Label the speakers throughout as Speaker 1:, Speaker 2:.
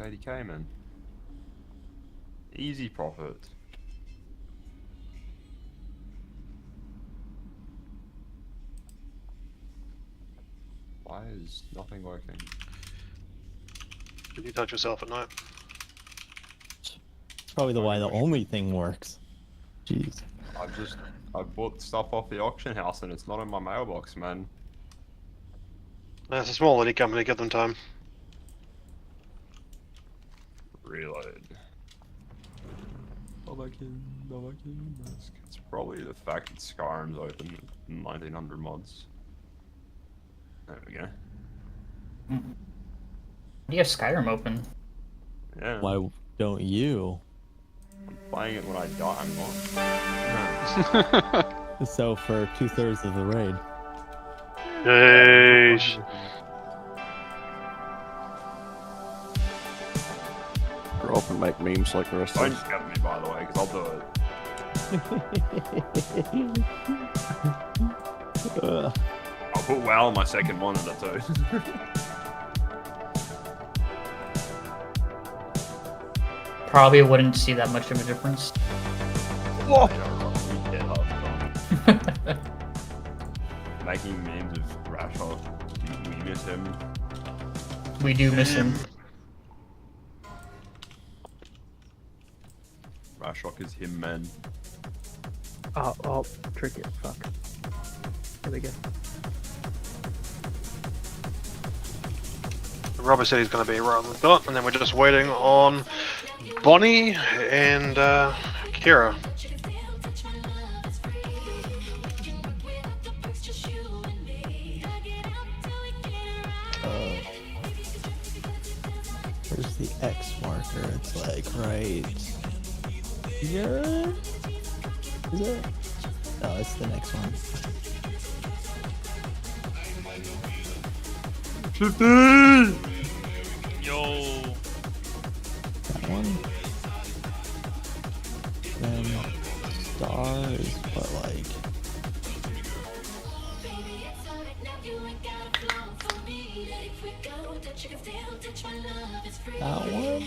Speaker 1: 80k, man. Easy profit. Why is nothing working?
Speaker 2: Did you touch yourself at night?
Speaker 3: Probably the why the only thing works. Jeez.
Speaker 1: I bought stuff off the auction house and it's not in my mailbox, man.
Speaker 2: It's a small little company, give them time.
Speaker 1: Reload. It's probably the fact that Zskarn's open with 1900 mods. There we go.
Speaker 4: You have Skyrim open.
Speaker 1: Yeah.
Speaker 3: Why don't you?
Speaker 1: I'm playing it when I die, I'm not.
Speaker 3: So for 2/3 of the raid.
Speaker 2: Yeesh.
Speaker 5: Grow up and make memes like the rest
Speaker 1: Don't
Speaker 5: of us.
Speaker 1: scam me, by the way, because I'll do it. I'll put WoW on my second monitor too.
Speaker 4: Probably wouldn't see that much of a difference.
Speaker 1: Whoa! Making memes of Rashov. We miss him.
Speaker 4: We do miss him.
Speaker 1: Rashok is him, man.
Speaker 6: Oh, trick it. Fuck. There we go.
Speaker 2: Robert said he's going to be right on the dot, and then we're just waiting on Bonnie and Kira.
Speaker 3: Where's the X marker? It's like right here. Is it? No, it's the next one.
Speaker 1: 50!
Speaker 7: Yo.
Speaker 3: That one. Then stars, but like. That one?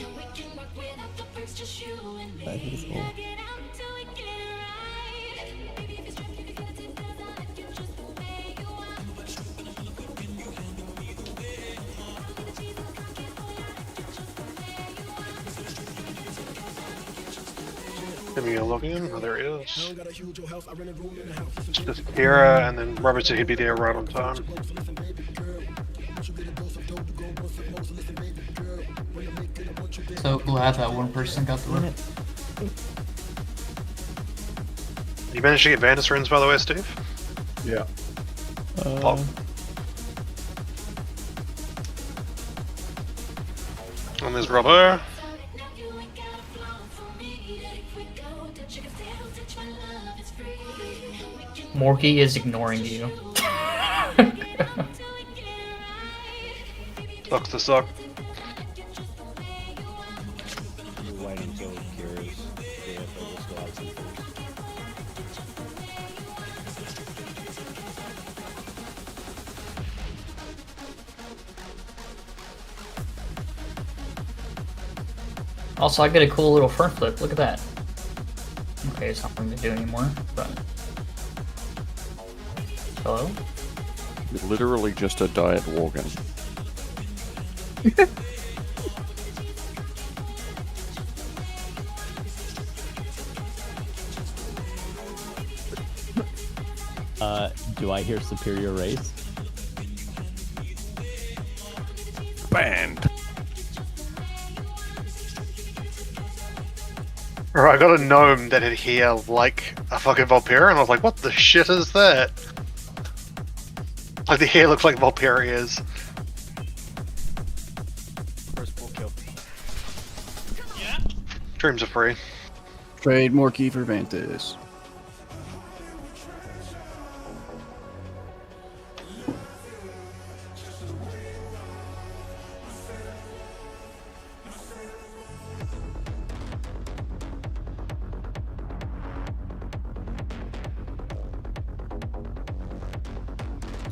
Speaker 3: That is cool.
Speaker 2: Let me go log in. Oh, there he is. It's just Kira, and then Robert said he'd be there right on time.
Speaker 4: So glad that one person got the win.
Speaker 2: You managed to get Vandus runes, by the way, Steve?
Speaker 5: Yeah.
Speaker 2: Pop. And there's Robert.
Speaker 4: Morky is ignoring you.
Speaker 2: Sucks to suck.
Speaker 5: Wait until Kira's
Speaker 4: Also, I get a cool little front flip. Look at that. Okay, it's not going to do anymore, but... Hello?
Speaker 5: Literally just a diet Worgen.
Speaker 3: Do I hear superior race?
Speaker 5: Banned.
Speaker 2: Alright, I got a gnome that had hair like a fucking Valpyra, and I was like, what the shit is that? Like, the hair looks like Valpyra ears.
Speaker 5: First full kill.
Speaker 7: Yeah.
Speaker 2: Dreams are free.
Speaker 5: Trade more key for Vantis.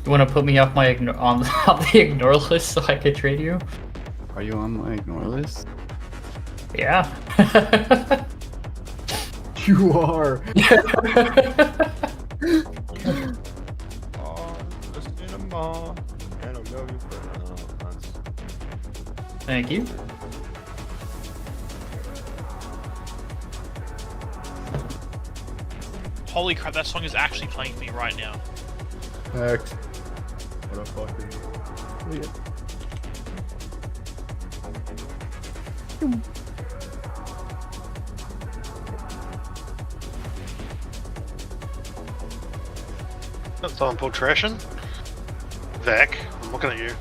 Speaker 4: You want to put me off my on the ignore list so I could trade you?
Speaker 5: Are you on my ignore list?
Speaker 4: Yeah.
Speaker 6: You are.
Speaker 1: Oh, just in a mall, and I'll go you for
Speaker 4: Thank you.
Speaker 7: Holy crap, that song is actually playing for me right now.
Speaker 6: Next.
Speaker 1: What a fucking.
Speaker 2: That's on infiltration. Vec, I'm looking at you.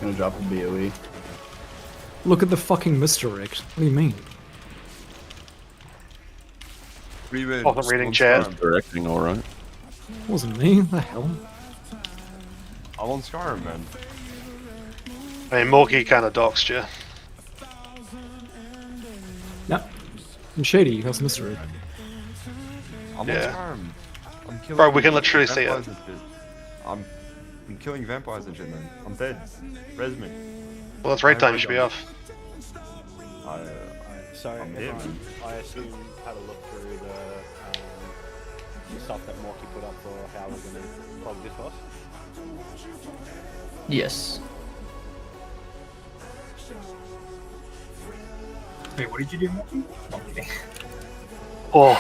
Speaker 5: Gonna drop a BOE.
Speaker 8: Look at the fucking misdirect. What do you mean?
Speaker 2: Wasn't reading chat.
Speaker 5: Directing, alright.
Speaker 8: Wasn't me. What the hell?
Speaker 1: I'm on Zskarn, man.
Speaker 2: I mean, Morky kind of doxed you.
Speaker 8: No. I'm shady. How's misdirect?
Speaker 1: I'm
Speaker 2: Yeah.
Speaker 1: on Zskarn. I'm killing.
Speaker 2: Bro, we can literally see it.
Speaker 1: vampires and shit. I'm killing vampires and shit, man. I'm dead. Res me.
Speaker 2: Well, it's raid time, you should be off.
Speaker 9: So
Speaker 1: I'm here,
Speaker 9: everyone,
Speaker 1: man.
Speaker 9: I assume, had a look through the stuff that Morky put up for how we're going to prog this boss.
Speaker 4: Yes.
Speaker 10: Wait, what did you do, Morty?
Speaker 2: Oh,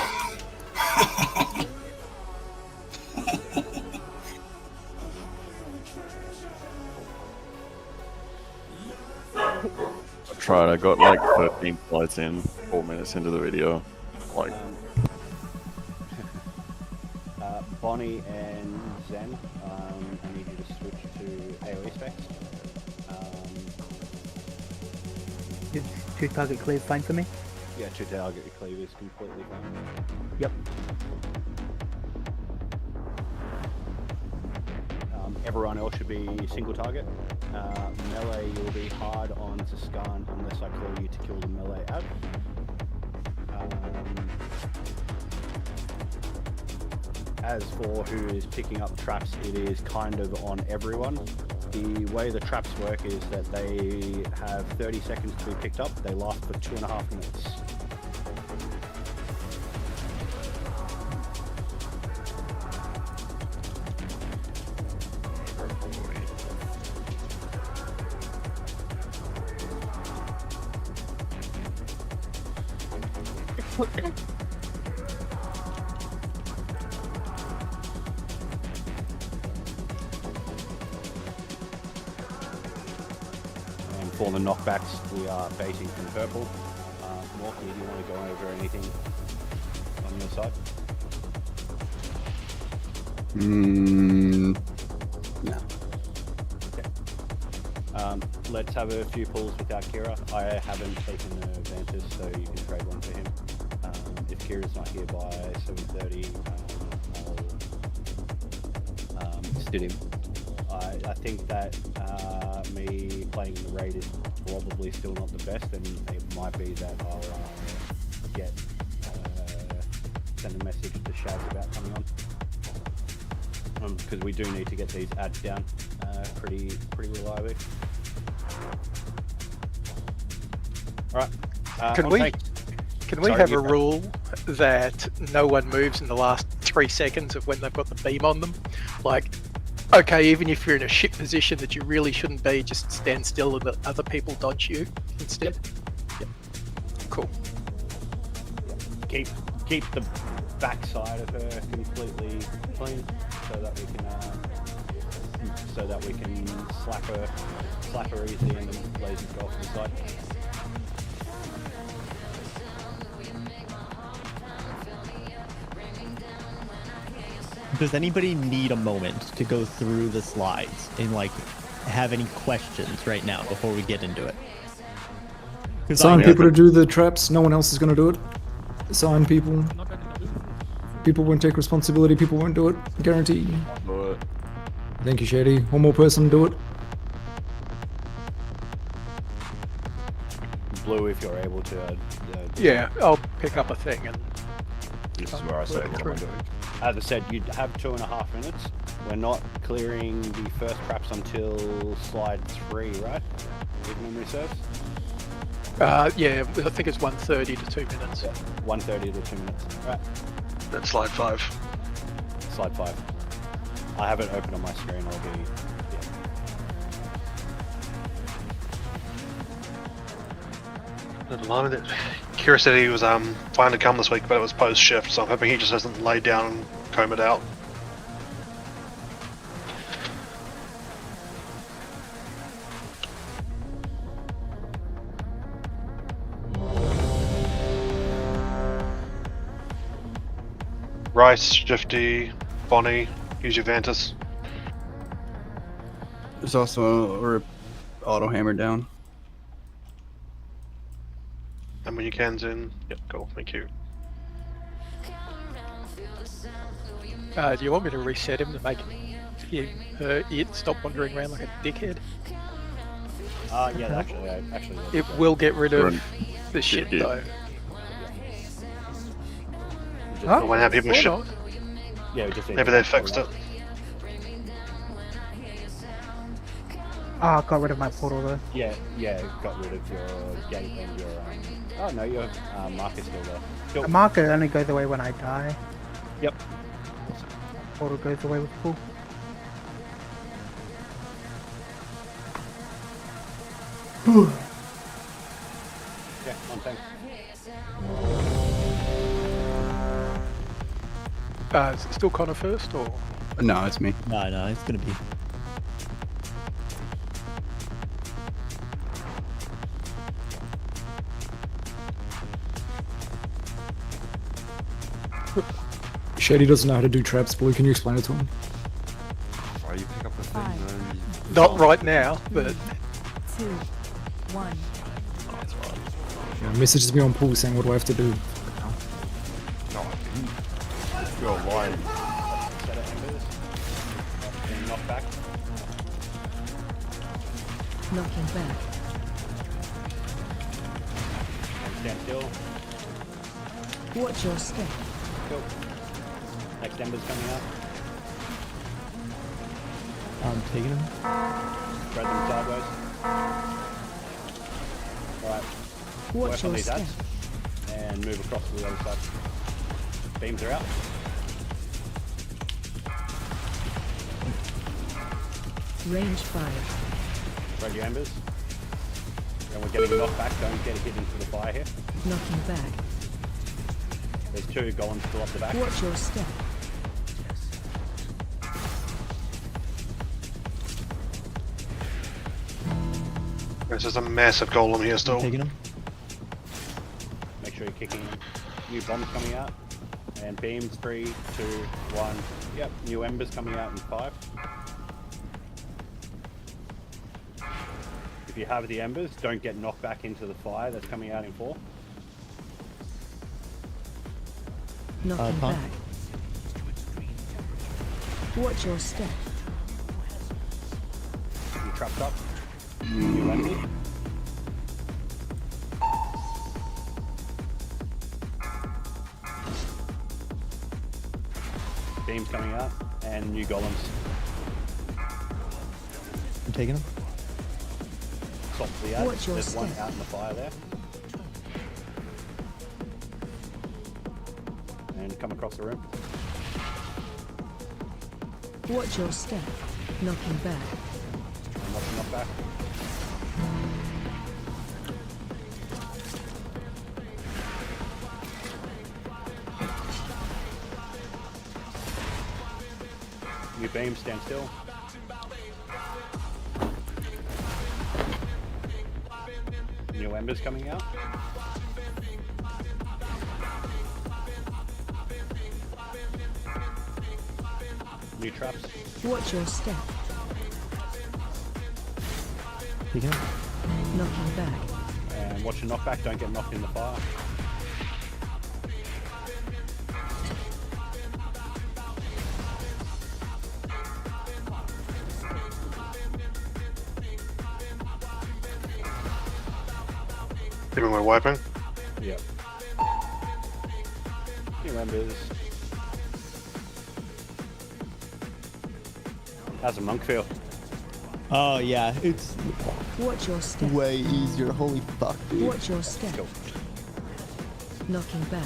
Speaker 5: I tried, I got like 13 flights in, 4 minutes into the video. Like,
Speaker 9: Bonnie and Zen, I need you to switch to AoE specs.
Speaker 6: Is 2-target clear fine for me?
Speaker 9: Yeah, 2-target cleave is completely fine.
Speaker 6: Yep.
Speaker 9: Everyone else should be single target. Melee, you'll be hard on Zskarn unless I call you to kill the melee ad. As for who is picking up traps, it is kind of on everyone. The way the traps work is that they have 30 seconds to be picked up. They last for 2.5 minutes. And for the knockbacks, we are baiting from purple. Morky, do you want to go over anything on your side? No. Okay. Let's have a few pulls without Kira. I haven't taken the advantage, so you can trade one for him. If Kira's not here by 7:30, I'll stit him. I think that me playing the raid is probably still not the best, and it might be that I'll send a message to Shaz about coming on, because we do need to get these ads down pretty reliably. All right.
Speaker 11: Can we have a rule that no one moves in the last 3 seconds of when they've got the beam on them? Like, okay, even if you're in a shit position that you really shouldn't be, just stand still and let other people dodge you instead. Yep. Cool.
Speaker 9: Keep the backside of her completely clean, so that we can slap her easily and then lasers go off to the side.
Speaker 3: Does anybody need a moment to go through the slides and like have any questions right now before we get into it?
Speaker 8: Assign people to do the traps. No one else is going to do it. Assign people. People won't take responsibility. People won't do it. Guarantee.
Speaker 5: but
Speaker 8: Thank you, Shady. One more person do it.
Speaker 9: Blue, if you're able to.
Speaker 11: Yeah, I'll pick up a thing and
Speaker 1: This is where I say what am I doing.
Speaker 9: As I said, you'd have 2.5 minutes. We're not clearing the first traps until slide 3, right? If memory serves.
Speaker 11: Yeah, I think it's 1:30 to 2 minutes.
Speaker 9: Yeah, 1:30 to 2 minutes. Right,
Speaker 2: Then slide 5.
Speaker 9: slide 5. I have it open on my screen. I'll be.
Speaker 2: At the moment, Kira said he was fine to come this week, but it was post shift, so I'm hoping he just hasn't laid down and comb it out. Rice, Shifty, Bonnie, use your Vantus.
Speaker 10: There's also a auto hammer down.
Speaker 2: And when you can's in, yep, cool, thank you.
Speaker 11: Do you want me to reset him to make it stop wandering around like a dickhead?
Speaker 9: Yeah, actually.
Speaker 11: It will get rid of the shit
Speaker 5: Yeah.
Speaker 11: though.
Speaker 2: But when have people
Speaker 11: or
Speaker 2: ship,
Speaker 11: not.
Speaker 9: Yeah, we just need
Speaker 2: maybe
Speaker 9: to-
Speaker 2: they fixed it.
Speaker 6: Ah, got rid of my portal though.
Speaker 9: Yeah, got rid of your gate and your oh no, your mark is still there. Still,
Speaker 6: A marker only goes away when I die.
Speaker 9: Yep.
Speaker 6: Portal goes away with full.
Speaker 9: Yeah, one thing.
Speaker 11: Is it still Connor first or?
Speaker 10: No, it's me.
Speaker 3: No, it's gonna be.
Speaker 8: Shady doesn't know how to do traps, boy. Can you explain it to him?
Speaker 1: Why you pick up the thing then?
Speaker 11: Not right now, but
Speaker 12: 2, 1.
Speaker 1: Oh, that's right.
Speaker 8: Yeah, messages me on pool saying what do I have to do.
Speaker 1: No, I didn't. You're lying.
Speaker 9: Set of embers. And knock back.
Speaker 12: Knocking back.
Speaker 9: And stand still.
Speaker 12: Watch your step.
Speaker 9: Cool. Next ember's coming up.
Speaker 3: I'm taking him.
Speaker 9: Spread them sideways. Alright.
Speaker 12: Watch
Speaker 9: Work on
Speaker 12: your
Speaker 9: these
Speaker 12: step.
Speaker 9: ads. And move across to the other side. Beams are out.
Speaker 12: Range 5.
Speaker 9: Spread your embers. And we're getting knocked back. Don't get hit into the fire here.
Speaker 12: Knocking back.
Speaker 9: There's 2 golems still up the back.
Speaker 12: Watch your step.
Speaker 2: There's just a massive golem here still.
Speaker 3: Taking him.
Speaker 9: Make sure you're kicking them. New bombs coming out. And beams 3, 2, 1. Yep, new embers coming out in 5. If you have the embers, don't get knocked back into the fire that's coming out in 4.
Speaker 12: Knocking
Speaker 3: pump.
Speaker 12: back. Watch your step.
Speaker 9: You trapped up. New embers. Beams coming out. And new golems.
Speaker 3: I'm taking him.
Speaker 9: Stop the ads.
Speaker 12: Watch your
Speaker 9: There's one
Speaker 12: step.
Speaker 9: out in the fire there. And come across the room.
Speaker 12: Watch your step. Knocking back.
Speaker 9: And knock back. New beam, stand still. New embers coming out. New traps.
Speaker 12: Watch your step.
Speaker 3: Taking him.
Speaker 12: Knocking back.
Speaker 9: And watch your knockback, don't get knocked in the fire.
Speaker 2: Even we're wiping.
Speaker 9: Yep. New embers. How's the monk feel?
Speaker 3: Oh yeah, it's
Speaker 12: Watch your step.
Speaker 3: way easier. Holy fuck, dude.
Speaker 12: Watch your step. Knocking back.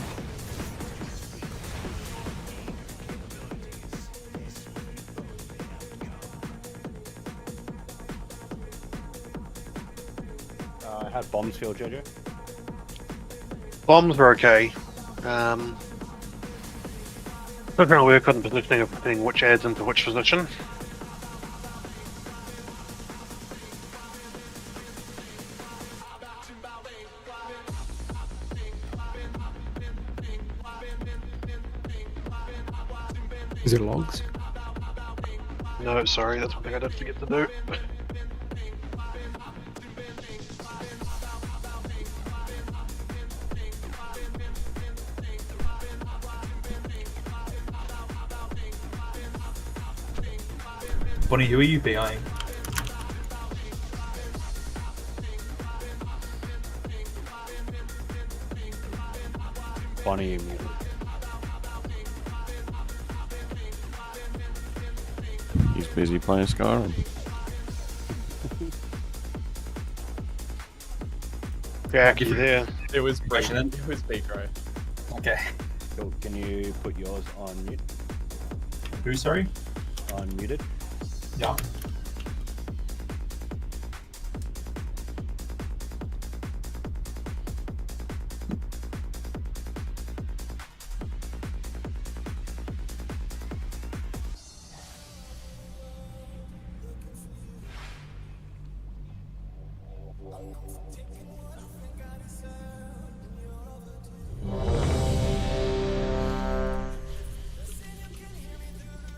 Speaker 9: I have bombs field, Jojo.
Speaker 2: Bombs were okay. Apparently we couldn't positioning of putting which adds into which position.
Speaker 8: Is it logs?
Speaker 2: No, sorry, that's one thing I did forget to do.
Speaker 13: Bonnie, who are you behind?
Speaker 9: Bonnie.
Speaker 5: He's busy playing Zskarn.
Speaker 2: Yeah, you there?
Speaker 14: It was President. It was Pedro.
Speaker 13: Okay.
Speaker 9: Cool. Can you put yours on mute?
Speaker 13: Who, sorry?
Speaker 9: Unmuted.
Speaker 13: Yeah.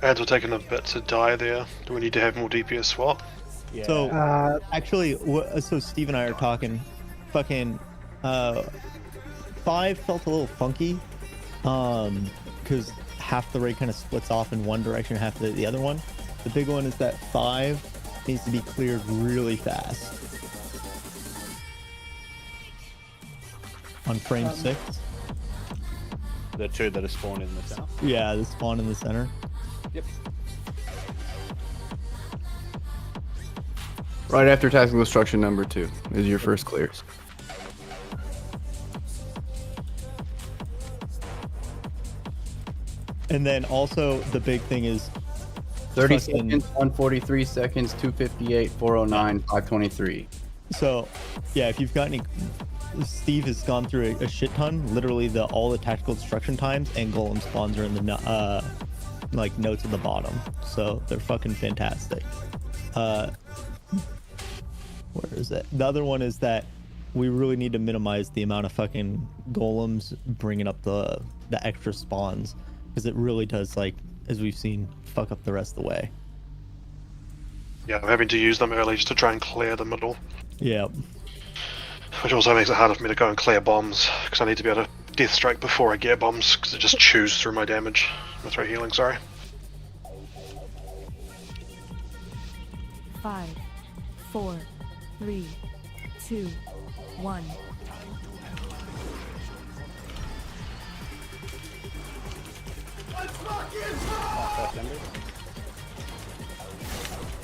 Speaker 2: Ads were taking a bit to die there. Do we need to have more DPS swap?
Speaker 9: Yeah.
Speaker 3: So actually, so Steve and I are talking. Fucking 5 felt a little funky, because half the raid kind of splits off in one direction, half the other one. The big one is that 5 needs to be cleared really fast. On frame 6.
Speaker 9: The two that are spawned in the center.
Speaker 3: Yeah, the spawn in the center.
Speaker 9: Yep.
Speaker 10: Right after tactical destruction number 2 is your first clears.
Speaker 3: And then also the big thing is
Speaker 10: 30 seconds, 143 seconds, 258, 409, 523.
Speaker 3: So, yeah, if you've got any, Steve has gone through a shit ton. Literally, all the tactical destruction times and golem spawns are in the like notes at the bottom. So they're fucking fantastic. Where is it? The other one is that we really need to minimize the amount of fucking golems bringing up the extra spawns, because it really does, like, as we've seen, fuck up the rest of the way.
Speaker 2: Yeah, I'm having to use them early just to try and clear the middle.
Speaker 3: Yeah.
Speaker 2: Which also makes it harder for me to go and clear bombs, because I need to be able to death strike before I get bombs, because it just chews through my damage. My throw healing, sorry.
Speaker 12: 5, 4, 3, 2, 1.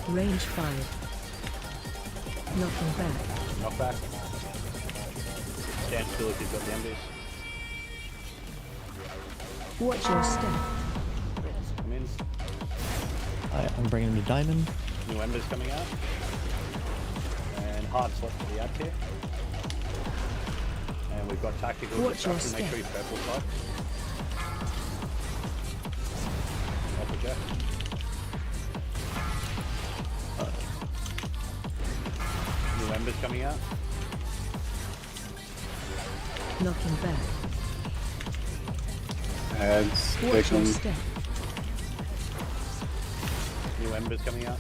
Speaker 12: Range 5. Knocking back.
Speaker 9: Knock back. Stand still if you've got the embers.
Speaker 12: Watch your step.
Speaker 9: Come in.
Speaker 3: I'm bringing him to diamond.
Speaker 9: New embers coming out. And hard slot for the ads here. And we've got tactical destruction. Make sure you purple side. Purple jet. New embers coming out.
Speaker 12: Knocking back.
Speaker 10: Ads,
Speaker 12: Watch your step.
Speaker 9: New embers coming out.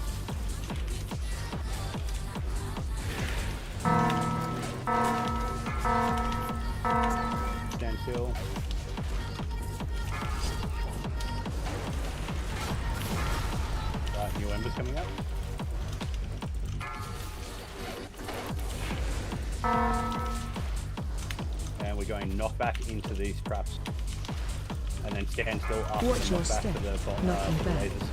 Speaker 9: Stand still. Right, new embers coming out. And we're going knock back into these traps. And then stand still after
Speaker 12: Watch
Speaker 9: the
Speaker 12: your
Speaker 9: knock back
Speaker 12: step.
Speaker 9: to the
Speaker 12: Knocking
Speaker 9: the
Speaker 12: back.
Speaker 9: lasers.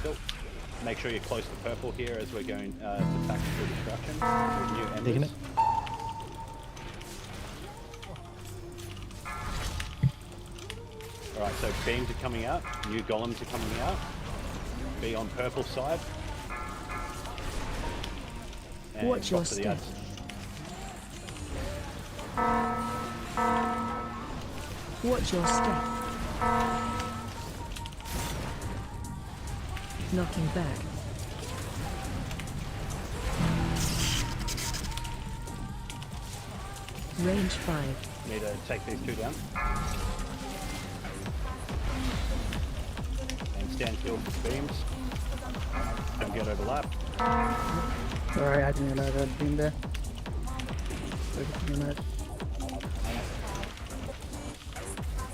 Speaker 9: Cool. Make sure you're close to purple here as we're going to tactical destruction with new
Speaker 3: Taking
Speaker 9: embers.
Speaker 3: it.
Speaker 9: Alright, so beams are coming out, new golems are coming out. Be on purple side. And
Speaker 12: Watch your
Speaker 9: drop to the
Speaker 12: step.
Speaker 9: ads.
Speaker 12: Watch your step. Knocking back. Range 5.
Speaker 9: Need to take these two down. And stand still for beams. Don't get overlap.
Speaker 6: Sorry, I didn't realize I'd been there.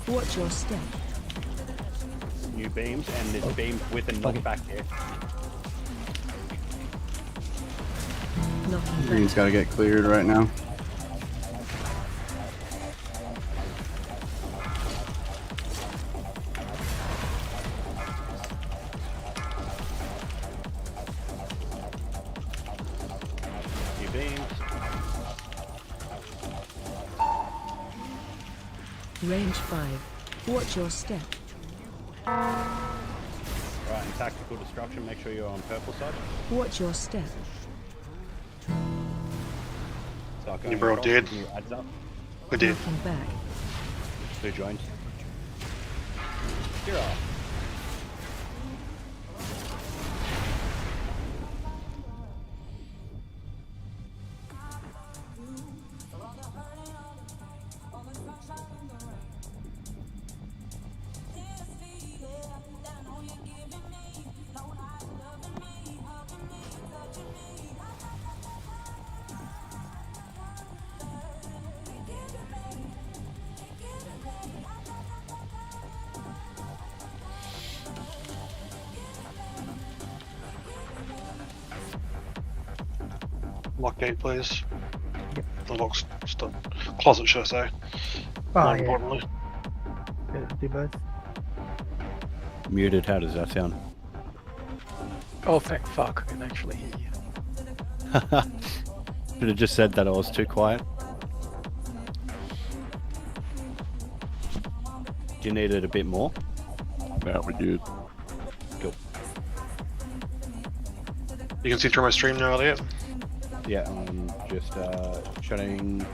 Speaker 12: Watch your step.
Speaker 9: New beams, and there's beams with a knockback here.
Speaker 12: Knocking
Speaker 10: Green's
Speaker 12: back.
Speaker 10: got to get cleared right now.
Speaker 9: New beams.
Speaker 12: Range 5. Watch your step.
Speaker 9: Right, and tactical destruction, make sure you're on purple side.
Speaker 12: Watch your step.
Speaker 9: Start
Speaker 2: You
Speaker 9: going
Speaker 2: bro
Speaker 9: across,
Speaker 2: did.
Speaker 9: new adds up.
Speaker 2: We did.
Speaker 12: Knocking back.
Speaker 9: Two joined. You're off.
Speaker 2: Lock gate, please. The lock's still closet, should I say?
Speaker 6: Oh,
Speaker 2: More
Speaker 6: yeah.
Speaker 2: importantly.
Speaker 6: Do both.
Speaker 9: Muted, how does that sound?
Speaker 11: Oh, thank fuck, I can actually hear you.
Speaker 9: Should have just said that I was too quiet. Do you need it a bit more?
Speaker 5: Yeah, we do.
Speaker 9: Cool.
Speaker 2: You can see through my stream now, Elliot.
Speaker 9: Yeah, I'm just shutting.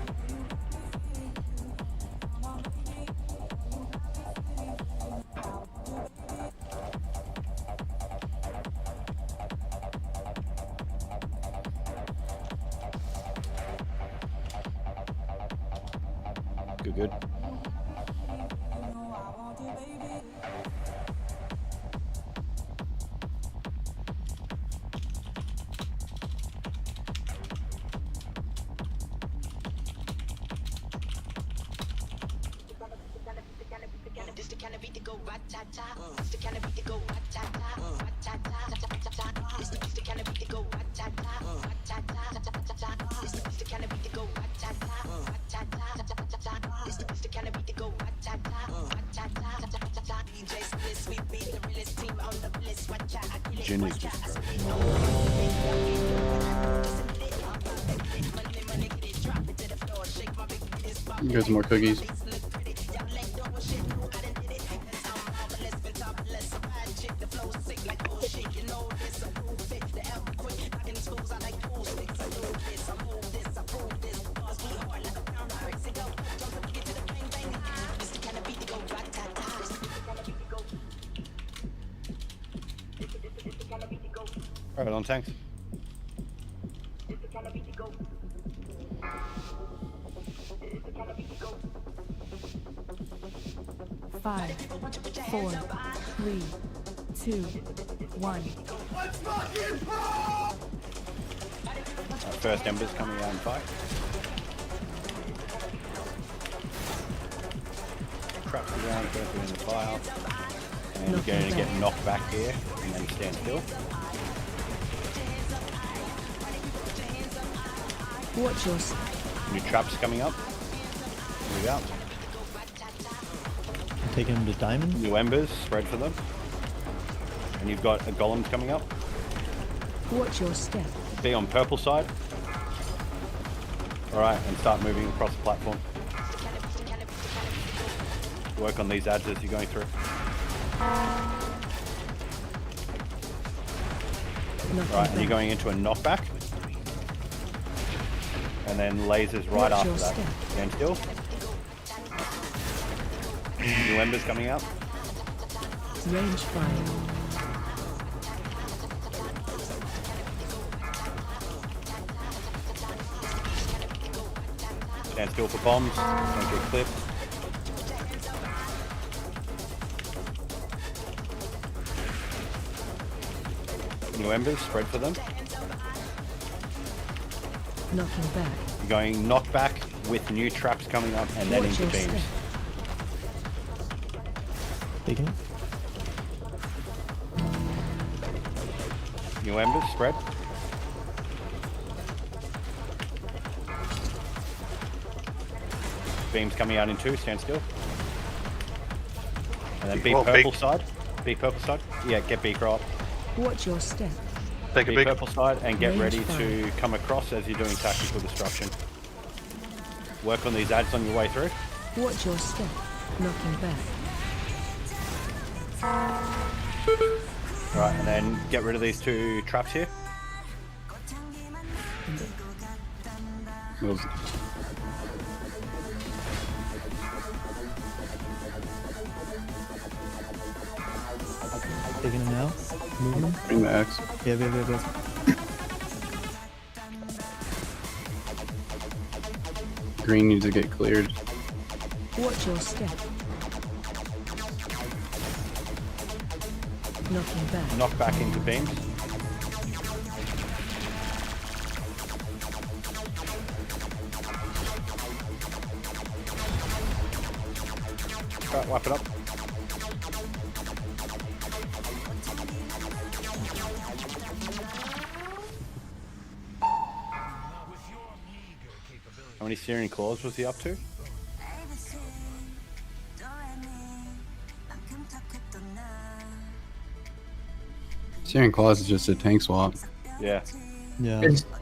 Speaker 9: Good. Ginny's destruction.
Speaker 10: You got some more cookies.
Speaker 9: Alright, on tanks.
Speaker 12: Five, 4, 3, 2, 1.
Speaker 9: First embers coming out in fight. Traps around, careful in the fire. And you're going to get knocked back here and then stand still.
Speaker 12: Watch your step.
Speaker 9: New traps coming up. Move out.
Speaker 3: Taking him to diamond.
Speaker 9: New embers, spread for them. And you've got a golems coming up.
Speaker 12: Watch your step.
Speaker 9: Be on purple side. Alright, and start moving across the platform. Work on these ads as you're going through. Right, and you're going into a knockback. And then lasers right after that. Stand still. New embers coming out.
Speaker 12: Range 5.
Speaker 9: Stand still for bombs. Don't get clipped. New embers, spread for them.
Speaker 12: Knocking back.
Speaker 9: You're going knock back with new traps coming up and then into beams.
Speaker 3: Taking it.
Speaker 9: New embers, spread. Beams coming out in 2, stand still. And then B purple side. B purple side. Yeah, get B crop.
Speaker 12: Watch your step.
Speaker 2: Take a
Speaker 9: B
Speaker 2: big
Speaker 9: purple side and get
Speaker 12: Range
Speaker 9: ready
Speaker 12: 5.
Speaker 9: to come across as you're doing tactical destruction. Work on these ads on your way through.
Speaker 12: Watch your step. Knocking back.
Speaker 9: Right, and then get rid of these 2 traps here.
Speaker 10: Those-
Speaker 3: Taking him now. Moving him.
Speaker 10: Bring the X.
Speaker 3: Yeah.
Speaker 10: Green needs to get cleared.
Speaker 12: Watch your step. Knocking back.
Speaker 9: Knock back into beams. Right, wipe it up. How many searing claws was he up to?
Speaker 10: Searing Claws is just a tank swap.
Speaker 9: Yeah.
Speaker 3: Yeah.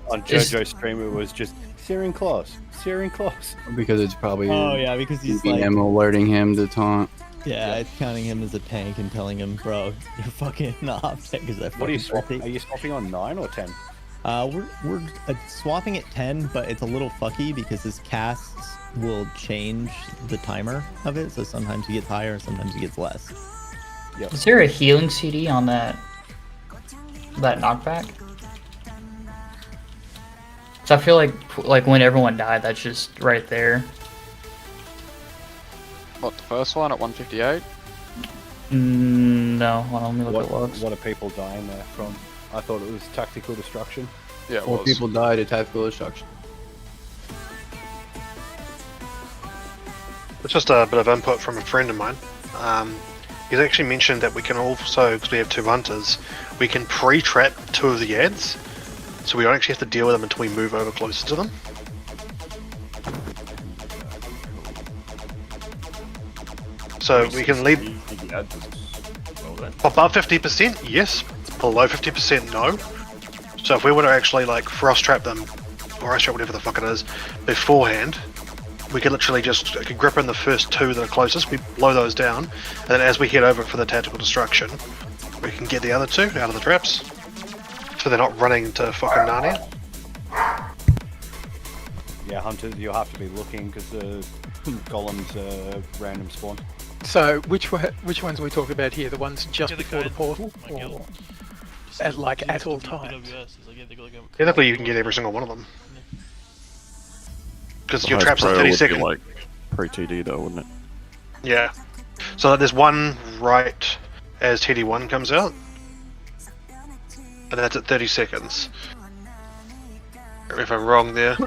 Speaker 9: On JoJo's stream it was just searing claws. Searing claws.
Speaker 10: Because it's probably
Speaker 3: Oh yeah, because he's like,
Speaker 10: DM alerting him to taunt.
Speaker 3: yeah, it's counting him as a tank and telling him, bro, you're fucking off because I
Speaker 9: What are you
Speaker 3: fucking
Speaker 9: swapping? Are you swapping on 9 or 10?
Speaker 3: We're swapping at 10, but it's a little fucky because his casts will change the timer of it. So sometimes he gets higher, sometimes he gets less.
Speaker 9: Yep.
Speaker 4: Is there a healing CD on that knockback? So I feel like when everyone died, that's just right there.
Speaker 15: What, the first one at 158?
Speaker 4: No, hold on, let me look at logs.
Speaker 9: What are people dying there from? I thought it was tactical destruction.
Speaker 15: Yeah, it
Speaker 10: 4
Speaker 15: was.
Speaker 10: people died at tactical destruction.
Speaker 2: It's just a bit of input from a friend of mine. He's actually mentioned that we can also, because we have 2 hunters, we can pre-trap 2 of the ads, so we don't actually have to deal with them until we move over closer to them. So we can leave above 50%, yes. Below 50%, no. So if we were to actually like frost trap them, or ice trap, whatever the fuck it is, beforehand, we could literally just grip in the first 2 that are closest, we blow those down, and then as we head over for the tactical destruction, we can get the other 2 out of the traps. So they're not running to fucking Narnia.
Speaker 9: Yeah, hunters, you'll have to be looking because the golems random spawn.
Speaker 11: So which ones are we talking about here? The ones just before the portal, or at all times?
Speaker 2: Technically, you can get every single one of them. Because
Speaker 5: The
Speaker 2: your
Speaker 5: highest
Speaker 2: traps are
Speaker 5: priority
Speaker 2: 30
Speaker 5: would be,
Speaker 2: seconds.
Speaker 5: like pre-TD though, wouldn't it?
Speaker 2: Yeah. So there's one right as TD1 comes out. And that's at 30 seconds. If I'm wrong there.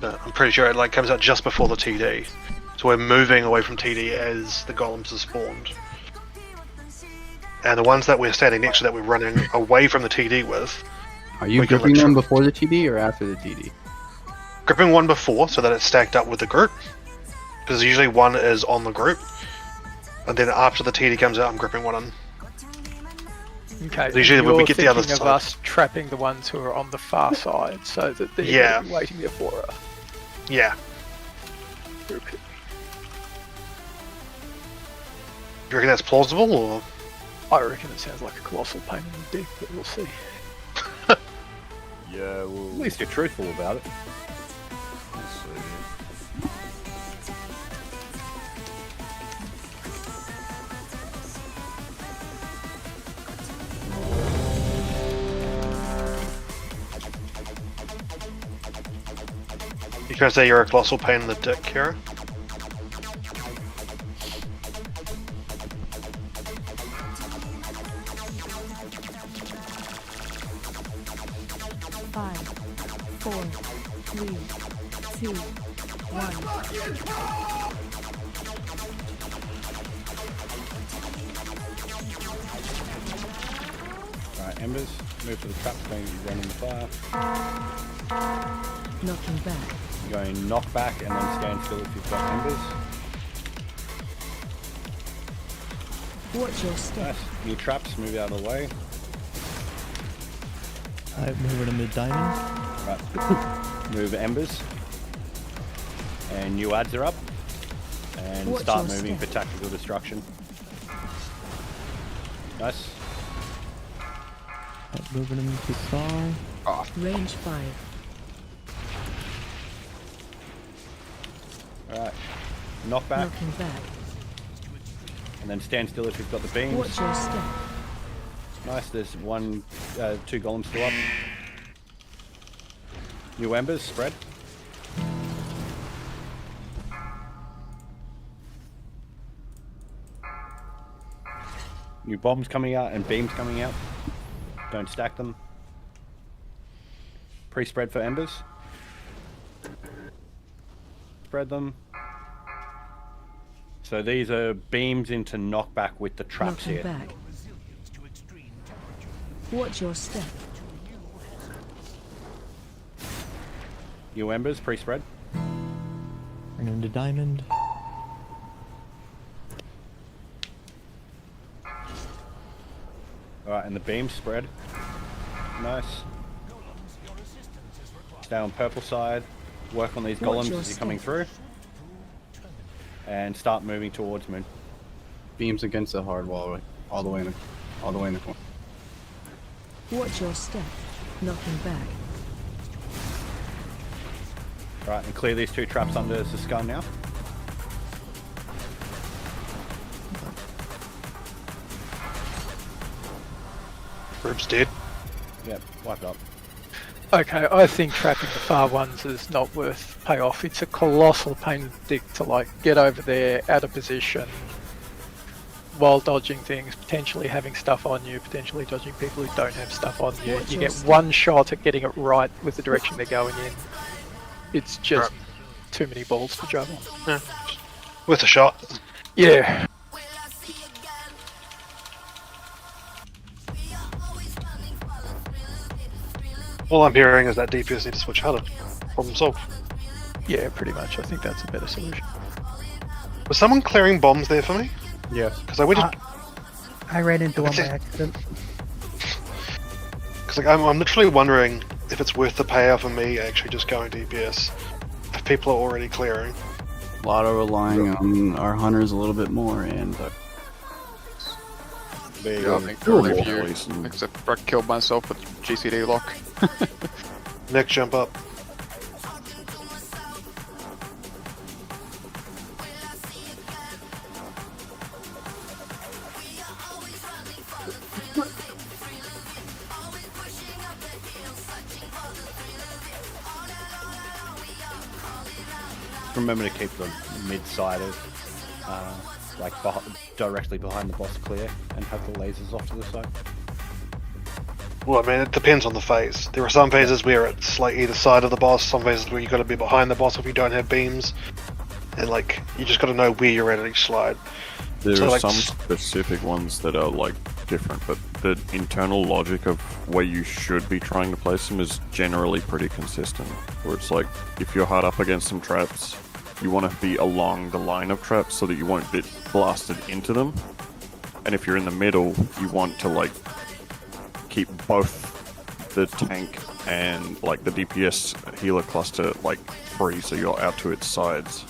Speaker 2: But I'm pretty sure it like comes out just before the TD. So we're moving away from TD as the golems are spawned. And the ones that we're standing next to that we're running away from the TD with.
Speaker 10: Are you gripping them before the TD or after the TD?
Speaker 2: Gripping one before so that it's stacked up with the group. Because usually one is on the group. And then after the TD comes out, I'm gripping one in.
Speaker 11: Okay,
Speaker 2: Usually when we get the other
Speaker 11: thinking of
Speaker 2: side.
Speaker 11: us trapping the ones who are on the far side, so that they're
Speaker 2: Yeah.
Speaker 11: gonna be waiting there for us.
Speaker 2: Yeah.
Speaker 11: Okay.
Speaker 2: You reckon that's plausible, or?
Speaker 11: I reckon it sounds like a colossal pain in the dick, but we'll see.
Speaker 5: Yeah, well,
Speaker 9: At least you're truthful about it.
Speaker 5: we'll see.
Speaker 2: You trying to say you're a colossal pain in the dick, Kira?
Speaker 12: Five, four, three, two, one.
Speaker 9: Alright, Embers, move to the trap, going running the fire.
Speaker 12: Knocking back.
Speaker 9: Going knock back and then stand still if you've got Embers.
Speaker 12: Watch your step.
Speaker 9: Nice. New traps, move out of the way.
Speaker 3: Alright, move it to mid diamond.
Speaker 9: Right. Move Embers. And new ads are up. And
Speaker 12: Watch
Speaker 9: start
Speaker 12: your
Speaker 9: moving
Speaker 12: step.
Speaker 9: for tactical destruction. Nice.
Speaker 3: Alright, moving him to star.
Speaker 12: Range 5.
Speaker 9: Alright. Knock back.
Speaker 12: Knocking back.
Speaker 9: And then stand still if you've got the beams.
Speaker 12: Watch your step.
Speaker 9: Nice, there's two golems still up. New Embers, spread. New bombs coming out and beams coming out. Don't stack them. Pre-spread for Embers. Spread them. So these are beams into knockback with the traps
Speaker 12: Knocking
Speaker 9: here.
Speaker 12: back. Watch your step.
Speaker 9: New Embers, pre-spread.
Speaker 3: Bring him to diamond.
Speaker 9: Alright, and the beams spread. Nice. Stay on purple side. Work on these
Speaker 12: Watch
Speaker 9: golems
Speaker 12: your
Speaker 9: as you're coming
Speaker 12: step.
Speaker 9: through. And start moving towards moon.
Speaker 10: Beams against the hard wall, right? All the way in the corner.
Speaker 12: Watch your step. Knocking back.
Speaker 9: Alright, and clear these two traps under Zskarn now.
Speaker 2: Rib's dead.
Speaker 9: Yep, wipe it up.
Speaker 11: Okay, I think trapping the far ones is not worth payoff. It's a colossal pain in the dick to like get over there, out of position, while dodging things, potentially having stuff on you, potentially dodging people who don't have stuff on you.
Speaker 12: Watch
Speaker 11: You
Speaker 12: your
Speaker 11: get
Speaker 12: step.
Speaker 11: one shot at getting it right with the direction they're going in. It's just too many balls to juggle.
Speaker 2: With a shot.
Speaker 11: Yeah.
Speaker 2: All I'm hearing is that DPS need to switch harder. Problem solved.
Speaker 11: Yeah, pretty much. I think that's a better solution.
Speaker 2: Was someone clearing bombs there for me?
Speaker 10: Yes.
Speaker 2: Because I went to...
Speaker 6: I ran into one by accident.
Speaker 2: Because like, I'm literally wondering if it's worth the payout for me actually just going DPS. If people are already clearing.
Speaker 10: A lot of relying on our hunters a little bit more, and
Speaker 15: Yeah, I think only few, except for I killed myself with GCD lock.
Speaker 2: Next jump up.
Speaker 9: Remember to keep the mid-side of, directly behind the boss clear, and have the lasers off to the side.
Speaker 2: Well, I mean, it depends on the phase. There are some phases where it's like either side of the boss, some phases where you got to be behind the boss if you don't have beams, and like you just got to know where you're at each slide.
Speaker 5: There
Speaker 2: So,
Speaker 5: are
Speaker 2: like,
Speaker 5: some specific ones that are like different, but the internal logic of where you should be trying to place them is generally pretty consistent. Where it's like, if you're hard up against some traps, you want to be along the line of traps so that you won't get blasted into them. And if you're in the middle, you want to like keep both the tank and like the DPS healer cluster like free, so you're out to its sides.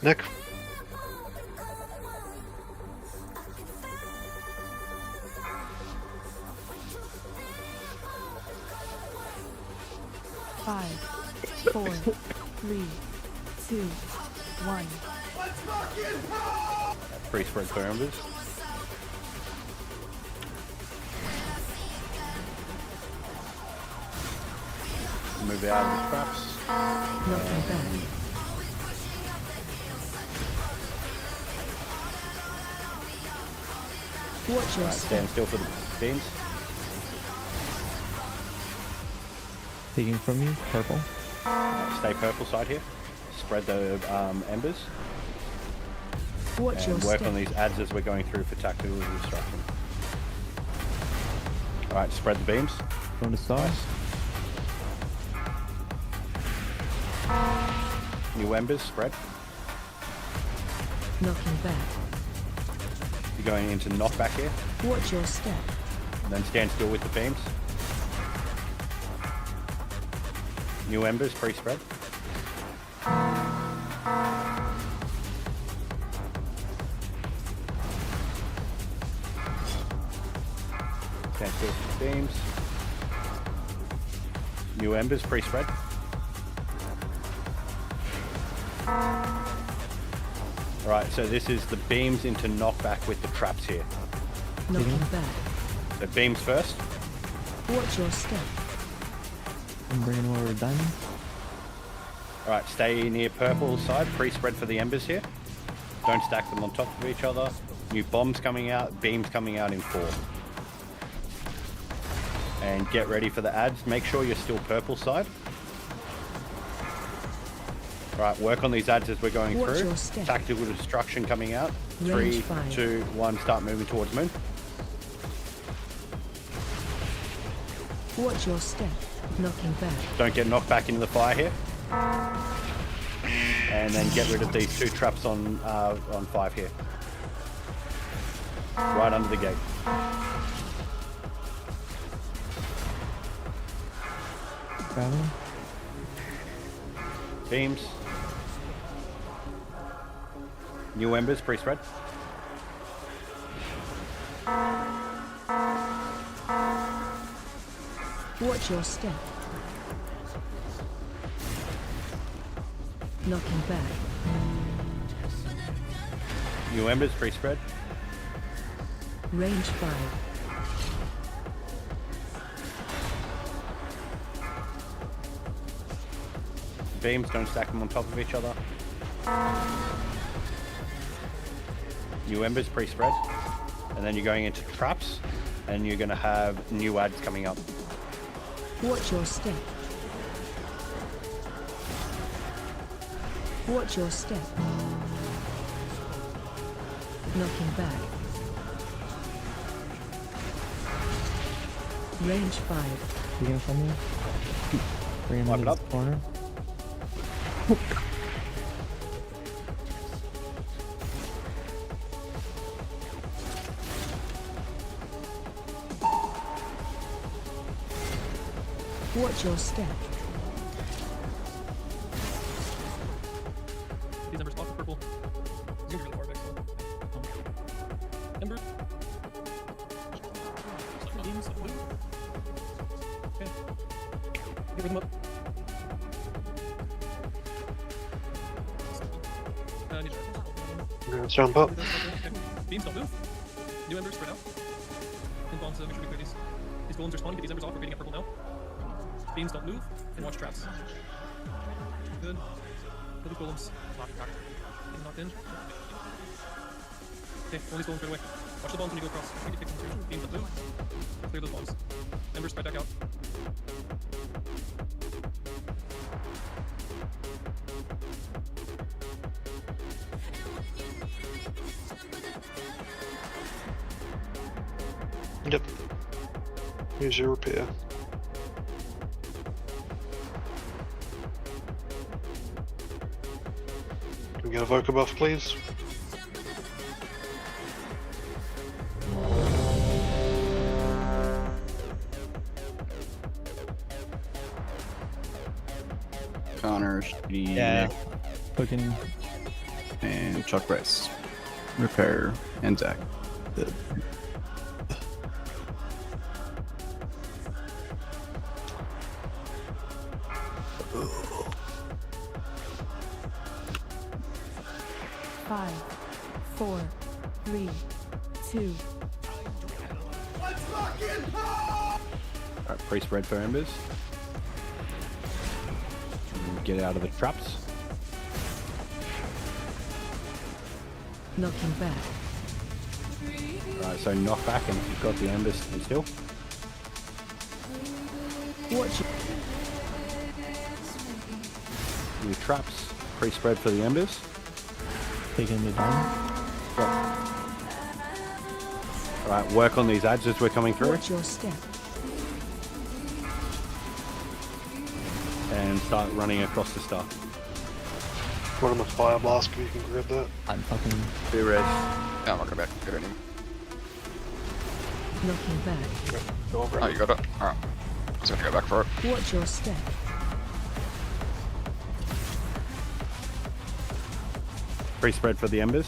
Speaker 2: Nick?
Speaker 12: Five, 4, 3, 2, 1.
Speaker 9: Free spread for embers. Move out of the traps.
Speaker 12: Knocking back. Watch your
Speaker 9: Right,
Speaker 12: step.
Speaker 9: stand still for the beams.
Speaker 3: Taking from you, purple.
Speaker 9: Stay purple side here. Spread the embers.
Speaker 12: Watch your
Speaker 9: And work
Speaker 12: step.
Speaker 9: on these adds as we're going through for tactical destruction. Alright, spread the beams.
Speaker 3: Going to stars.
Speaker 9: New embers, spread.
Speaker 12: Knocking back.
Speaker 9: You're going into knockback here.
Speaker 12: Watch your step.
Speaker 9: And then stand still with the beams. New embers, pre-spread. Stand still with the beams. New embers, pre-spread. Alright, so this is the beams into knockback with the traps here.
Speaker 12: Knocking back.
Speaker 9: So beams first.
Speaker 12: Watch your step.
Speaker 3: I'm bringing over a diamond.
Speaker 9: Alright, stay near purple side, pre-spread for the embers here. Don't stack them on top of each other. New bombs coming out, beams coming out in 4. And get ready for the adds. Make sure you're still purple side. Alright, work on these adds as we're going
Speaker 12: Watch
Speaker 9: through.
Speaker 12: your step.
Speaker 9: Tactical destruction coming out.
Speaker 12: Range
Speaker 9: 3,
Speaker 12: 5.
Speaker 9: 2, 1, start moving towards moon.
Speaker 12: Watch your step. Knocking back.
Speaker 9: Don't get knocked back into the fire here. And then get rid of these 2 traps on 5 here. Right under the gate.
Speaker 3: Grabbing.
Speaker 9: Beams. New embers, pre-spread.
Speaker 12: Watch your step. Knocking back.
Speaker 9: New embers, pre-spread.
Speaker 12: Range 5.
Speaker 9: Beams, don't stack them on top of each other. New embers, pre-spread. And then you're going into traps, and you're going to have new adds coming up.
Speaker 12: Watch your step. Watch your step. Knocking back. Range 5.
Speaker 3: You gonna come here? Bring him
Speaker 9: Wipe
Speaker 3: into
Speaker 9: it
Speaker 3: this
Speaker 9: up.
Speaker 3: corner.
Speaker 12: Watch your step.
Speaker 6: These embers block the purple. Zoomed really far back, so. Ember. Beams of blue. Okay. Get them up. Need
Speaker 2: Let's jump up.
Speaker 6: okay. Beams don't move. New embers spread out. And bombs, make sure we clear these. These golems are spawning. Get these embers off. We're getting at purple now. Beams don't move, and watch traps. Good. Kill these golems. Knocked. Getting knocked in. Okay, all these golems right away. Watch the bombs when you go across. We can pick them too. Beams don't move. Clear those bombs. Embers spread back out.
Speaker 2: Yep. Here's your repair. Can we get a Voca buff, please?
Speaker 10: Connor,
Speaker 3: Yeah. Fucking.
Speaker 10: and Chuck Rice. Repair, and Zach.
Speaker 12: Five, 4, 3, 2.
Speaker 9: Alright, priest red for embers. Get out of the traps.
Speaker 12: Knocking back.
Speaker 9: Alright, so knock back and you've got the embers stand still.
Speaker 12: Watch it.
Speaker 9: New traps. Priest red for the embers.
Speaker 3: Taking the down.
Speaker 9: Alright, work on these ads as we're coming through.
Speaker 12: Watch your step.
Speaker 9: And start running across the stuff.
Speaker 2: Put on the fire blast if you can grab that.
Speaker 3: I'm fucking.
Speaker 9: Be red.
Speaker 15: No, I'm not gonna get any.
Speaker 12: Knocking back.
Speaker 2: Go over.
Speaker 15: Oh, you got it? Alright. Just have to go back for it.
Speaker 12: Watch your step.
Speaker 9: Priest red for the embers.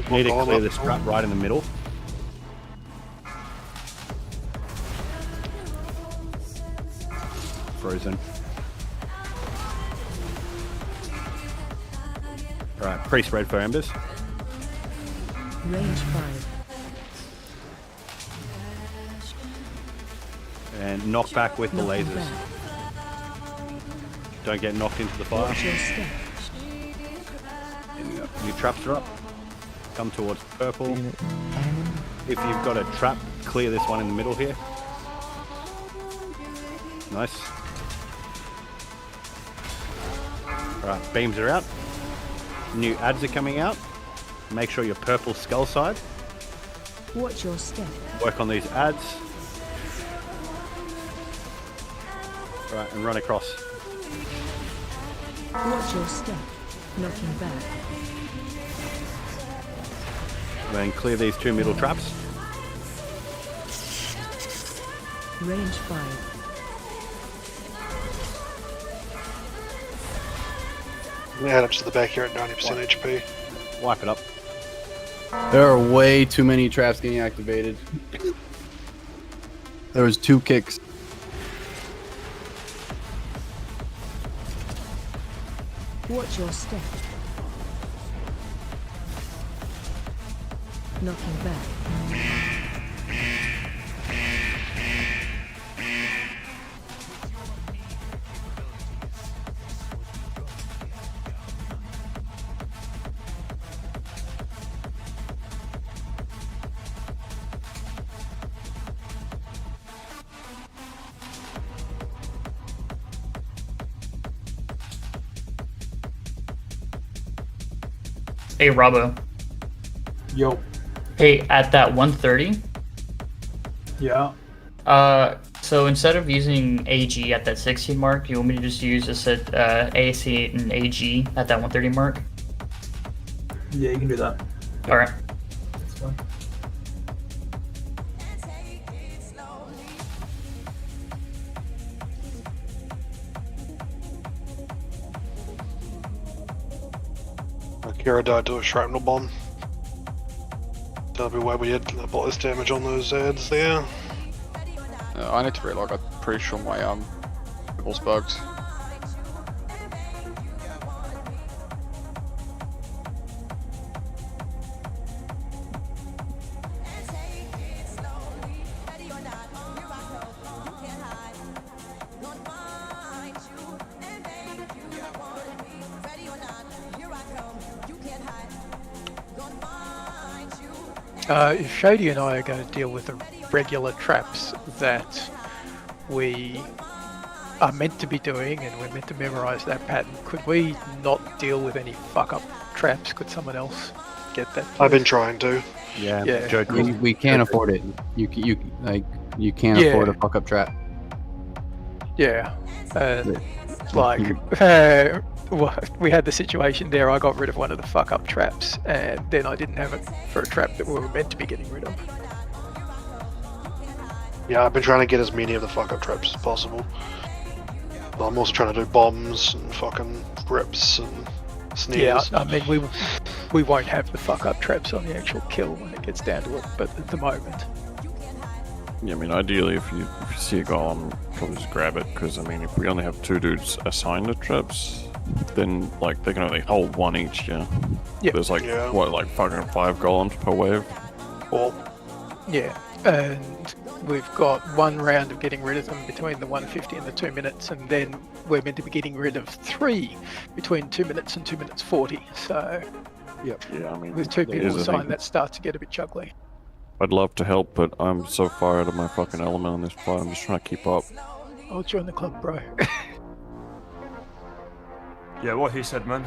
Speaker 9: Need to clear this trap right in the middle. Frozen. Alright, priest red for embers.
Speaker 12: Range 5.
Speaker 9: And knock back with the
Speaker 12: Knocking
Speaker 9: lasers.
Speaker 12: back.
Speaker 9: Don't get knocked into the fire.
Speaker 12: Watch your step.
Speaker 9: Your traps are up. Come towards purple. If you've got a trap, clear this one in the middle here. Nice. Alright, beams are out. New ads are coming out. Make sure you're purple skull side.
Speaker 12: Watch your step.
Speaker 9: Work on these ads. Alright, and run across.
Speaker 12: Watch your step. Knocking back.
Speaker 9: Then clear these two middle traps.
Speaker 12: Range 5.
Speaker 2: Add up to the back here at 90% HP.
Speaker 9: Wipe it up.
Speaker 10: There are way too many traps getting activated. There was 2 kicks.
Speaker 12: Watch your step. Knocking back.
Speaker 4: Hey, Robbo.
Speaker 13: Yo.
Speaker 4: Hey, at that 130.
Speaker 13: Yeah.
Speaker 4: So instead of using AG at that 16 mark, you want me to just use this at AC and AG at that 130 mark?
Speaker 13: Yeah, you can do that.
Speaker 4: All right.
Speaker 13: That's fine.
Speaker 2: Kira died to a shrapnel bomb. That'll be why we had a lot less damage on those ads there.
Speaker 15: I need to relog. I'm pretty sure my ball's bugged.
Speaker 11: If Shady and I are going to deal with the regular traps that we are meant to be doing and we're meant to memorize that pattern, could we not deal with any fuck up traps? Could someone else get that?
Speaker 2: I've been trying to.
Speaker 9: Yeah,
Speaker 11: Yeah.
Speaker 9: Joe,
Speaker 10: We can't afford it. You can't
Speaker 11: Yeah.
Speaker 10: afford a fuck up trap.
Speaker 11: Yeah. Like, we had the situation there. I got rid of one of the fuck up traps, and then I didn't have it for a trap that we were meant to be getting rid of.
Speaker 2: Yeah, I've been trying to get as many of the fuck up traps as possible. But I'm also trying to do bombs and fucking rips and snares.
Speaker 11: Yeah, I mean, we won't have the fuck up traps on the actual kill when it gets down to it, but at the moment.
Speaker 5: Yeah, I mean, ideally, if you see a golem, probably just grab it, because, I mean, if we only have 2 dudes assigned to traps, then, like, they can only hold 1 each, yeah?
Speaker 11: Yep.
Speaker 5: There's, like, what, like, fucking 5 golems per wave?
Speaker 2: Well,
Speaker 11: yeah, and we've got 1 round of getting rid of them between the 150 and the 2 minutes, and then we're meant to be getting rid of 3 between 2 minutes and 2 minutes 40, so...
Speaker 2: Yep.
Speaker 5: Yeah, I mean...
Speaker 11: With 2 people
Speaker 5: a
Speaker 11: assigned,
Speaker 5: thing.
Speaker 11: that starts to get a bit juggly.
Speaker 5: I'd love to help, but I'm so far out of my fucking element on this fight, I'm just trying to keep up.
Speaker 11: I'll join the club, bro.
Speaker 1: Yeah, what he said, man.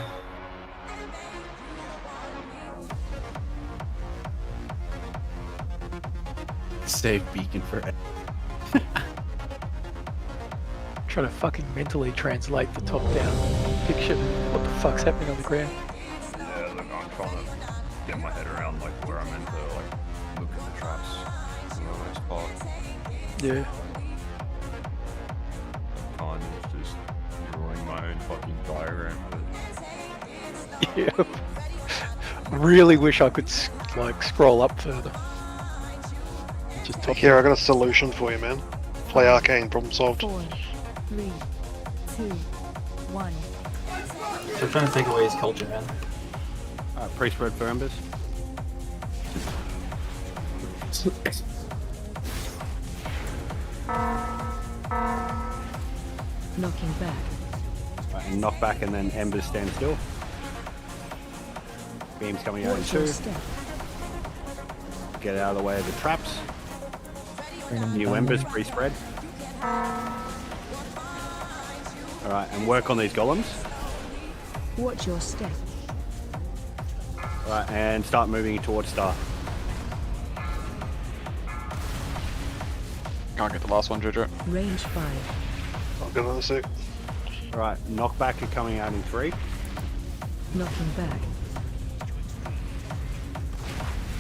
Speaker 10: Save beacon for it.
Speaker 11: Trying to fucking mentally translate the top-down picture. What the fuck's happening on the ground?
Speaker 1: Yeah, look, I'm trying to get my head around like where I'm meant to like look at the traps for the most part.
Speaker 11: Yeah.
Speaker 1: Kind of just drawing my own fucking diagram.
Speaker 11: Yeah. Really wish I could like scroll up further. Just top
Speaker 2: here, I got a solution for you, man. Play Arcane, problem solved.
Speaker 12: 4, 3, 2, 1.
Speaker 13: So I'm trying to take away his culture, man.
Speaker 9: Alright, pre-spread for Embers.
Speaker 12: Knocking back.
Speaker 9: Right, and knock back and then Embers stand still. Beams coming out in
Speaker 12: Watch your
Speaker 9: 2.
Speaker 12: step.
Speaker 9: Get out of the way of the traps.
Speaker 3: Random
Speaker 9: New
Speaker 3: diamond.
Speaker 9: Embers pre-spread. Alright, and work on these golems.
Speaker 12: Watch your step.
Speaker 9: Alright, and start moving towards Star.
Speaker 15: Can't get the last one, Jojo.
Speaker 12: Range 5.
Speaker 2: I'll get another sec.
Speaker 9: Alright, knockback are coming out in 3.
Speaker 12: Knocking back.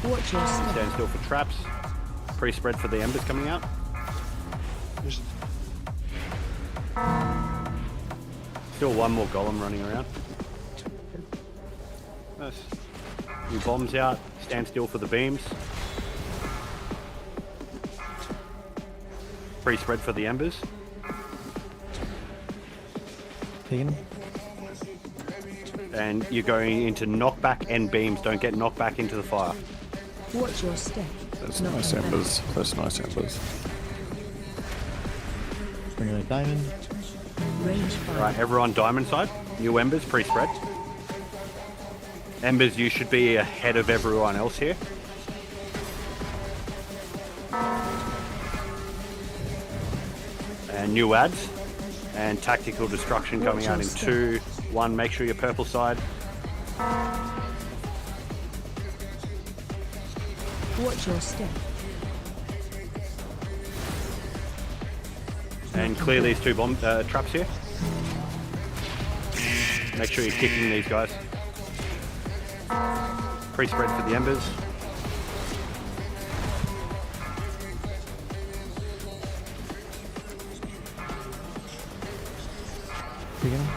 Speaker 12: Watch your step.
Speaker 9: Stand still for traps. Pre-spread for the Embers coming out. Still 1 more golem running around. Nice. New bombs out. Stand still for the beams. Pre-spread for the Embers.
Speaker 3: Taking him.
Speaker 9: And you're going into knockback and beams. Don't get knocked back into the fire.
Speaker 12: Watch your step.
Speaker 5: That's
Speaker 12: Knocking
Speaker 5: nice
Speaker 12: back.
Speaker 5: embers. That's nice embers.
Speaker 3: Bring a diamond.
Speaker 12: Range 5.
Speaker 9: Alright, everyone diamond side. New Embers, pre-spread. Embers, you should be ahead of everyone else here. And new ads. And tactical destruction coming out in 2. 1, make sure you're purple side.
Speaker 12: Watch your step.
Speaker 9: And clear these 2 bomb traps here. Make sure you're kicking these guys. Pre-spread for the Embers.
Speaker 3: Taking him.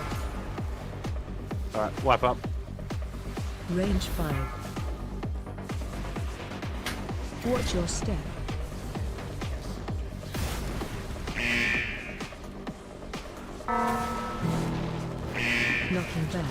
Speaker 9: Alright, wipe up.
Speaker 12: Range 5. Watch your step. Knocking back.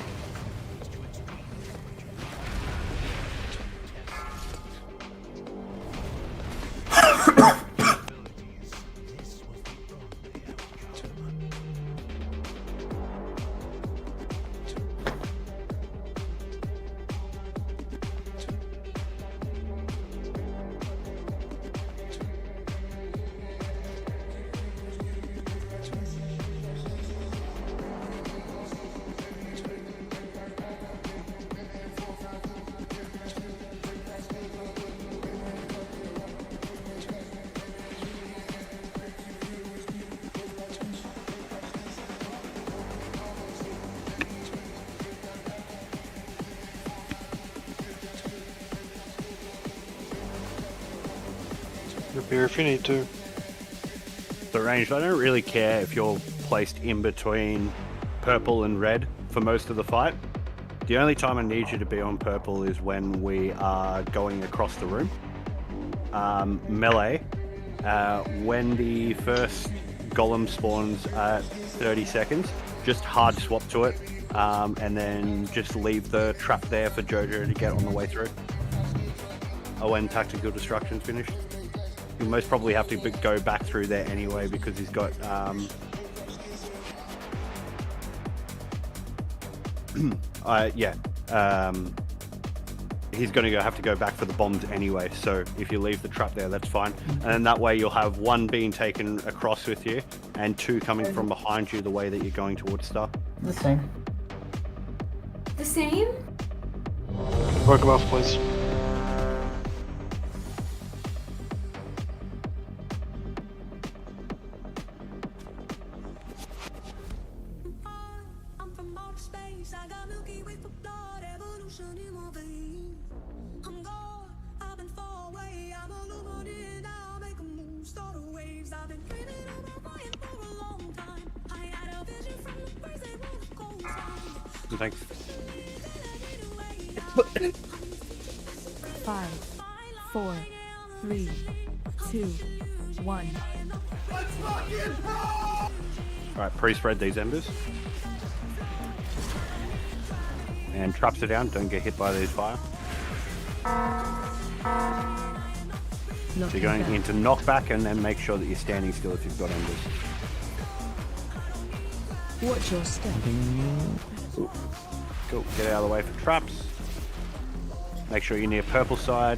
Speaker 2: here if you need to.
Speaker 16: So ranged, I don't really care if you're placed in between purple and red for most of the fight. The only time I need you to be on purple is when we are going across the room. Melee, when the first golem spawns at 30 seconds, just hard swap to it, and then just leave the trap there for Jojo to get on the way through. Oh, when tactical destruction's finished. You'll most probably have to go back through there anyway because he's got he's going to have to go back for the bombs anyway, so if you leave the trap there, that's fine. And then that way you'll have one being taken across with you and two coming from behind you the way that you're going towards Star.
Speaker 4: The same.
Speaker 17: The same?
Speaker 2: Work him off, please.
Speaker 16: Thanks.
Speaker 12: 5, 4, 3, 2, 1.
Speaker 16: Alright, pre-spread these embers. And traps are down, don't get hit by these fire. So you're going into knockback and then make sure that you're standing still if you've got embers.
Speaker 12: Watch your step.
Speaker 16: Cool, get out of the way for traps. Make sure you're near purple side.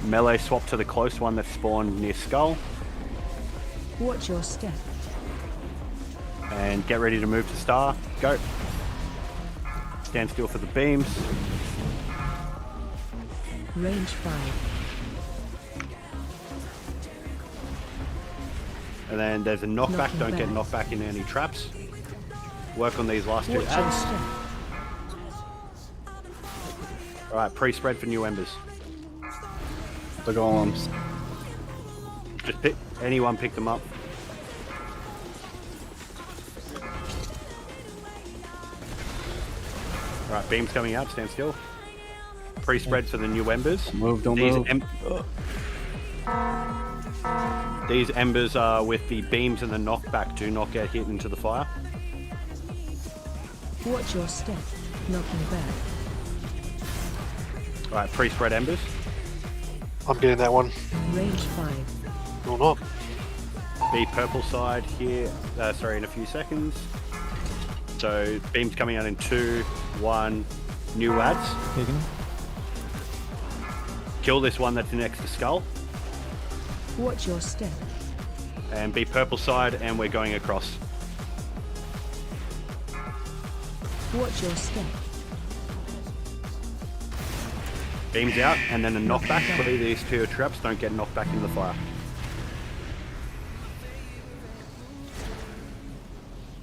Speaker 16: Melee swap to the close one that spawned near skull.
Speaker 12: Watch your step.
Speaker 16: And get ready to move to star. Go. Stand still for the beams.
Speaker 12: Range 5.
Speaker 16: And then there's a knockback.
Speaker 12: Knocking
Speaker 16: Don't get
Speaker 12: back.
Speaker 16: knocked back into any traps. Work on these last two
Speaker 12: Watch your
Speaker 16: ads.
Speaker 12: step.
Speaker 16: Alright, pre-spread for new embers.
Speaker 10: The golems.
Speaker 16: Just pick anyone, pick them up. Alright, beams coming out, stand still. Pre-spread for the new embers.
Speaker 10: Move, don't move.
Speaker 16: These embers are with the beams and the knockback. Do not get hit into the fire.
Speaker 12: Watch your step. Knocking back.
Speaker 16: Alright, pre-spread embers.
Speaker 2: I'm getting that one.
Speaker 12: Range 5.
Speaker 2: Or not.
Speaker 16: Be purple side here, in a few seconds. So, beams coming out in 2, 1, new ads.
Speaker 3: Taken.
Speaker 16: Kill this one that's next to skull.
Speaker 12: Watch your step.
Speaker 16: And be purple side, and we're going across.
Speaker 12: Watch your step.
Speaker 16: Beams out, and then a knockback. Clear these two traps, don't get knocked back into the fire.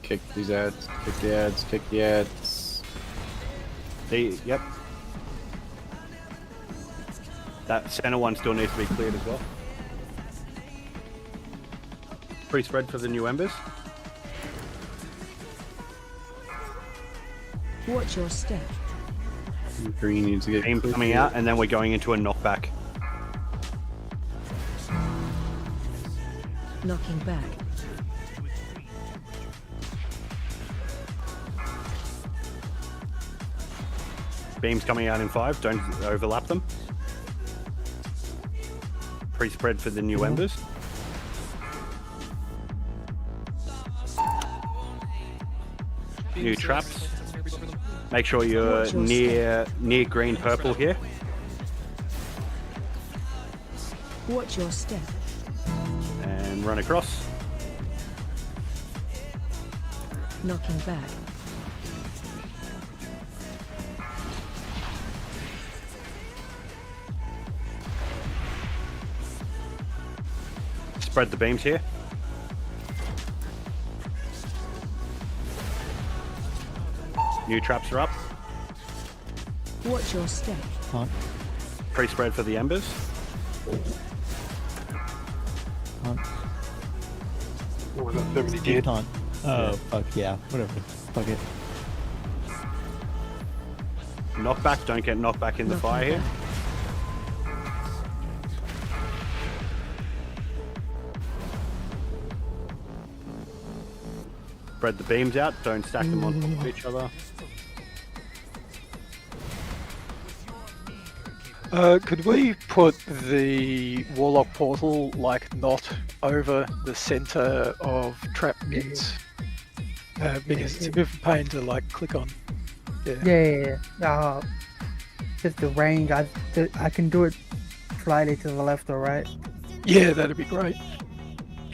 Speaker 10: Kick these ads. Kick the ads. Kick the ads.
Speaker 16: Yep. That center one still needs to be cleared as well. Pre-spread for the new embers.
Speaker 12: Watch your step.
Speaker 10: Green needs to get
Speaker 16: Beam coming out, and then we're going into a knockback.
Speaker 12: Knocking back.
Speaker 16: Beams coming out in 5, don't overlap them. Pre-spread for the new embers. New traps. Make sure you're near green purple here.
Speaker 12: Watch your step.
Speaker 16: And run across.
Speaker 12: Knocking back.
Speaker 16: Spread the beams here. New traps are up.
Speaker 12: Watch your step.
Speaker 16: Pre-spread for the embers.
Speaker 3: taunt.
Speaker 2: Oh, we got so many
Speaker 3: Steve
Speaker 2: dead.
Speaker 3: taunt. Oh, fuck yeah. Whatever. Fuck it.
Speaker 16: Knockback, don't get knocked back in the fire here. Spread the beams out, don't stack them on top of each other.
Speaker 11: Could we put the Warlock portal like not over the center of trap mits? Because it's a bit of a pain to like click on.
Speaker 18: Yeah. Just the range. I can do it slightly to the left or right.
Speaker 11: Yeah, that'd be great.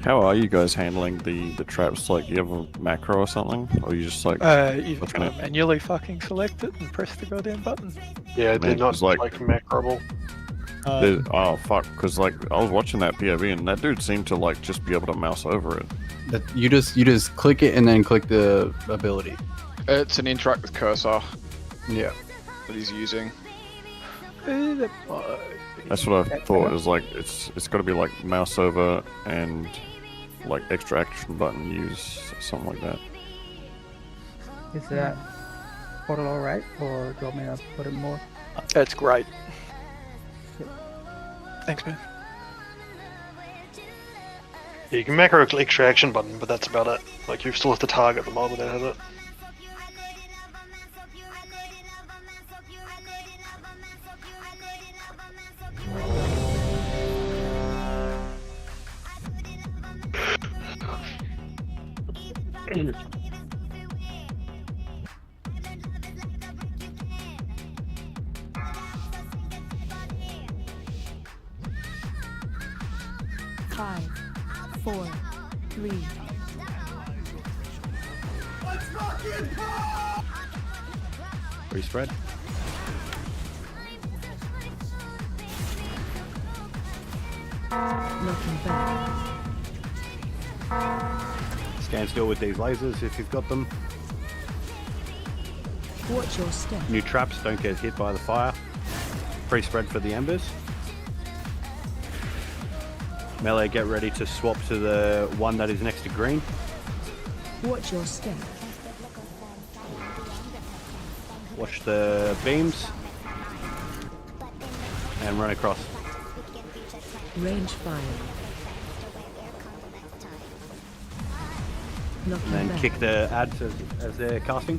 Speaker 5: How are you guys handling the traps? Like, you have a macro or something? Or you just like...
Speaker 11: You've
Speaker 5: looking
Speaker 11: got
Speaker 5: at-
Speaker 11: to manually fucking select it and press the goddamn button.
Speaker 2: Yeah, they're
Speaker 5: Man,
Speaker 2: not
Speaker 5: it's like-
Speaker 2: macroable.
Speaker 5: oh, fuck. Because, like, I was watching that POV and that dude seemed to, like, just be able to mouse over it.
Speaker 10: You just click it and then click the ability.
Speaker 15: It's an interact with cursor
Speaker 10: Yeah.
Speaker 15: that he's using.
Speaker 5: That's what I thought. Is like, it's got to be, like, mouse over and, like, extra action button use, something like that.
Speaker 18: Is that portal alright, or do you want me to put it more?
Speaker 11: That's great. Thanks, man.
Speaker 2: Yeah, you can macro extra action button, but that's about it. Like, you still have to target the mob that has it.
Speaker 12: Five, 4, 3.
Speaker 16: Respread.
Speaker 12: Looking back.
Speaker 16: Stand still with these lasers if you've got them.
Speaker 12: Watch your step.
Speaker 16: New traps, don't get hit by the fire. Pre-spread for the embers. Melee, get ready to swap to the one that is next to green.
Speaker 12: Watch your step.
Speaker 16: Watch the beams. And run across.
Speaker 12: Range 5. Knocking
Speaker 16: And then
Speaker 12: back.
Speaker 16: kick the ads as they're casting.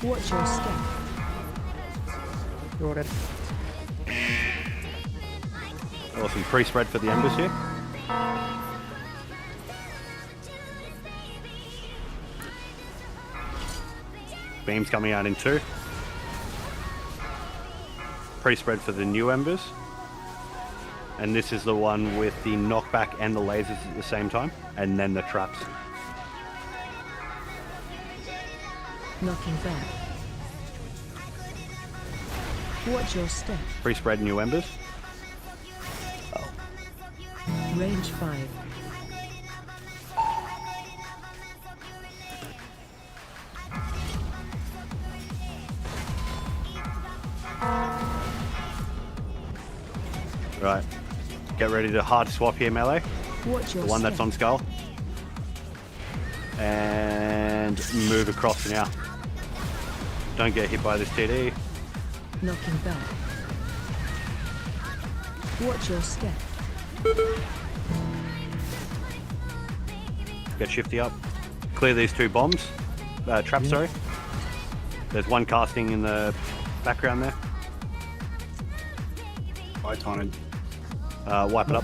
Speaker 12: Watch your step.
Speaker 18: Jordan.
Speaker 16: Awesome. Pre-spread for the embers here. Beams coming out in 2. Pre-spread for the new embers. And this is the one with the knockback and the lasers at the same time. And then the traps.
Speaker 12: Knocking back. Watch your step.
Speaker 16: Pre-spread new embers.
Speaker 12: Range 5.
Speaker 16: Right. Get ready to hard swap here, melee.
Speaker 12: Watch your
Speaker 16: The one that's
Speaker 12: step.
Speaker 16: on skull. And move across now. Don't get hit by this TD.
Speaker 12: Knocking back. Watch your step.
Speaker 16: Get shifty up. Clear these 2 bombs. Traps, sorry. There's one casting in the background there.
Speaker 10: I taunted.
Speaker 16: Wipe it up.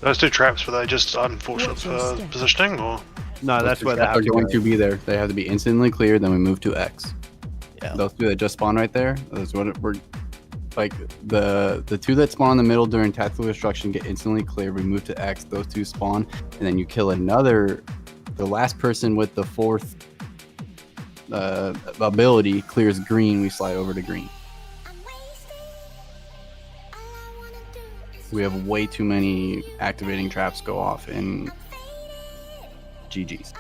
Speaker 2: Those 2 traps, were they just unfortunate for positioning, or?
Speaker 16: No, that's where they have
Speaker 10: They're
Speaker 16: to
Speaker 10: going
Speaker 16: go.
Speaker 10: to be there. They have to be instantly cleared, then we move to X.
Speaker 3: Yeah.
Speaker 10: Those 2 that just spawn right there, that's what we're like. The 2 that spawn in the middle during tactical destruction get instantly cleared. We move to X. Those 2 spawn, and then you kill another. The last person with the 4th ability clears green. We slide over to green. We have way too many activating traps go off, and GG's.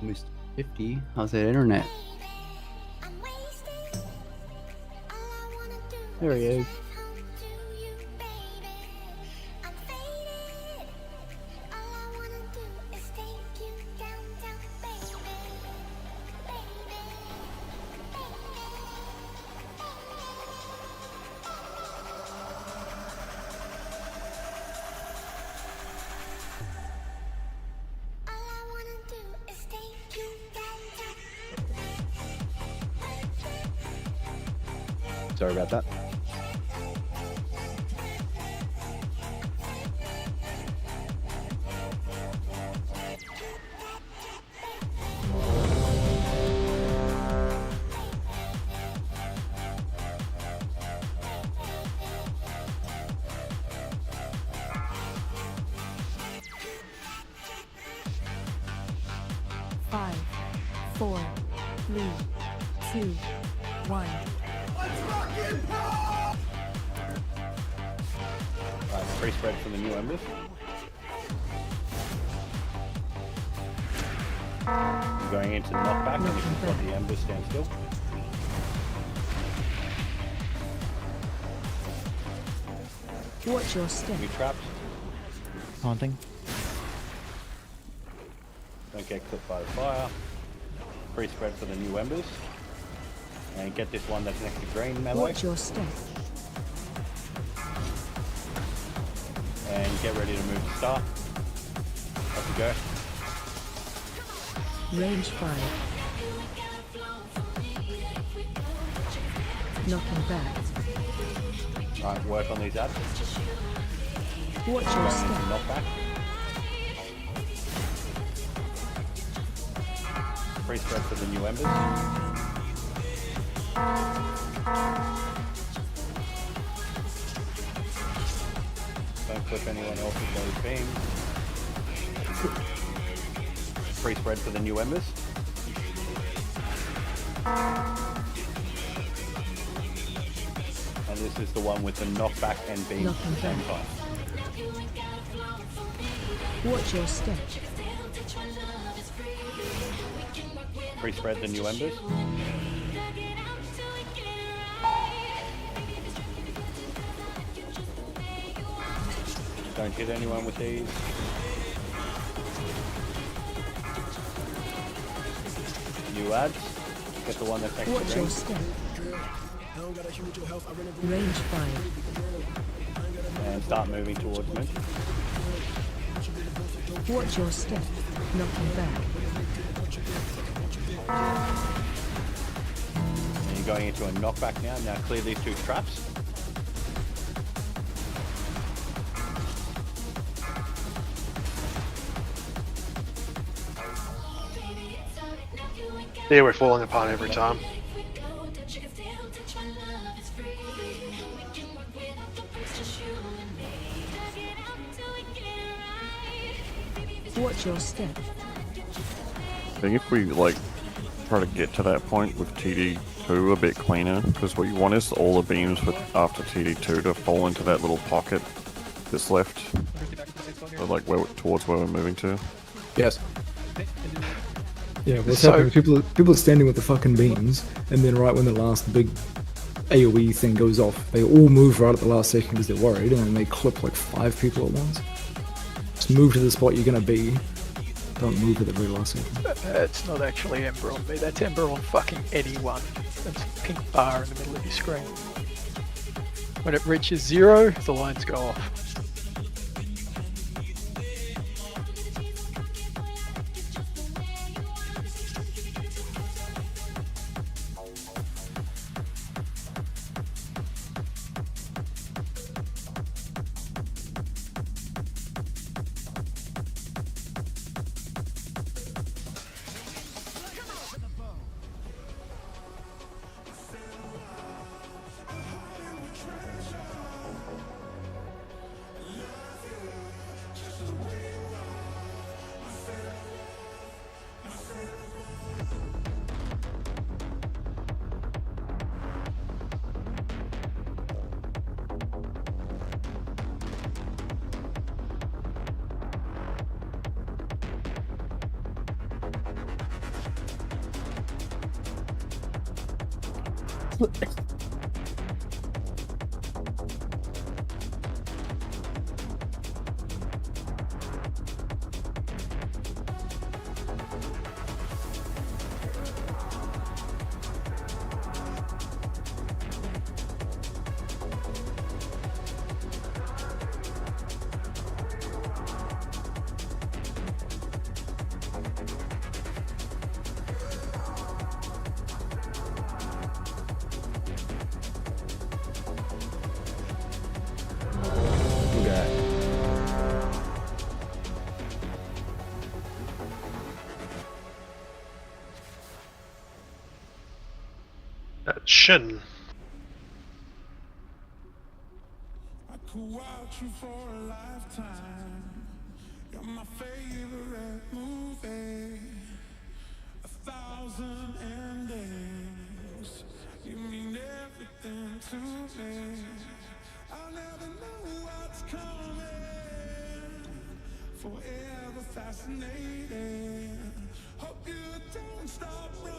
Speaker 10: Mr. 50, how's that internet? There he is.
Speaker 9: Sorry about that.
Speaker 12: Five, 4, 3, 2, 1.
Speaker 16: Free spread for the new embers. You're going into knockback, and this is what the embers stand still.
Speaker 12: Watch your step.
Speaker 16: New traps.
Speaker 3: Haunting.
Speaker 16: Don't get clipped by the fire. Free spread for the new embers. And get this one that's next to green melee.
Speaker 12: Watch your step.
Speaker 16: And get ready to move to start. Off you go.
Speaker 12: Range 5. Knocking back.
Speaker 16: Alright, work on these ads.
Speaker 12: Watch your step.
Speaker 16: Knockback. Free spread for the new embers. Don't clip anyone else with those beams. Free spread for the new embers. And this is the one with the knockback and beams at the same time.
Speaker 12: Watch your step.
Speaker 16: Free spread the new embers. Don't hit anyone with these. New ads. Get the one that's next
Speaker 12: Watch
Speaker 16: to
Speaker 12: your
Speaker 16: green.
Speaker 12: step. Range 5.
Speaker 16: And start moving towards me.
Speaker 12: Watch your step. Knocking back.
Speaker 16: And you're going into a knockback now. Now clear these two traps.
Speaker 2: Yeah, we're falling apart every time.
Speaker 12: Watch your step.
Speaker 5: I think if we like try to get to that point with TD TD2 a bit cleaner, because what you want is all the beams after TD2 to fall into that little pocket that's left. So like towards where we're moving to.
Speaker 10: Yes.
Speaker 8: Yeah, what's happening? People are standing with the fucking beams, and then right when the last big AoE thing goes off, they all move right at the last second because they're worried, and then they clip like 5 people at once. Just move to the spot you're gonna be. Don't move at the very last second.
Speaker 11: That's not actually Ember on me, that's Ember on fucking anyone. That's a pink bar in the middle of your screen. When it reaches 0, the lines go off.
Speaker 2: Shin.
Speaker 19: I could watch you for a lifetime. You're my favorite movie. 1,000 endings. You mean everything to me. I'll never know what's coming. Forever fascinating. Hope you don't stop running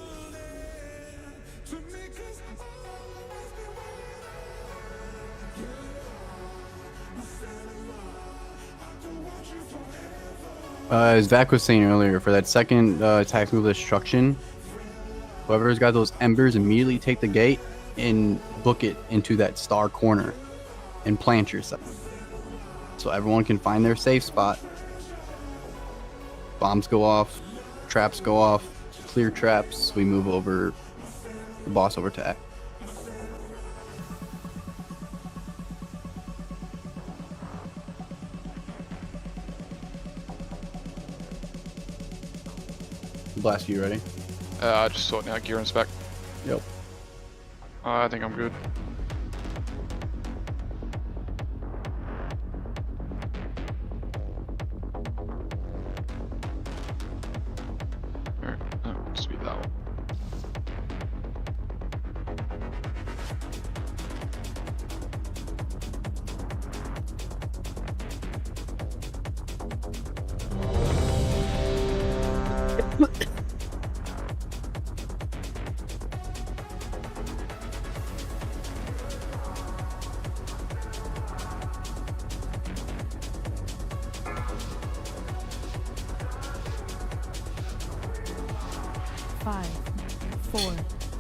Speaker 19: to me, 'cause I'll always be waiting. Yeah, my cinema. I could watch you forever.
Speaker 10: As Vac was saying earlier, for that second attack move destruction, whoever's got those embers immediately take the gate and book it into that star corner and plant yourself. So everyone can find their safe spot. Bombs go off, traps go off, clear traps, we move over the boss over to act. Blast, you ready?
Speaker 15: Just sorting out gear and spec.
Speaker 10: Yep.
Speaker 15: I think I'm good. Alright, speed that one.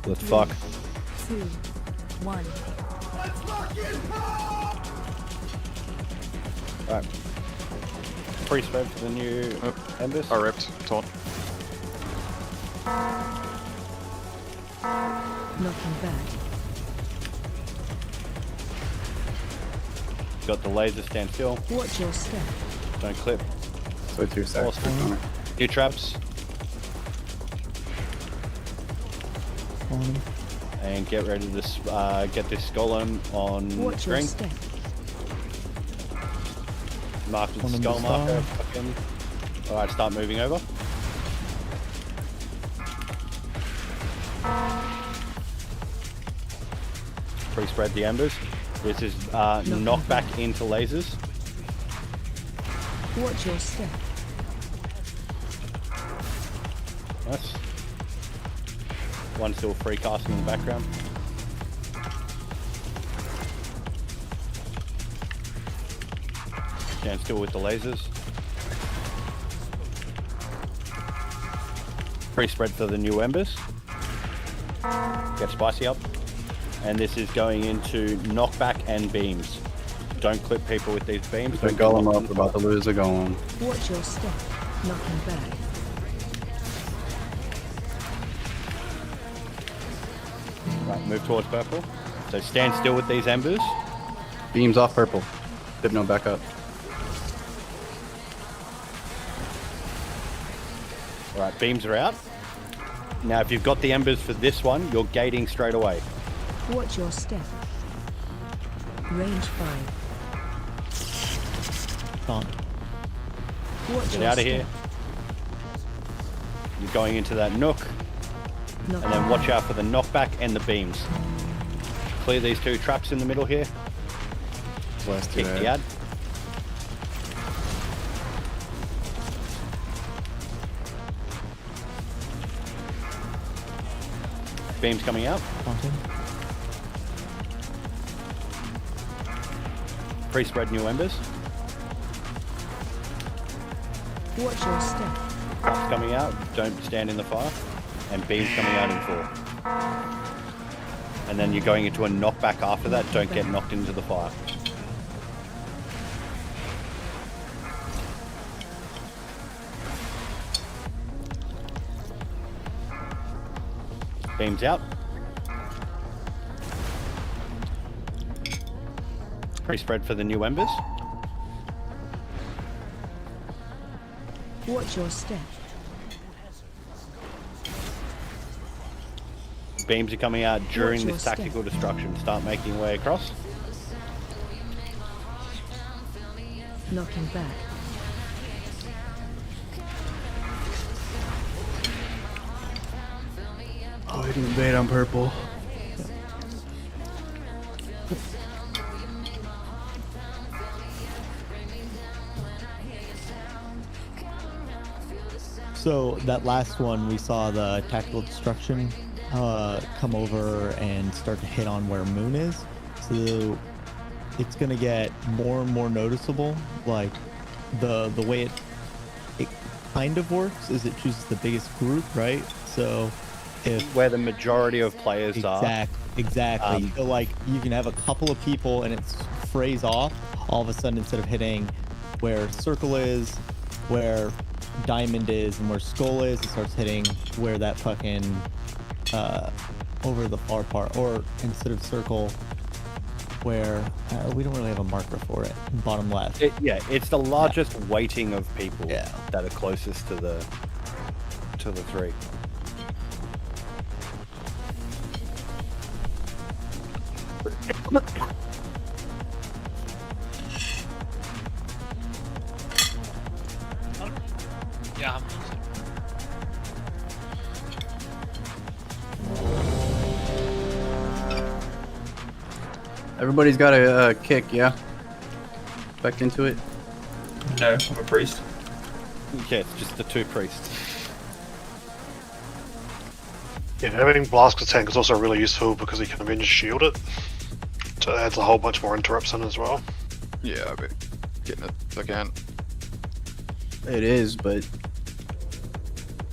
Speaker 16: Let's fuck.
Speaker 12: 2, 1.
Speaker 16: Alright. Free spread for the new embers.
Speaker 15: I ripped. Taunt.
Speaker 12: Knocking back.
Speaker 16: Got the laser stand still.
Speaker 12: Watch your step.
Speaker 16: Don't clip.
Speaker 10: So it's your second.
Speaker 16: Awesome. New traps. And get ready to get this golem on
Speaker 12: Watch your
Speaker 16: screen.
Speaker 12: step.
Speaker 16: Mark with the skull marker. Alright, start moving over.
Speaker 20: Pre-spread the embers. This is knockback into lasers.
Speaker 12: Watch your step.
Speaker 20: Nice. One still free casting in the background. Stand still with the lasers. Pre-spread for the new embers. Get spicy up. And this is going into knockback and beams. Don't clip people with these beams.
Speaker 10: Don't go them up, we're about to lose a golem.
Speaker 12: Watch your step. Knocking back.
Speaker 20: Right, move towards purple. So stand still with these embers.
Speaker 10: Beams off purple. Hypno back up.
Speaker 20: Alright, beams are out. Now if you've got the embers for this one, you're gating straight away.
Speaker 12: Watch your step. Range 5.
Speaker 3: Can't.
Speaker 12: Watch
Speaker 20: Get
Speaker 12: your
Speaker 20: out of
Speaker 12: step.
Speaker 20: here. You're going into that nook. And then watch out for the knockback and the beams. Clear these two traps in the middle here. Kick the ad. Beams coming out. Pre-spread new embers.
Speaker 12: Watch your step.
Speaker 20: Traps coming out. Don't stand in the fire. And beams coming out in 4. And then you're going into a knockback after that. Don't get knocked into the fire. Beams out. Pre-spread for the new embers.
Speaker 12: Watch your step.
Speaker 20: Beams are coming out during
Speaker 12: Watch your
Speaker 20: this tactical destruction. Start making your way across.
Speaker 12: Knocking back.
Speaker 10: Oh, I didn't bait on purple.
Speaker 3: So that last one, we saw the tactical destruction come over and start to hit on where Moon is. So it's gonna get more and more noticeable. Like the way it kind of works is it chooses the biggest group, right? So if
Speaker 20: where the majority of players are.
Speaker 3: Exactly. So like you can have a couple of people and it's phrase off. All of a sudden, instead of hitting where circle is, where diamond is, and where skull is, it starts hitting where that fucking over the far part, or instead of circle, where we don't really have a marker for it. Bottom left.
Speaker 20: It's the largest weighting of people that are closest to the 3.
Speaker 7: Yeah.
Speaker 10: Everybody's got a kick, yeah? Back into it?
Speaker 13: No, I'm a priest.
Speaker 20: Yeah, it's just the 2 priests.
Speaker 2: Yeah, having Blaster Tank is also really useful because he can then just shield it. So it adds a whole bunch more interrupts in as well.
Speaker 15: Yeah, I'll be getting it if I can.
Speaker 10: It is, but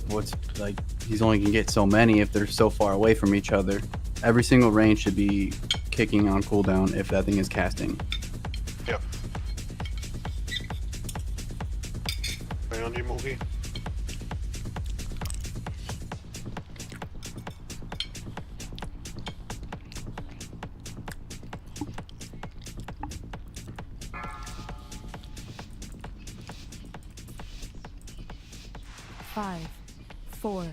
Speaker 10: what's like he's only can get so many if they're so far away from each other. Every single range should be kicking on cooldown if that thing is casting.
Speaker 2: Yep. Bring on you, Morgie.
Speaker 12: Five, 4,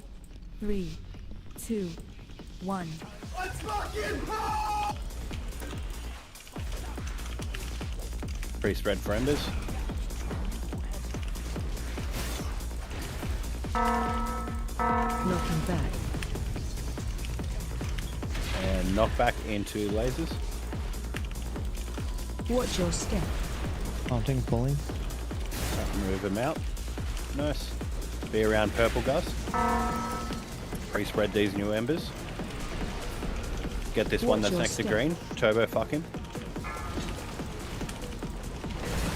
Speaker 12: 3, 2, 1.
Speaker 19: Let's fucking go!
Speaker 20: Pre-spread for embers.
Speaker 12: Knocking back.
Speaker 20: And knockback into lasers.
Speaker 12: Watch your step.
Speaker 3: Taunting, pulling.
Speaker 20: Move them out. Nice. Be around purple, guys. Pre-spread these new embers. Get this one
Speaker 12: Watch
Speaker 20: that's
Speaker 12: your
Speaker 20: next to
Speaker 12: step.
Speaker 20: green. Turbo fuck him.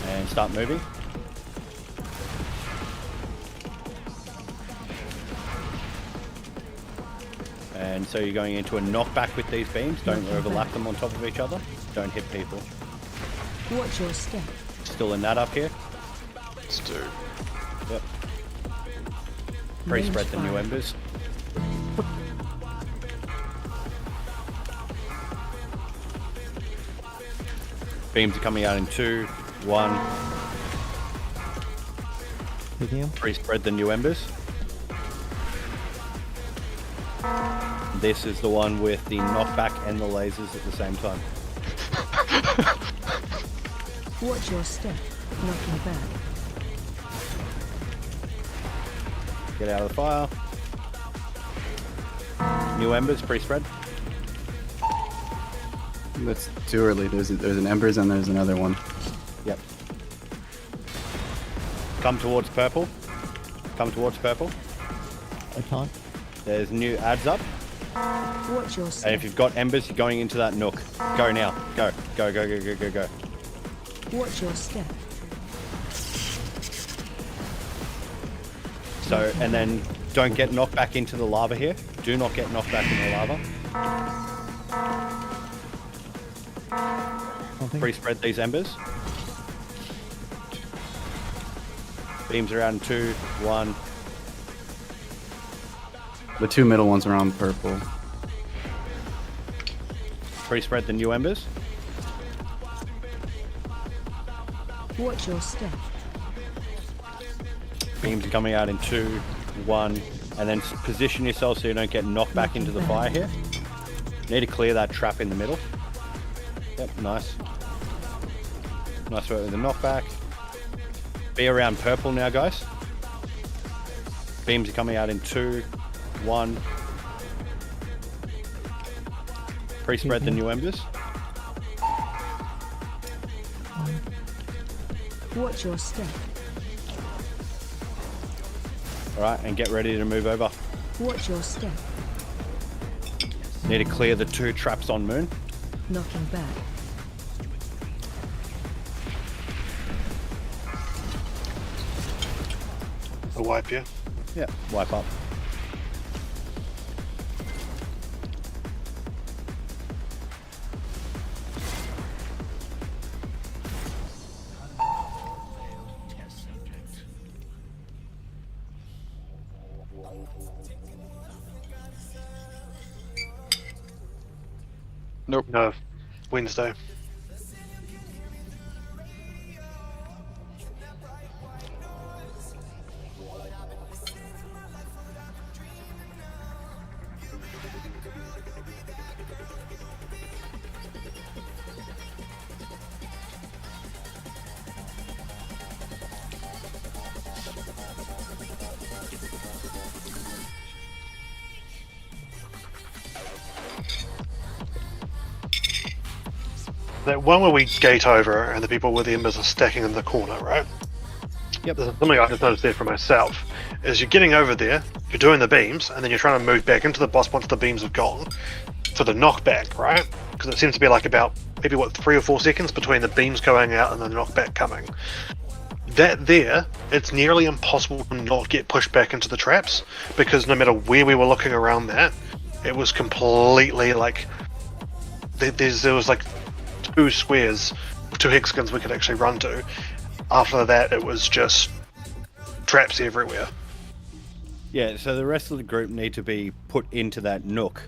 Speaker 20: And start moving. And so you're going into a knockback with these beams. Don't overlap them on top of each other. Don't hit people.
Speaker 12: Watch your step.
Speaker 20: Still in that up here.
Speaker 15: Let's do.
Speaker 20: Yep. Pre-spread the new
Speaker 12: fire.
Speaker 20: embers. Beams are coming out in 2, 1.
Speaker 3: Medium.
Speaker 20: Pre-spread the new embers. This is the one with the knockback and the lasers at the same time.
Speaker 12: Watch your step. Knocking back.
Speaker 20: Get out of the fire. New embers, pre-spread.
Speaker 10: That's too early. There's an embers and there's another one.
Speaker 20: Yep. Come towards purple. Come towards purple.
Speaker 3: I taunt.
Speaker 20: There's new ads up.
Speaker 12: Watch your
Speaker 20: And
Speaker 12: step.
Speaker 20: if you've got embers, you're going into that nook. Go now. Go. Go, go, go, go, go, go.
Speaker 12: Watch your step.
Speaker 20: So, and then don't get knocked back into the lava here. Do not get knocked back in the lava. Pre-spread these embers. Beams around in 2, 1.
Speaker 10: The two middle ones are on purple.
Speaker 20: Pre-spread the new embers.
Speaker 12: Watch your step.
Speaker 20: Beams are coming out in 2, 1. And then position yourself so you don't get knocked back into the fire here. You need to clear that trap in the middle. Yep, nice. Nice work with the knockback. Be around purple now, guys. Beams are coming out in 2, 1. Pre-spread the new embers.
Speaker 12: Watch your step.
Speaker 20: Alright, and get ready to move over.
Speaker 12: Watch your step.
Speaker 20: Need to clear the 2 traps on moon.
Speaker 12: Knocking back.
Speaker 2: A wipe, yeah?
Speaker 20: Yeah, wipe up.
Speaker 15: Nope.
Speaker 2: No. Wednesday. That one where we gate over and the people with the embers are stacking in the corner, right?
Speaker 20: Yep.
Speaker 2: There's something I just noticed there for myself. Is you're getting over there, you're doing the beams, and then you're trying to move back into the boss once the beams have gone for the knockback, right? Because it seems to be like about maybe what 3 or 4 seconds between the beams going out and the knockback coming. That there, it's nearly impossible to not get pushed back into the traps because no matter where we were looking around that, it was completely like there was like 2 squares, 2 hexagons we could actually run to. After that, it was just traps everywhere.
Speaker 20: Yeah, so the rest of the group need to be put into that nook.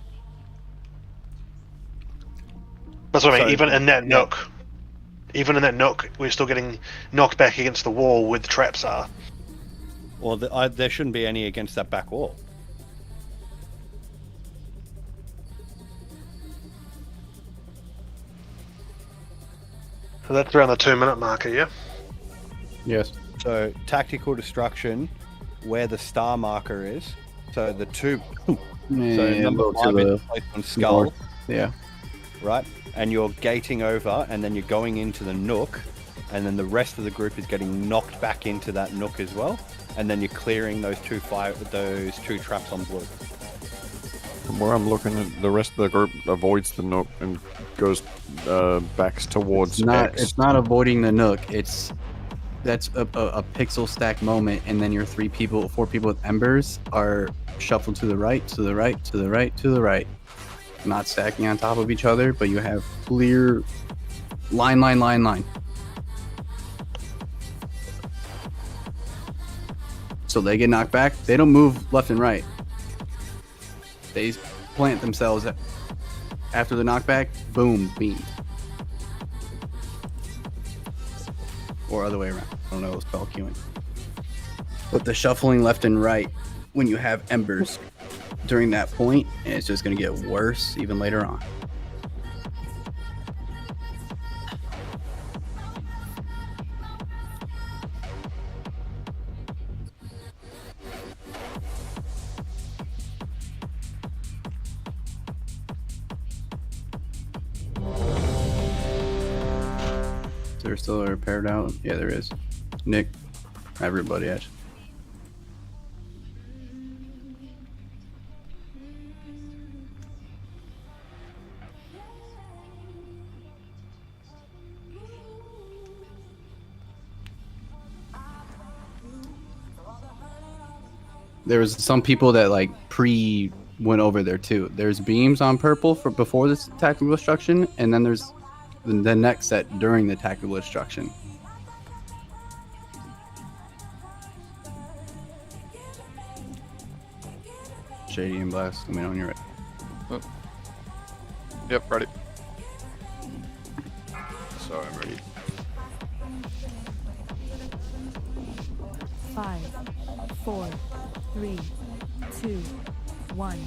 Speaker 2: That's what I mean.
Speaker 20: So-
Speaker 2: Even in that nook, we're still getting knocked back against the wall where the traps are.
Speaker 20: Well, there shouldn't be any against that back wall.
Speaker 2: So that's around the 2-minute marker, yeah?
Speaker 10: Yes.
Speaker 20: So tactical destruction, where the star marker is. So the 2. So
Speaker 10: Yeah,
Speaker 20: number
Speaker 10: about
Speaker 20: 5
Speaker 10: to
Speaker 20: is
Speaker 10: the
Speaker 20: placed on skull.
Speaker 10: north. Yeah.
Speaker 20: Right? And you're gating over, and then you're going into the nook, and then the rest of the group is getting knocked back into that nook as well, and then you're clearing those two traps on blue.
Speaker 5: From where I'm looking at, the rest of the group avoids the nook and goes backs towards X.
Speaker 10: It's not avoiding the nook. That's a pixel stack moment, and then your 4 people with embers are shuffled to the right, to the right, to the right, to the right. Not stacking on top of each other, but you have clear line. So they get knocked back. They don't move left and right. They plant themselves after the knockback. Boom, beam. Or other way around. I don't know, spell queuing. But the shuffling left and right when you have embers during that point, and it's just going to get worse even later on. Is there still a repaired out? Yeah, there is. Nick, everybody actually. There was some people that like went over there too. There's beams on purple for before this tactical destruction, and then there's the next set during the tactical destruction. Shady and Blast, let me know when you're ready.
Speaker 15: Oh. Yep, ready. So I'm ready.
Speaker 12: 5, 4, 3, 2, 1.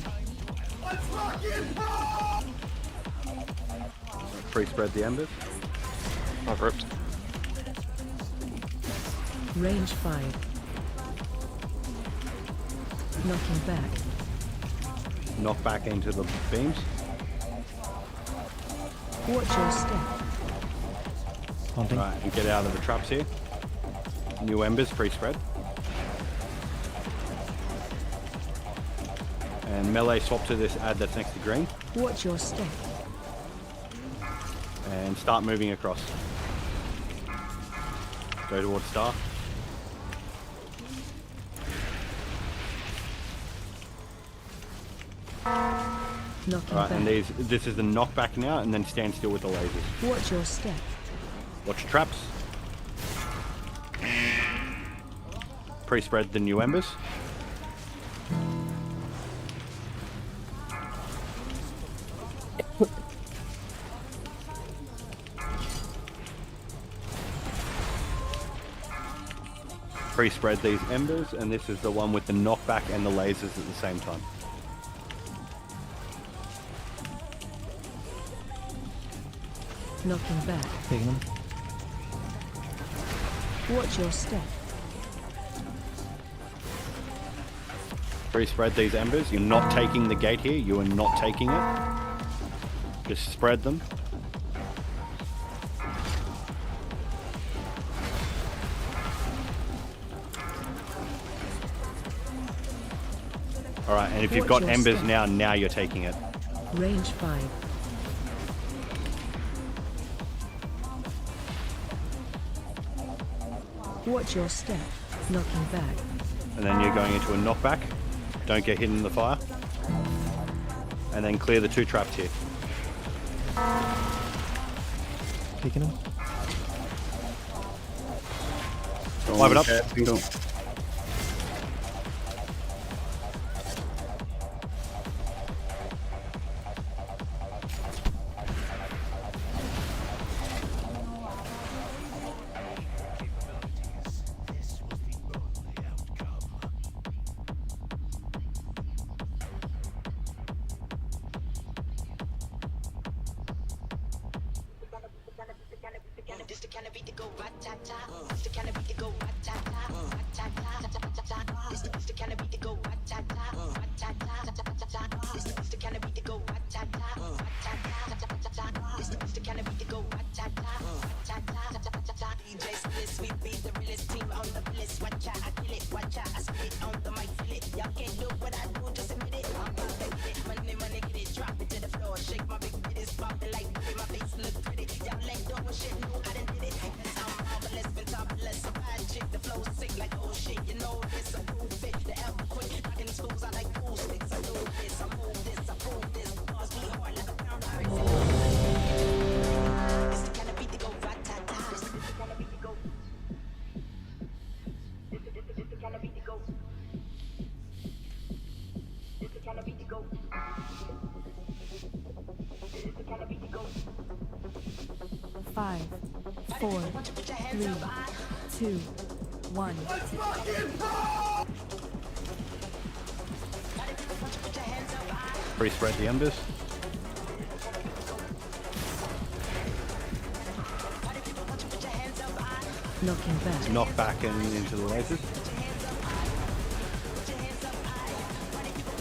Speaker 20: Pre-spread the embers.
Speaker 15: I've ripped.
Speaker 12: Range 5. Knocking back.
Speaker 20: Knock back into the beams.
Speaker 12: Watch your step.
Speaker 20: Right, and get out of the traps here. New embers pre-spread. And melee swap to this ad that's next to green.
Speaker 12: Watch your step.
Speaker 20: And start moving across. Go towards star.
Speaker 12: Knocking
Speaker 20: Alright,
Speaker 12: back.
Speaker 20: and this is the knockback now, and then stand still with the lasers.
Speaker 12: Watch your step.
Speaker 20: Watch your traps. Pre-spread the new embers. Pre-spread these embers, and this is the one with the knockback and the lasers at the same time.
Speaker 12: Knocking back.
Speaker 3: Taking them.
Speaker 12: Watch your step.
Speaker 20: Pre-spread these embers. You're not taking the gate here. You are not taking it. Just spread them. Alright, and if you've got embers now you're taking it.
Speaker 12: Range 5. Watch your step. Knocking back.
Speaker 20: And then you're going into a knockback. Don't get hit in the fire. And then clear the 2 traps here.
Speaker 3: Taking them.
Speaker 20: Live it up.
Speaker 10: Bingo.
Speaker 12: 5, 4, 3, 2, 1.
Speaker 20: Pre-spread the embers.
Speaker 12: Knocking back.
Speaker 20: Knock back and into the lasers.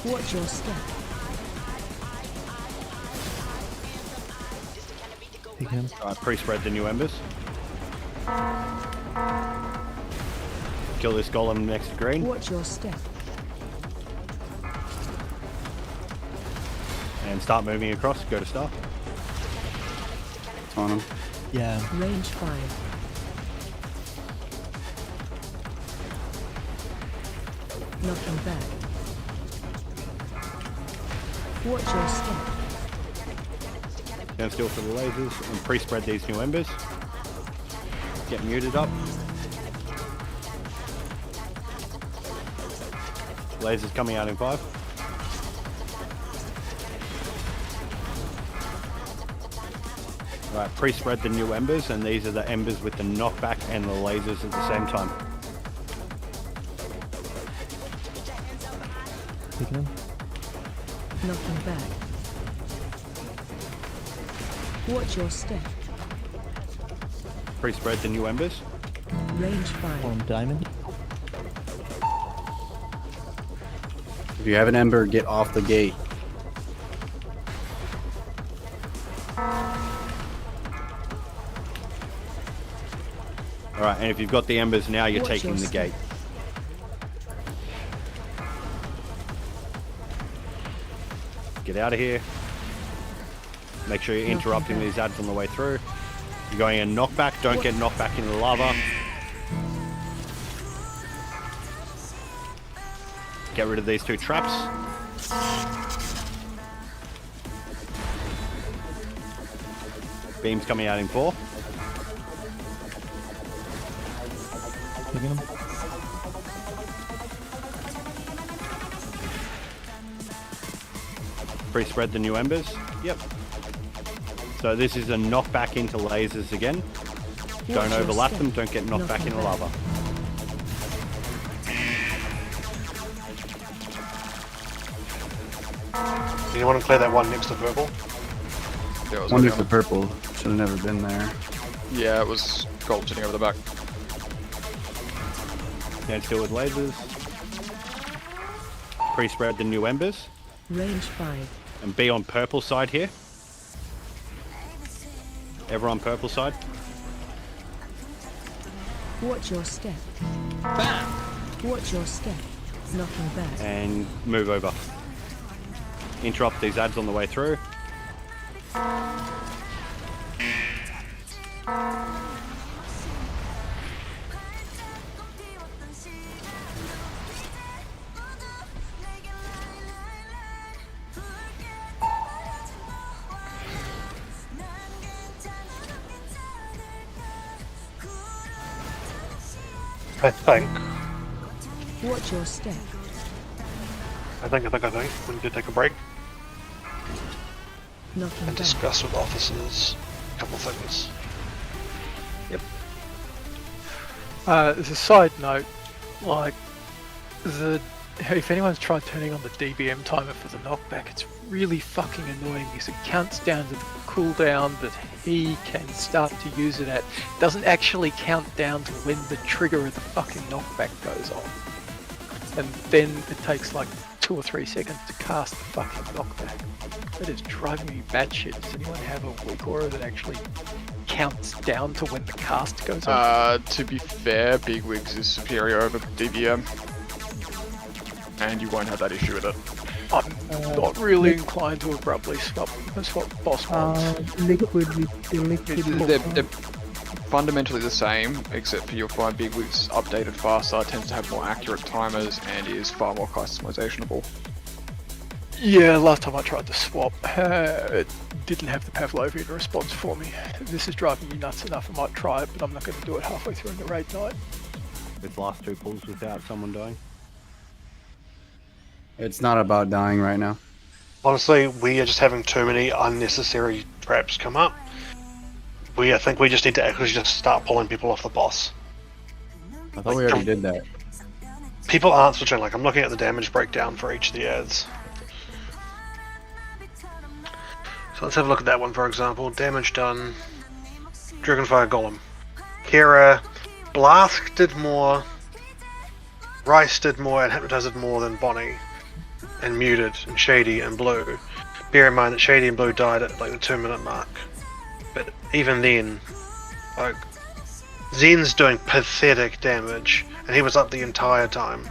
Speaker 12: Watch your step.
Speaker 3: Take him.
Speaker 20: Pre-spread the new embers. Kill this golem next to green.
Speaker 12: Watch your step.
Speaker 20: And start moving across. Go to star.
Speaker 10: On him.
Speaker 3: Yeah.
Speaker 12: Range 5. Knocking back. Watch your step.
Speaker 20: Stand still for the lasers and pre-spread these new embers. Get muted up. Lasers coming out in 5. Alright, pre-spread the new embers, and these are the embers with the knockback and the lasers at the same time.
Speaker 3: Taking him.
Speaker 12: Knocking back. Watch your step.
Speaker 20: Pre-spread the new embers.
Speaker 12: Range 5.
Speaker 3: Diamond.
Speaker 10: If you have an ember, get off the gate.
Speaker 20: Alright, and if you've got the embers now, you're
Speaker 12: Watch
Speaker 20: taking
Speaker 12: your
Speaker 20: the
Speaker 12: step.
Speaker 20: gate. Get out of here. Make sure you're interrupting these ads on the way through. You're going in knockback, don't get knocked back into the lava. Get rid of these 2 traps. Beams coming out in 4.
Speaker 3: Taking him.
Speaker 20: Pre-spread the new embers. Yep. So this is a knockback into lasers again. Don't overlap them, don't get knocked back into lava.
Speaker 2: Do you want to clear that one next to purple?
Speaker 15: Yeah, it was
Speaker 10: Wonder
Speaker 15: already
Speaker 10: if
Speaker 15: on
Speaker 10: the purple should have never been there.
Speaker 15: Yeah, it was gold sitting over the back.
Speaker 20: Stand still with lasers. Pre-spread the new embers.
Speaker 12: Range 5.
Speaker 20: And be on purple side here. Everyone purple side.
Speaker 12: Watch your step. Bam! Watch your step. Knocking back.
Speaker 20: And move over. Interrupt these ads on the way through.
Speaker 2: I think.
Speaker 12: Watch your step.
Speaker 2: I think. We need to take a break
Speaker 12: Knocking
Speaker 2: and
Speaker 12: back.
Speaker 2: discuss with officers a couple things.
Speaker 11: Yep. As a side note, like if anyone's tried turning on the DBM timer for the knockback, it's really fucking annoying because it counts down to the cooldown that he can start to use it at. It doesn't actually count down to when the trigger of the fucking knockback goes on. And then it takes like 2 or 3 seconds to cast the fucking knockback. That is driving me batshit. Does anyone have a weak aura that actually counts down to when the cast goes on?
Speaker 15: To be fair, Big Wigs is superior over DVM. And you won't have that issue with it.
Speaker 11: I'm not really inclined to abruptly swap boss mods.
Speaker 18: Liquid with the liquid.
Speaker 15: They're fundamentally the same, except for you'll find Big Wigs updated faster, tends to have more accurate timers, and is far more customizationable.
Speaker 11: Yeah, last time I tried to swap, it didn't have the Pavlovian response for me. This is driving me nuts enough, I might try it, but I'm not going to do it halfway through in the raid night.
Speaker 20: With last 2 pulls without someone dying.
Speaker 10: It's not about dying right now.
Speaker 2: Honestly, we are just having too many unnecessary traps come up. I think we just need to actually just start pulling people off the boss.
Speaker 10: I thought we already did that.
Speaker 2: People aren't switching. Like, I'm looking at the damage breakdown for each of the ads. So let's have a look at that one, for example. Damage done. Dragonfire Golem. Kira. Blask did more. Rice did more and Hypnotize did more than Bonnie. And Muted, and Shady, and Blue. Bear in mind that Shady and Blue died at like the 2-minute mark. But even then, like, Zen's doing pathetic damage, and he was up the entire time.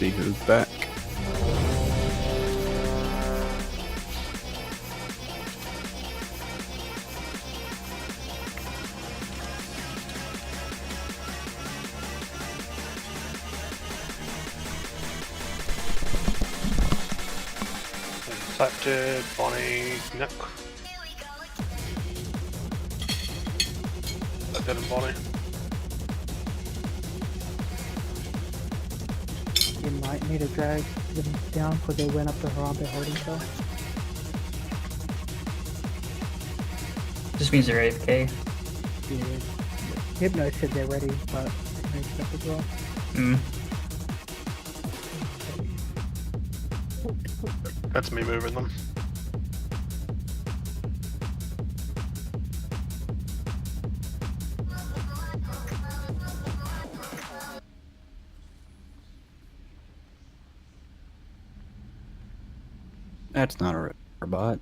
Speaker 10: see who's back.
Speaker 2: Accepted, Bonnie, Nick. Accepted and Bonnie.
Speaker 18: You might need to drag them down because they went up the Harambe holding cell.
Speaker 4: Just means they're AFK.
Speaker 18: Yeah. Hypno said they're ready, but makes stuff as well.
Speaker 2: That's me moving them.
Speaker 10: That's not a robot.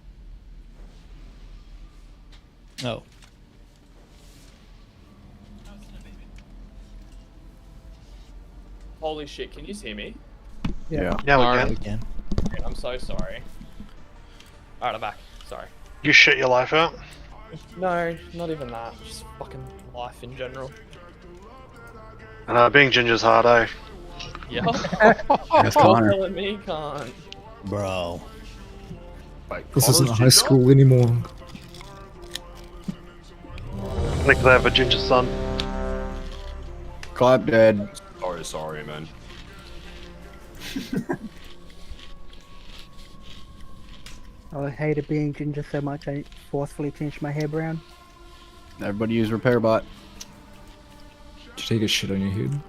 Speaker 3: Oh.
Speaker 14: Holy shit, can you see me?
Speaker 2: Yeah, we can.
Speaker 14: I'm so sorry. Alright, I'm back. Sorry.
Speaker 2: You shit your life out?
Speaker 14: No, not even that. Just fucking life in general.
Speaker 2: I know, being ginger's hard, eh?
Speaker 14: Yeah.
Speaker 10: That's Connor.
Speaker 14: Telling me can't.
Speaker 3: Bro.
Speaker 8: This isn't high school anymore.
Speaker 2: I think they have a ginger son.
Speaker 10: Clap dead.
Speaker 5: Sorry, man.
Speaker 18: I hated being ginger so much I forcefully changed my hair brown.
Speaker 10: Everybody use repair bot.
Speaker 8: Did you take a shit on your head?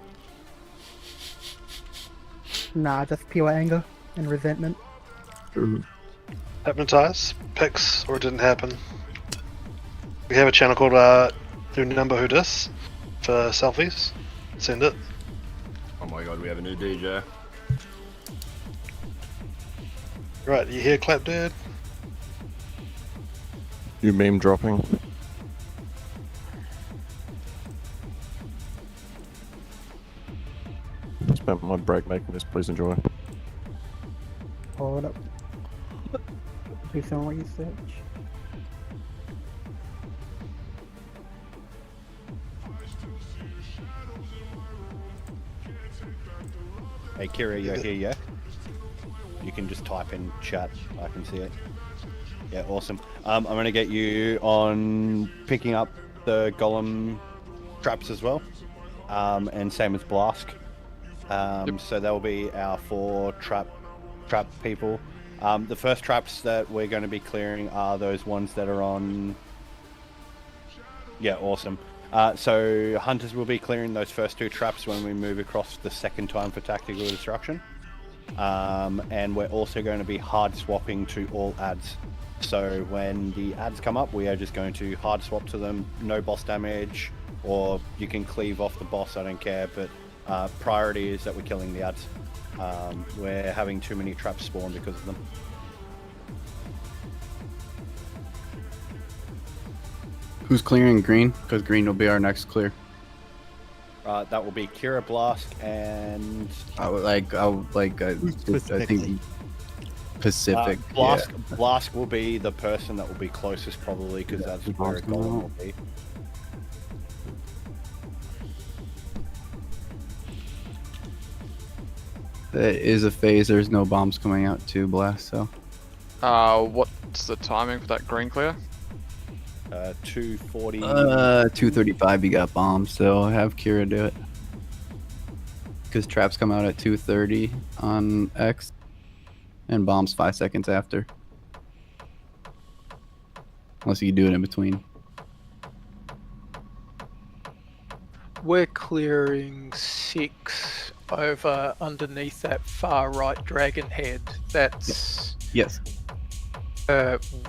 Speaker 18: Nah, just pure anger and resentment.
Speaker 8: Ooh.
Speaker 2: Hypnotize, picks, or it didn't happen. We have a channel called Who Number Who Dis for selfies. Send it.
Speaker 5: Oh my god, we have a new DJ.
Speaker 2: Right, you hear clap dead?
Speaker 5: You meme dropping. Spent my break making this, please enjoy.
Speaker 18: Hold up. Please don't what you search.
Speaker 20: Hey Kira, you're here, yeah? You can just type in chat, I can see it. Yeah, awesome. I'm gonna get you on picking up the golem traps as well. And same as Blask. So that will be our 4 trap people. The first traps that we're going to be clearing are those ones that are on... Yeah, awesome. So Hunters will be clearing those first 2 traps when we move across the second time for tactical destruction. And we're also going to be hard swapping to all ads. So when the ads come up, we are just going to hard swap to them, no boss damage, or you can cleave off the boss, I don't care, but priority is that we're killing the ads. We're having too many traps spawn because of them.
Speaker 10: Who's clearing green? Because green will be our next clear.
Speaker 20: That will be Kira, Blask, and...
Speaker 10: I think Pacific.
Speaker 20: Blask will be the person that will be closest probably, because that's where a golem will be.
Speaker 10: That is a phase. There's no bombs coming out to blast, so.
Speaker 15: What's the timing for that green clear?
Speaker 20: 240.
Speaker 10: 235. You got bombs, so have Kira do it. Because traps come out at 2:30 on X, and bombs 5 seconds after. Unless you do it in between.
Speaker 11: We're clearing 6 over underneath that far right dragon head. That's
Speaker 10: yes.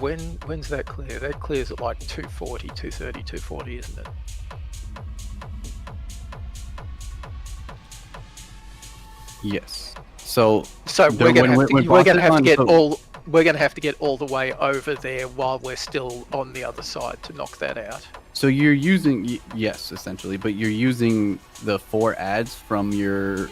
Speaker 11: When's that clear? That clears at like 240, 230, 240, isn't it?
Speaker 10: Yes. So
Speaker 11: we're gonna have to get all the way over there while we're still on the other side to knock that out.
Speaker 10: So you're using, yes, essentially, but you're using the 4 ads from your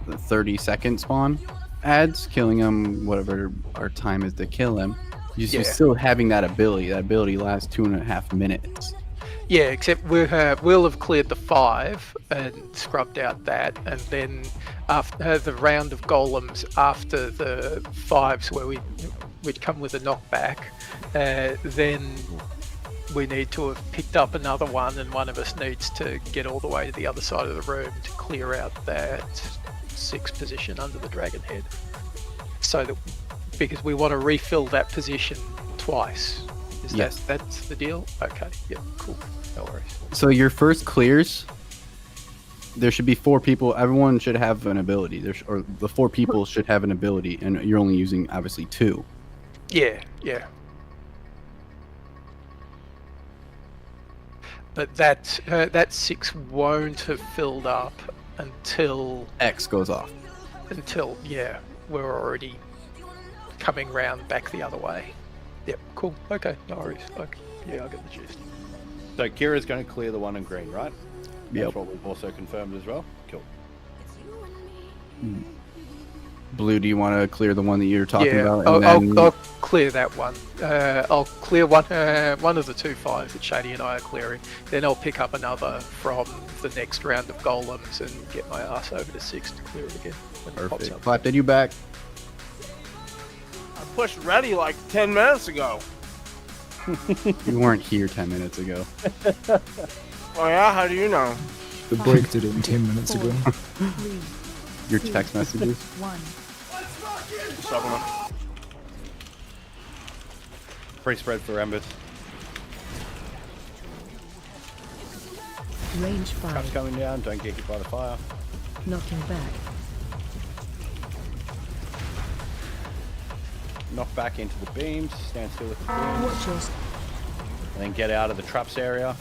Speaker 10: the 30-second spawn adds, killing him whatever our time is to kill him. You're still having that ability. That ability lasts 2.5 minutes.
Speaker 11: Yeah, except we'll have cleared the 5 and scrubbed out that, and then after the round of golems after the 5s where we'd come with a knockback, then we need to have picked up another one, and one of us needs to get all the way to the other side of the room to clear out that 6 position under the dragon head. So that, because we want to refill that position twice.
Speaker 10: Yes.
Speaker 11: That's the deal? Okay, yeah, cool. No worries.
Speaker 10: So your first clears, there should be 4 people. Everyone should have an ability. Or the 4 people should have an ability, and you're only using, obviously, 2.
Speaker 11: Yeah, yeah. But that 6 won't have filled up until
Speaker 10: X goes off.
Speaker 11: Until, yeah, we're already coming round back the other way. Yep, cool. Okay, no worries. Yeah, I get the gist.
Speaker 20: So Kira's going to clear the one in green, right?
Speaker 10: Yep.
Speaker 20: That's what we've also confirmed as well. Cool.
Speaker 10: Blue, do you want to clear the one that you're talking about?
Speaker 11: I'll clear that one. I'll clear one of the 2 5s that Shady and I are clearing. Then I'll pick up another from the next round of golems and get my ass over to 6 to clear it again. When it pops
Speaker 10: Perfect.
Speaker 11: up.
Speaker 10: Clap, did you back?
Speaker 13: I pushed ready like 10 minutes ago.
Speaker 10: You weren't here 10 minutes ago.
Speaker 13: Oh yeah? How do you know?
Speaker 8: The break did it 10 minutes ago.
Speaker 10: Your text messages?
Speaker 20: Free spread for embers.
Speaker 12: Range 5.
Speaker 20: Traps coming down, don't get hit by the fire.
Speaker 12: Knocking back.
Speaker 20: Knock back into the beams, stand still with the beams.
Speaker 12: Watch yours.
Speaker 20: And then get out of the traps area.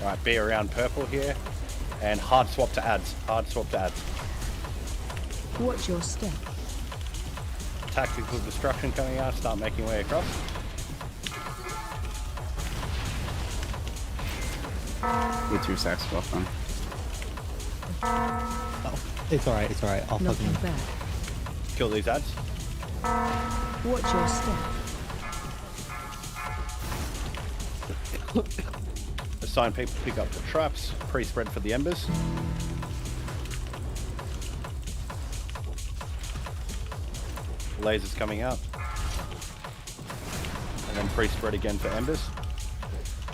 Speaker 20: Alright, be around purple here. And hard swap to ads. Hard swap to ads.
Speaker 12: Watch your step.
Speaker 20: Tactical destruction coming out, start making way across.
Speaker 10: What's your sax buff on?
Speaker 3: Oh, it's alright, it's alright. I'll
Speaker 12: Knocking
Speaker 3: fucking
Speaker 12: back.
Speaker 20: Kill these ads.
Speaker 12: Watch your step.
Speaker 20: Assign people to pick up the traps. Pre-spread for the embers. Lasers coming out. And then pre-spread again for embers.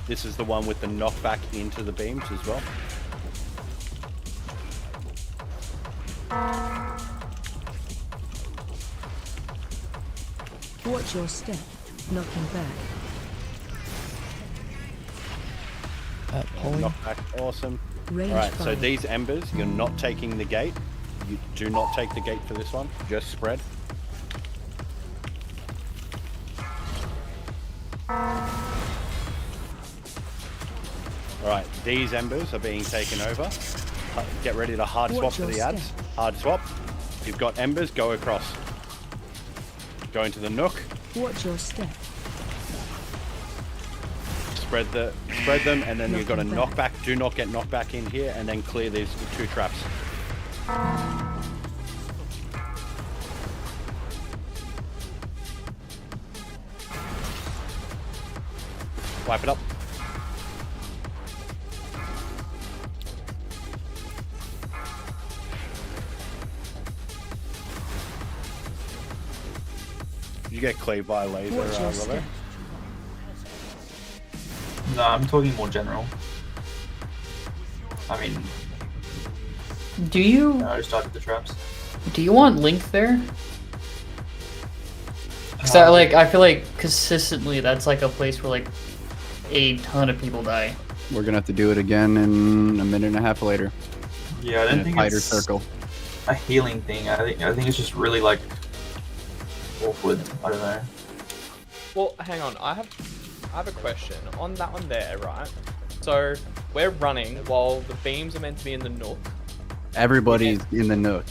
Speaker 20: This is the one with the knockback into the beams as well.
Speaker 12: Watch your step. Knocking back.
Speaker 20: Knockback, awesome.
Speaker 12: Range
Speaker 20: Alright, so
Speaker 12: 5.
Speaker 20: these embers, you're not taking the gate. You do not take the gate for this one. Just spread. Alright, these embers are being taken over. Get ready to hard swap to the ads. Hard swap. If you've got embers, go across. Go into the nook.
Speaker 12: Watch your step.
Speaker 20: Spread them, and then you've got a knockback. Do not get knocked back in here, and then clear these 2 traps. Wipe it up. Did you get cleaved by a laser, Robert?
Speaker 13: No, I'm talking more general. I mean,
Speaker 4: Do you
Speaker 13: I started the traps.
Speaker 4: do you want Link there? Cause I feel like consistently that's like a place where like a ton of people die.
Speaker 10: We're gonna have to do it again in a minute and a half later.
Speaker 13: Yeah, I
Speaker 10: in
Speaker 13: don't
Speaker 10: a
Speaker 13: think
Speaker 10: tighter
Speaker 13: it's
Speaker 10: circle.
Speaker 13: a healing thing. I think it's just really like awkward. I don't know.
Speaker 14: Well, hang on. I have a question on that one there, right? So we're running while the beams are meant to be in the nook.
Speaker 10: Everybody's in the nook.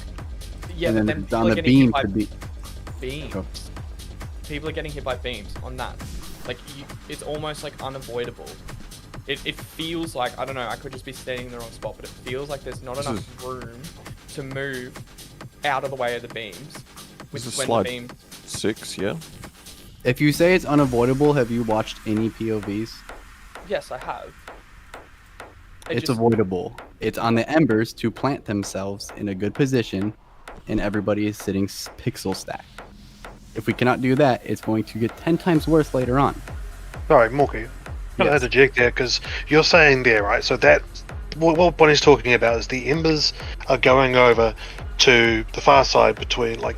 Speaker 14: Yeah,
Speaker 10: and
Speaker 14: but
Speaker 10: then
Speaker 14: then
Speaker 10: on
Speaker 14: people
Speaker 10: the
Speaker 14: are getting
Speaker 10: beam
Speaker 14: hit by
Speaker 10: to be.
Speaker 14: beams.
Speaker 10: Go.
Speaker 14: People are getting hit by beams on that. Like, it's almost like unavoidable. It feels like, I don't know, I could just be standing in the wrong spot, but it feels like there's not enough room to move out of the way of the beams.
Speaker 5: This is
Speaker 14: when
Speaker 5: slide
Speaker 14: the beam...
Speaker 5: 6, yeah?
Speaker 10: If you say it's unavoidable, have you watched any POVs?
Speaker 14: Yes, I have.
Speaker 10: It's avoidable. It's on the embers to plant themselves in a good position, and everybody is sitting pixel stack. If we cannot do that, it's going to get 10 times worse later on.
Speaker 2: Sorry, Morky. I'm going to interject there because you're saying there, right? So that what Bonnie's talking about is the embers are going over to the far side between, like,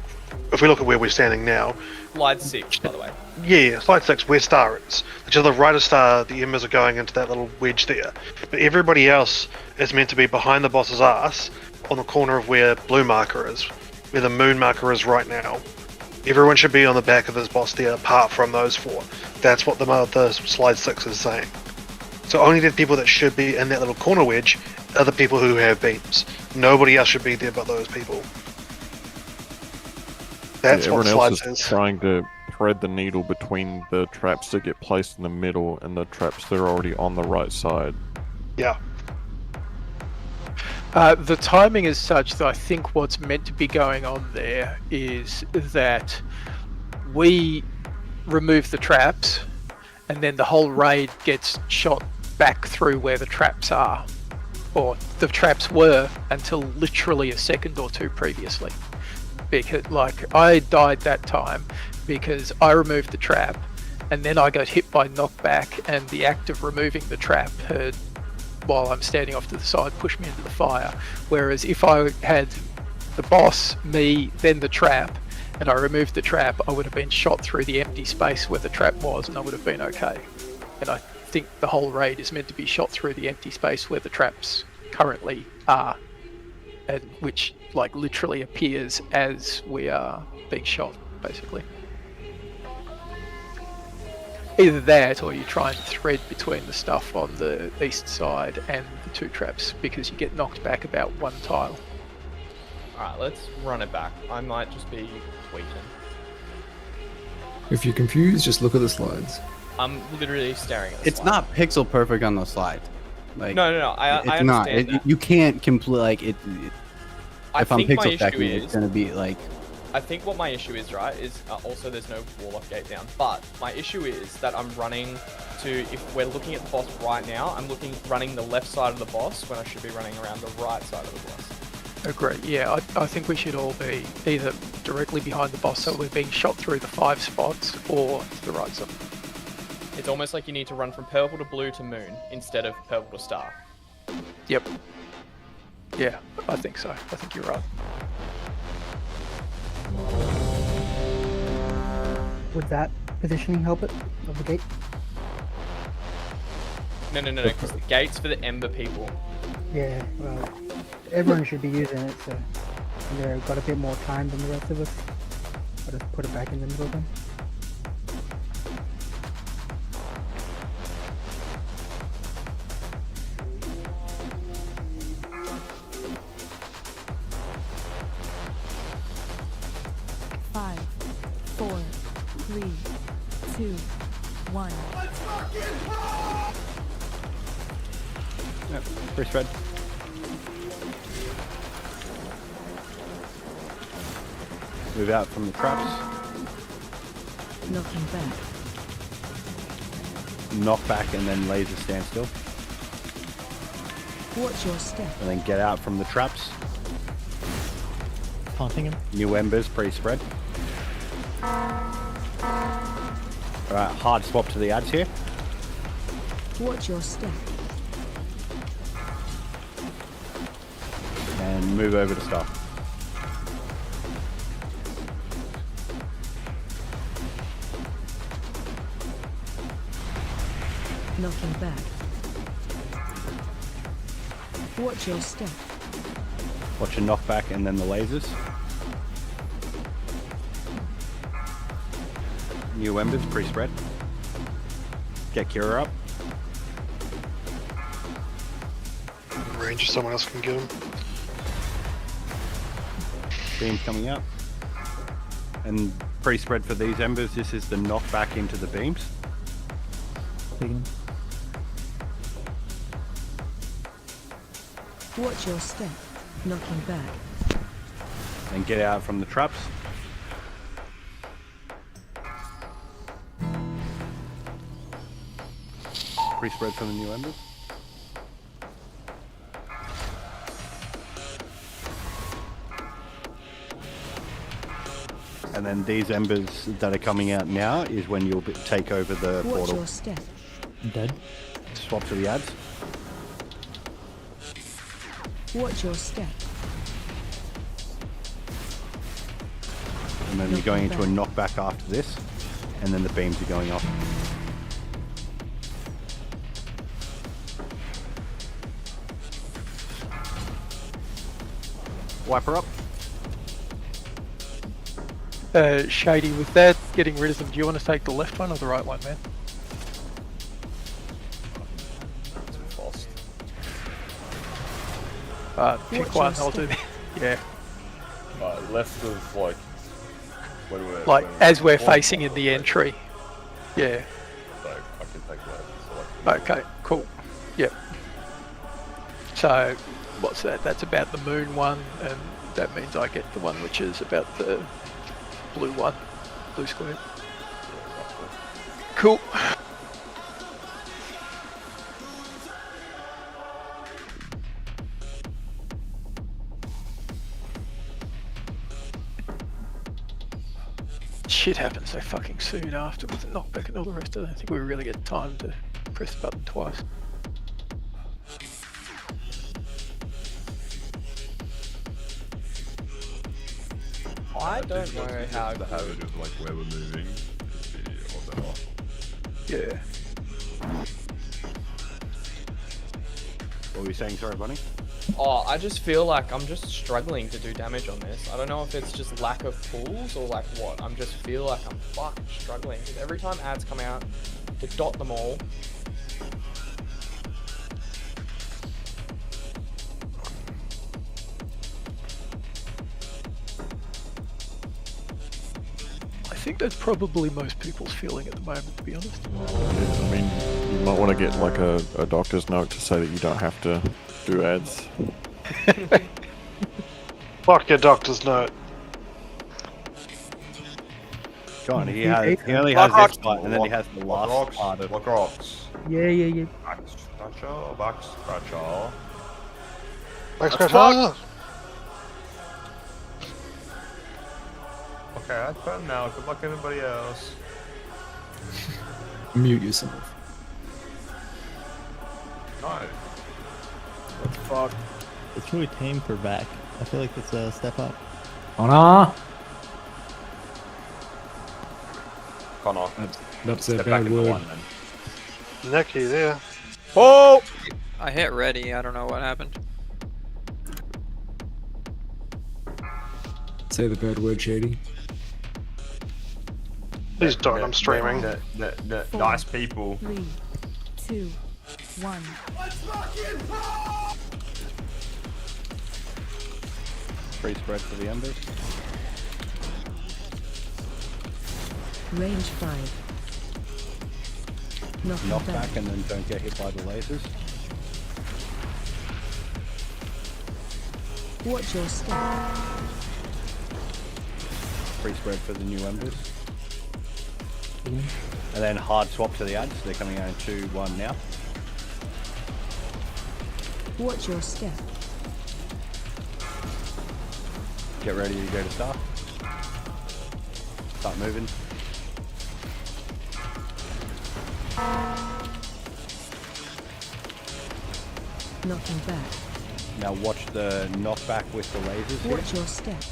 Speaker 2: if we look at where we're standing now.
Speaker 14: Slide 6, by the way.
Speaker 2: Yeah, slide 6, where Star is. To the right of Star, the embers are going into that little wedge there. But everybody else is meant to be behind the boss's ass on the corner of where blue marker is, where the moon marker is right now. Everyone should be on the back of this boss there, apart from those 4. That's what the slide 6 is saying. So only the people that should be in that little corner wedge are the people who have beams. Nobody else should be there but those people. That's what
Speaker 5: everyone
Speaker 2: slide
Speaker 5: else is
Speaker 2: says.
Speaker 5: trying to thread the needle between the traps that get placed in the middle and the traps that are already on the right side.
Speaker 2: Yeah.
Speaker 11: The timing is such that I think what's meant to be going on there is that we remove the traps and then the whole raid gets shot back through where the traps are, or the traps were until literally a second or two previously. Because, like, I died that time because I removed the trap and then I got hit by knockback, and the act of removing the trap had, while I'm standing off to the side, pushed me into the fire. Whereas if I had the boss, me, then the trap, and I removed the trap, I would have been shot through the empty space where the trap was, and I would have been okay. And I think the whole raid is meant to be shot through the empty space where the traps currently are, and which, like, literally appears as we are being shot, basically. Either that, or you try and thread between the stuff on the east side and the 2 traps, because you get knocked back about 1 tile.
Speaker 14: Alright, let's run it back. I might just be tweaking.
Speaker 8: If you're confused, just look at the slides.
Speaker 14: I'm literally staring at the
Speaker 10: It's
Speaker 14: slide.
Speaker 10: not pixel perfect on the slide. Like,
Speaker 14: No, I
Speaker 10: it's
Speaker 14: understand
Speaker 10: not.
Speaker 14: that.
Speaker 10: You can't complete, like, it. If I'm
Speaker 14: think my
Speaker 10: pixel
Speaker 14: issue
Speaker 10: stacking,
Speaker 14: is-
Speaker 10: it's gonna be like.
Speaker 14: I think what my issue is, right, is also there's no wall-off gate down. But my issue is that I'm running to, if we're looking at the boss right now, I'm running the left side of the boss when I should be running around the right side of the boss.
Speaker 11: Agree. Yeah, I think we should all be either directly behind the boss, so we're being shot through the 5 spots, or to the right side.
Speaker 14: It's almost like you need to run from purple to blue to moon instead of purple to star.
Speaker 11: Yep. Yeah, I think so. I think you're right.
Speaker 18: Would that positioning help it of the gate?
Speaker 14: No, because the gate's for the ember people.
Speaker 18: Yeah, well, everyone should be using it, so they've got a bit more time than the rest of us. I'll just put it back in the middle then.
Speaker 12: Five, 4, 3, 2, 1.
Speaker 20: Yep, free spread. Move out from the traps.
Speaker 12: Knocking back.
Speaker 20: Knock back and then laser stand still.
Speaker 12: Watch your step.
Speaker 20: And then get out from the traps.
Speaker 3: Taunting him.
Speaker 20: New embers pre-spread. Alright, hard swap to the ads here.
Speaker 12: Watch your step.
Speaker 20: And move over to star.
Speaker 12: Knocking back. Watch your step.
Speaker 20: Watch your knockback and then the lasers. New embers pre-spread. Get Kira up.
Speaker 2: Range if someone else can get him.
Speaker 20: Beams coming up. And pre-spread for these embers, this is the knockback into the beams.
Speaker 3: Taking him.
Speaker 12: Watch your step. Knocking back.
Speaker 20: And get out from the traps. Pre-spread from the new embers. And then these embers that are coming out now is when you'll take over the
Speaker 12: Watch
Speaker 20: portal.
Speaker 12: your step.
Speaker 3: Dead.
Speaker 20: Swap to the ads.
Speaker 12: Watch your step.
Speaker 20: And then you're going into a knockback after this. And then the beams are going off. Wiper up.
Speaker 11: Shady, with that, getting rid of them, do you want to take the left one or the right one, man? Pick one, I'll do that. Yeah.
Speaker 1: Left of like when we're
Speaker 11: Like, as we're facing in the entry. Yeah.
Speaker 1: So I can take left. So like,
Speaker 11: Okay, cool. Yep. So, what's that? That's about the moon one, and that means I get the one which is about the blue one. Blue square. Cool. Shit happens so fucking soon after with the knockback and all the rest of it. I think we really get time to press the button twice.
Speaker 14: I don't know how
Speaker 1: the habit of like where we're moving.
Speaker 11: Yeah.
Speaker 20: What were you saying, sorry, Bunny?
Speaker 14: Oh, I just feel like I'm just struggling to do damage on this. I don't know if it's just lack of pulls or like what. I'm just feel like I'm fucking struggling because every time ads come out, to dot them all.
Speaker 11: I think that's probably most people's feeling at the moment, to be honest.
Speaker 5: I mean, you might want to get like a doctor's note to say that you don't have to do ads.
Speaker 2: Fuck your doctor's note.
Speaker 20: Go on, he only has this part, and then he has the last part of...
Speaker 1: Lock rocks.
Speaker 18: Yeah.
Speaker 1: Back scratcher, back scratcher.
Speaker 2: Back scratcher!
Speaker 1: Okay, that's better now. Good luck everybody else.
Speaker 8: Mute yourself.
Speaker 1: No.
Speaker 3: What the fuck? It's really tame for back. I feel like it's a step up.
Speaker 8: Connor!
Speaker 1: Connor.
Speaker 8: That's a
Speaker 1: Step back
Speaker 8: bad
Speaker 1: into
Speaker 8: word.
Speaker 1: one then.
Speaker 2: Necky there.
Speaker 11: Oh!
Speaker 21: I hit ready. I don't know what happened.
Speaker 8: Say the bad word, Shady.
Speaker 2: Please don't, I'm streaming.
Speaker 1: Nice people.
Speaker 12: 3, 2, 1.
Speaker 20: Free spread for the embers.
Speaker 12: Range 5. Knocking
Speaker 20: Knock
Speaker 12: back.
Speaker 20: back and then don't get hit by the lasers.
Speaker 12: Watch your step.
Speaker 20: Free spread for the new embers. And then hard swap to the ads. They're coming out in 2-1 now.
Speaker 12: Watch your step.
Speaker 20: Get ready to go to start. Start moving.
Speaker 12: Knocking back.
Speaker 20: Now watch the knockback with the lasers here.
Speaker 12: Watch your step.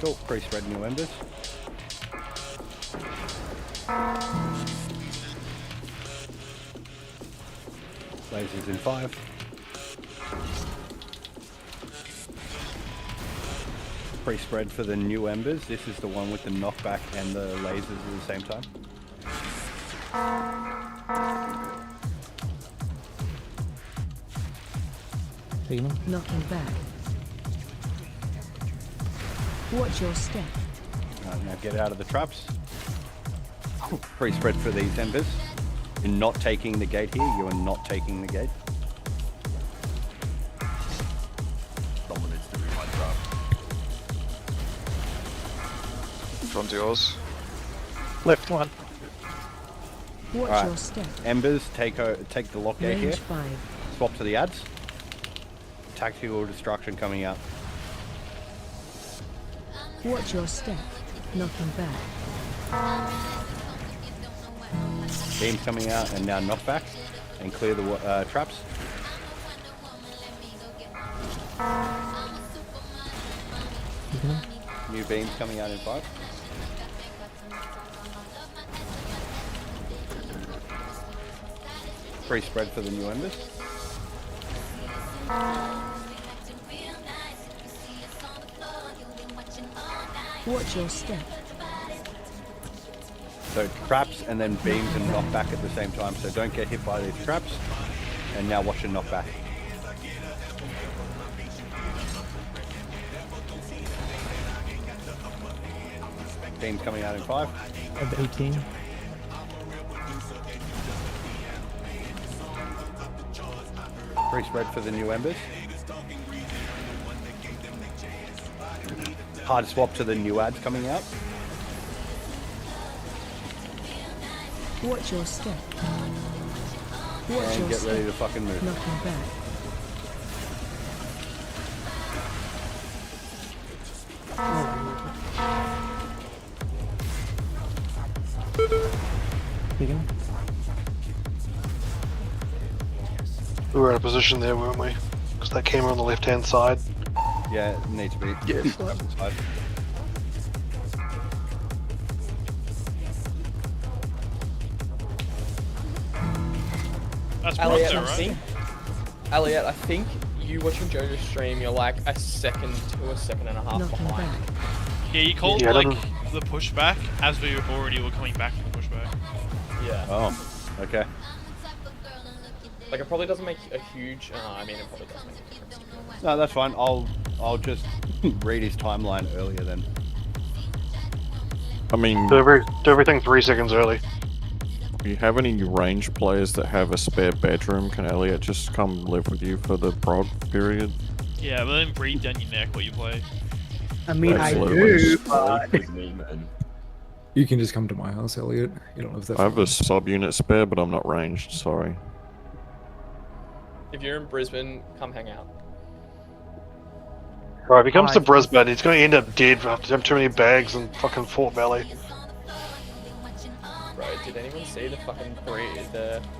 Speaker 20: Cool. Free spread new embers. Lasers in 5. Free spread for the new embers. This is the one with the knockback and the lasers at the same time.
Speaker 12: Knocking back. Watch your step.
Speaker 20: Now get out of the traps. Free spread for these embers. You're not taking the gate here. You are not taking the gate.
Speaker 15: Which one's yours?
Speaker 11: Left one.
Speaker 12: Watch
Speaker 20: Alright.
Speaker 12: your step.
Speaker 20: Embers, take the lock gate
Speaker 12: Range
Speaker 20: here.
Speaker 12: 5.
Speaker 20: Swap to the ads. Tactical destruction coming out.
Speaker 12: Watch your step. Knocking back.
Speaker 20: Beams coming out and now knockback. And clear the traps. New beams coming out in 5. Free spread for the new embers.
Speaker 12: Watch your step.
Speaker 20: So traps and then beams and knockback at the same time. So don't get hit by these traps. And now watch your knockback. Beams coming out in 5.
Speaker 3: Of 18.
Speaker 20: Free spread for the new embers. Hard swap to the new ads coming out.
Speaker 12: Watch your step. Watch
Speaker 20: And
Speaker 12: your
Speaker 20: get
Speaker 12: step.
Speaker 20: ready to fucking move.
Speaker 12: Knocking back.
Speaker 2: We were in a position there, weren't we? Because that came on the left-hand side.
Speaker 20: Yeah, it needs to be.
Speaker 11: Yes.
Speaker 20: Side.
Speaker 7: That's
Speaker 14: Elliot,
Speaker 7: Prog,
Speaker 14: I
Speaker 7: right?
Speaker 14: think. Elliot, I think you watching JoJo's stream, you're like a second to a second and a half
Speaker 12: Knocking
Speaker 14: behind.
Speaker 12: back.
Speaker 7: Yeah, you called
Speaker 2: Yeah, I
Speaker 7: like
Speaker 2: don't-
Speaker 7: the pushback as we already were coming back from the pushback.
Speaker 14: Yeah.
Speaker 20: Oh, okay.
Speaker 14: Like it probably doesn't make a huge. I mean, it probably does make a difference.
Speaker 20: No, that's fine. I'll just read his timeline earlier then.
Speaker 5: I mean,
Speaker 2: Do everything 3 seconds early.
Speaker 5: if you have any range players that have a spare bedroom, can Elliot just come live with you for the prog period?
Speaker 7: Yeah, but then breathe down your neck while you play.
Speaker 18: I mean, I
Speaker 5: Absolutely.
Speaker 18: do, but
Speaker 8: You can just come to my house, Elliot. You don't live that
Speaker 5: I have
Speaker 8: far.
Speaker 5: a sub-unit spare, but I'm not ranged, sorry.
Speaker 14: If you're in Brisbane, come hang out.
Speaker 2: Right, if he comes to Brisbane, he's going to end up dead after having too many bags in fucking Fort Valley.
Speaker 14: Bro, did anyone see the fucking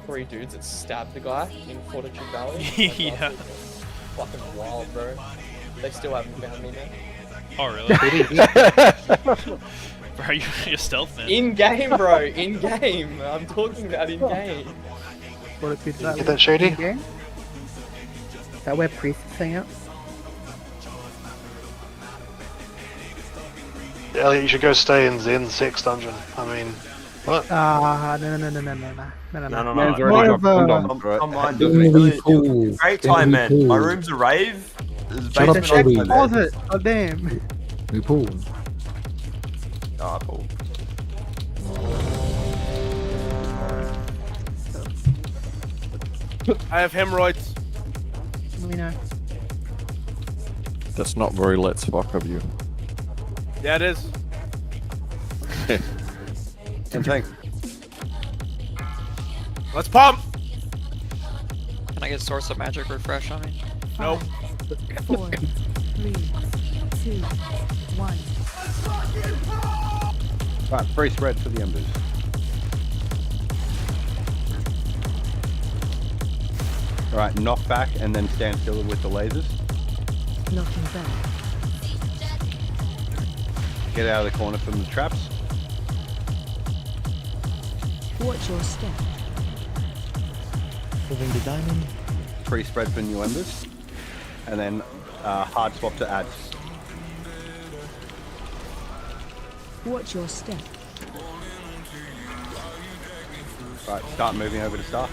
Speaker 14: three dudes that stabbed the guy in Fortitude Valley?
Speaker 7: Yeah.
Speaker 14: Fucking wild, bro. They still haven't found me, man.
Speaker 7: Oh, really? Bro, you're stealth, man.
Speaker 14: In game, bro. In game. I'm talking about in game.
Speaker 18: what if it's
Speaker 2: Get that shady?
Speaker 18: Is that where priests hang out?
Speaker 2: Elliot, you should go stay in Zen's sex dungeon. I mean, what?
Speaker 18: No.
Speaker 16: No.
Speaker 18: It's more of a...
Speaker 13: Come on,
Speaker 8: Only
Speaker 13: dude.
Speaker 8: pool.
Speaker 13: Great time, man.
Speaker 8: Only
Speaker 13: My
Speaker 8: pool.
Speaker 13: room's a rave. There's
Speaker 8: Shut up,
Speaker 13: basement
Speaker 8: Shady.
Speaker 13: on
Speaker 18: Pause
Speaker 13: there.
Speaker 18: it. Oh, damn.
Speaker 8: New pool.
Speaker 13: Ah, cool.
Speaker 6: I have hemorrhoids.
Speaker 18: We know.
Speaker 5: That's not very let's fuck of you.
Speaker 6: Yeah, it is.
Speaker 20: Same thing.
Speaker 6: Let's pump.
Speaker 21: Can I get Source of Magic refresh on me?
Speaker 6: Nope.
Speaker 12: 4, 3, 2, 1.
Speaker 20: Right, free spread for the embers. Alright, knock back and then stand still with the lasers.
Speaker 12: Knocking back.
Speaker 20: Get out of the corner from the traps.
Speaker 12: Watch your step.
Speaker 3: Moving to diamond.
Speaker 20: Free spread for new embers. And then hard swap to ads.
Speaker 12: Watch your step.
Speaker 20: Right, start moving over to start.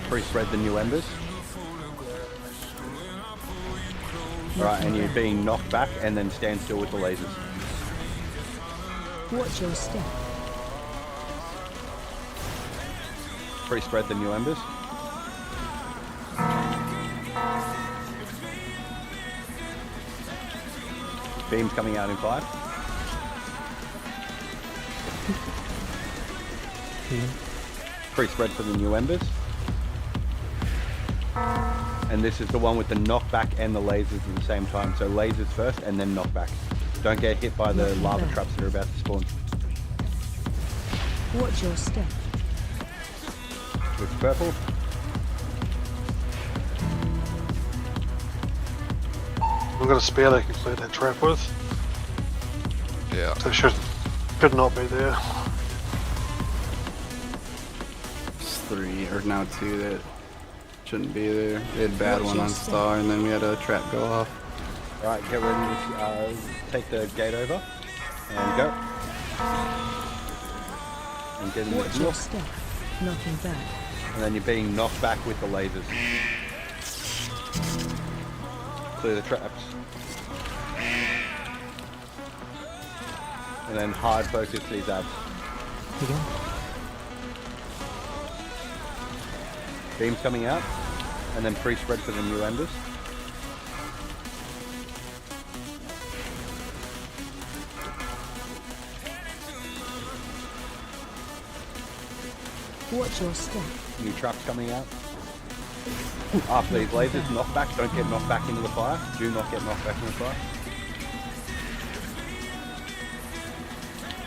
Speaker 20: Free spread the new embers. Alright, and you're being knocked back and then stand still with the lasers.
Speaker 12: Watch your step.
Speaker 20: Free spread the new embers.
Speaker 16: Beams coming out in 5. Pre-spread for the new embers. And this is the one with the knockback and the lasers at the same time. So lasers first and then knockback. Don't get hit by the lava traps that are about to spawn.
Speaker 12: Watch your step.
Speaker 16: With purple.
Speaker 2: We've got a spear they can clear that trap with.
Speaker 15: Yeah.
Speaker 2: So should not be there.
Speaker 10: It's 3 or now 2 that shouldn't be there. We had a bad one on Star and then we had a trap go off.
Speaker 16: Alright, get ready to take the gate over. And go. And get in the
Speaker 12: Watch your step. Knocking back.
Speaker 16: And then you're being knocked back with the lasers. Clear the traps. And then hard focus these ads. Beams coming out. And then pre-spread for the new embers.
Speaker 12: Watch your step.
Speaker 16: New traps coming out. After these lasers, knockback. Don't get knocked back into the fire. Do not get knocked back into the fire.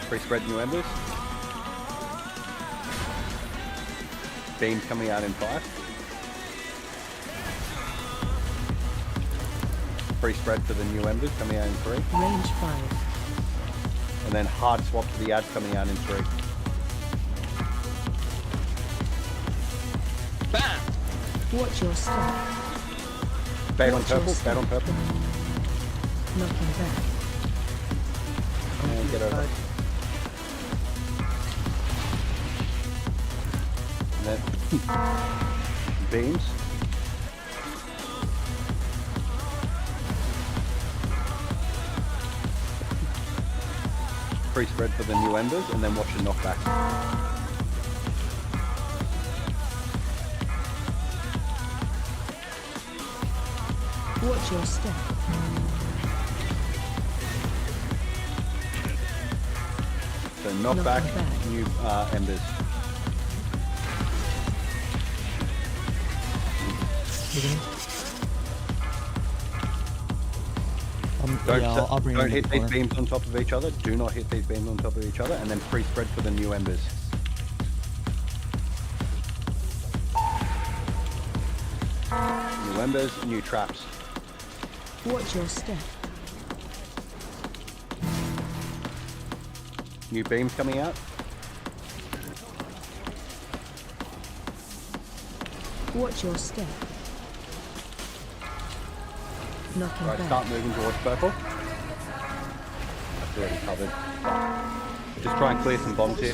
Speaker 16: Pre-spread new embers. Beams coming out in 5. Pre-spread for the new embers coming out in 3.
Speaker 12: Range 5.
Speaker 16: And then hard swap to the ads coming out in 3.
Speaker 12: Bam! Watch your step.
Speaker 16: Bait on purple, bait on purple.
Speaker 12: Knocking back.
Speaker 16: And get over. And then beams. Pre-spread for the new embers, and then watch the knockback.
Speaker 12: Watch your step.
Speaker 16: So knockback, new embers. Don't hit these beams on top of each other. Do not hit these beams on top of each other, and then pre-spread for the new embers. New embers, new traps.
Speaker 12: Watch your step.
Speaker 16: New beams coming out.
Speaker 12: Watch your step. Knocking
Speaker 16: Right,
Speaker 12: back.
Speaker 16: start moving towards purple. That's already covered. Just try and clear some bombs here.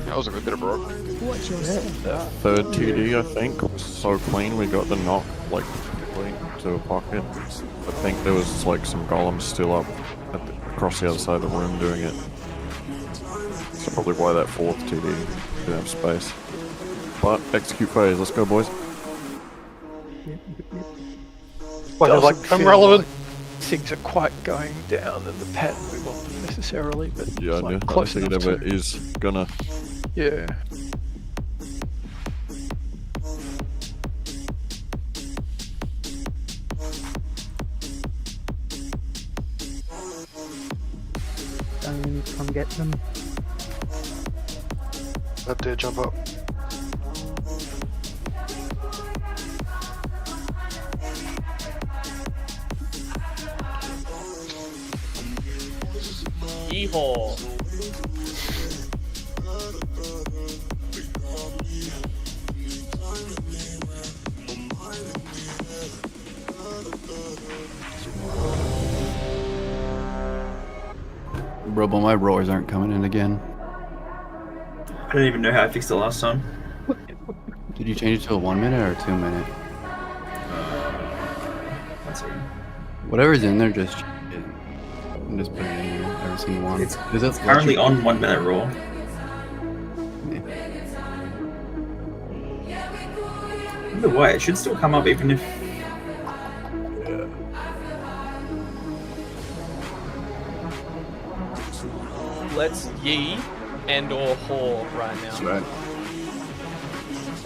Speaker 15: That was a good bit of Prog.
Speaker 12: Watch your step.
Speaker 5: Third TD, I think, was so clean. We got the knock like complete to a pocket. I think there was like some golems still up across the other side of the room doing it. That's probably why that fourth TD didn't have space. But execute phase, let's go, boys.
Speaker 2: Well, like,
Speaker 11: Doesn't feel
Speaker 2: irrelevant.
Speaker 11: like things are quite going down in the pattern we want them necessarily, but
Speaker 5: Yeah,
Speaker 11: it's like
Speaker 5: I
Speaker 11: close
Speaker 5: think it
Speaker 11: enough
Speaker 5: ever
Speaker 11: to.
Speaker 5: is gonna.
Speaker 11: Yeah.
Speaker 18: Don't come get them.
Speaker 2: That dare jump up.
Speaker 14: Yeehaw!
Speaker 10: Robo, my roars aren't coming in again.
Speaker 13: I don't even know how I fixed it last time.
Speaker 10: Did you change it to a 1 minute or a 2 minute?
Speaker 13: That's it.
Speaker 10: Whatever's in there, just and just put it in there. Every single one.
Speaker 13: It's
Speaker 10: Does it
Speaker 13: currently
Speaker 10: let you-
Speaker 13: on 1 minute raw. Either way, it should still come up even if.
Speaker 14: Let's Yi and or Whore right now.
Speaker 10: That's right.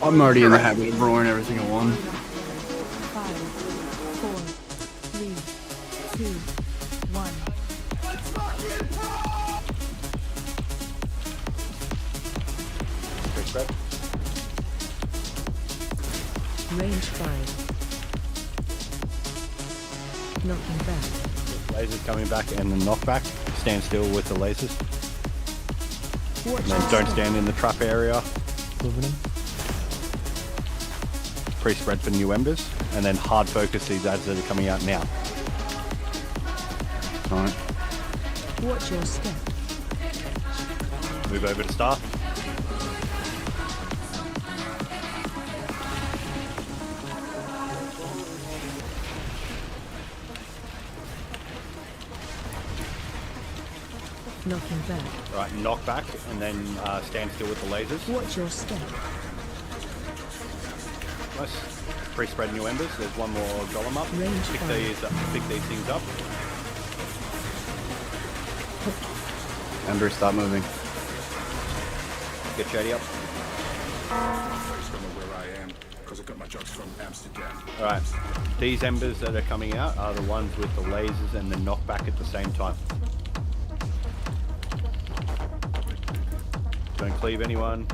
Speaker 10: I'm already in the habit of roaring every single one.
Speaker 12: 5, 4, 3, 2, 1.
Speaker 20: Quick spread.
Speaker 12: Range 5. Knocking back.
Speaker 16: Lasers coming back and the knockback. Stand still with the lasers.
Speaker 12: Watch
Speaker 16: And then
Speaker 12: your
Speaker 16: don't
Speaker 12: step.
Speaker 16: stand in the trap area.
Speaker 3: Moving him.
Speaker 16: Pre-spread for new embers. And then hard focus these ads that are coming out now.
Speaker 10: Alright.
Speaker 12: Watch your step.
Speaker 16: Move over to start.
Speaker 12: Knocking back.
Speaker 16: Right, knock back and then stand still with the lasers.
Speaker 12: Watch your step.
Speaker 16: Nice. Pre-spread new embers. There's one more golem up.
Speaker 12: Range
Speaker 16: Pick
Speaker 12: fire.
Speaker 16: these things up.
Speaker 10: Ember, stop moving.
Speaker 16: Get Shady up. Alright. These embers that are coming out are the ones with the lasers and the knockback at the same time. Don't cleave anyone.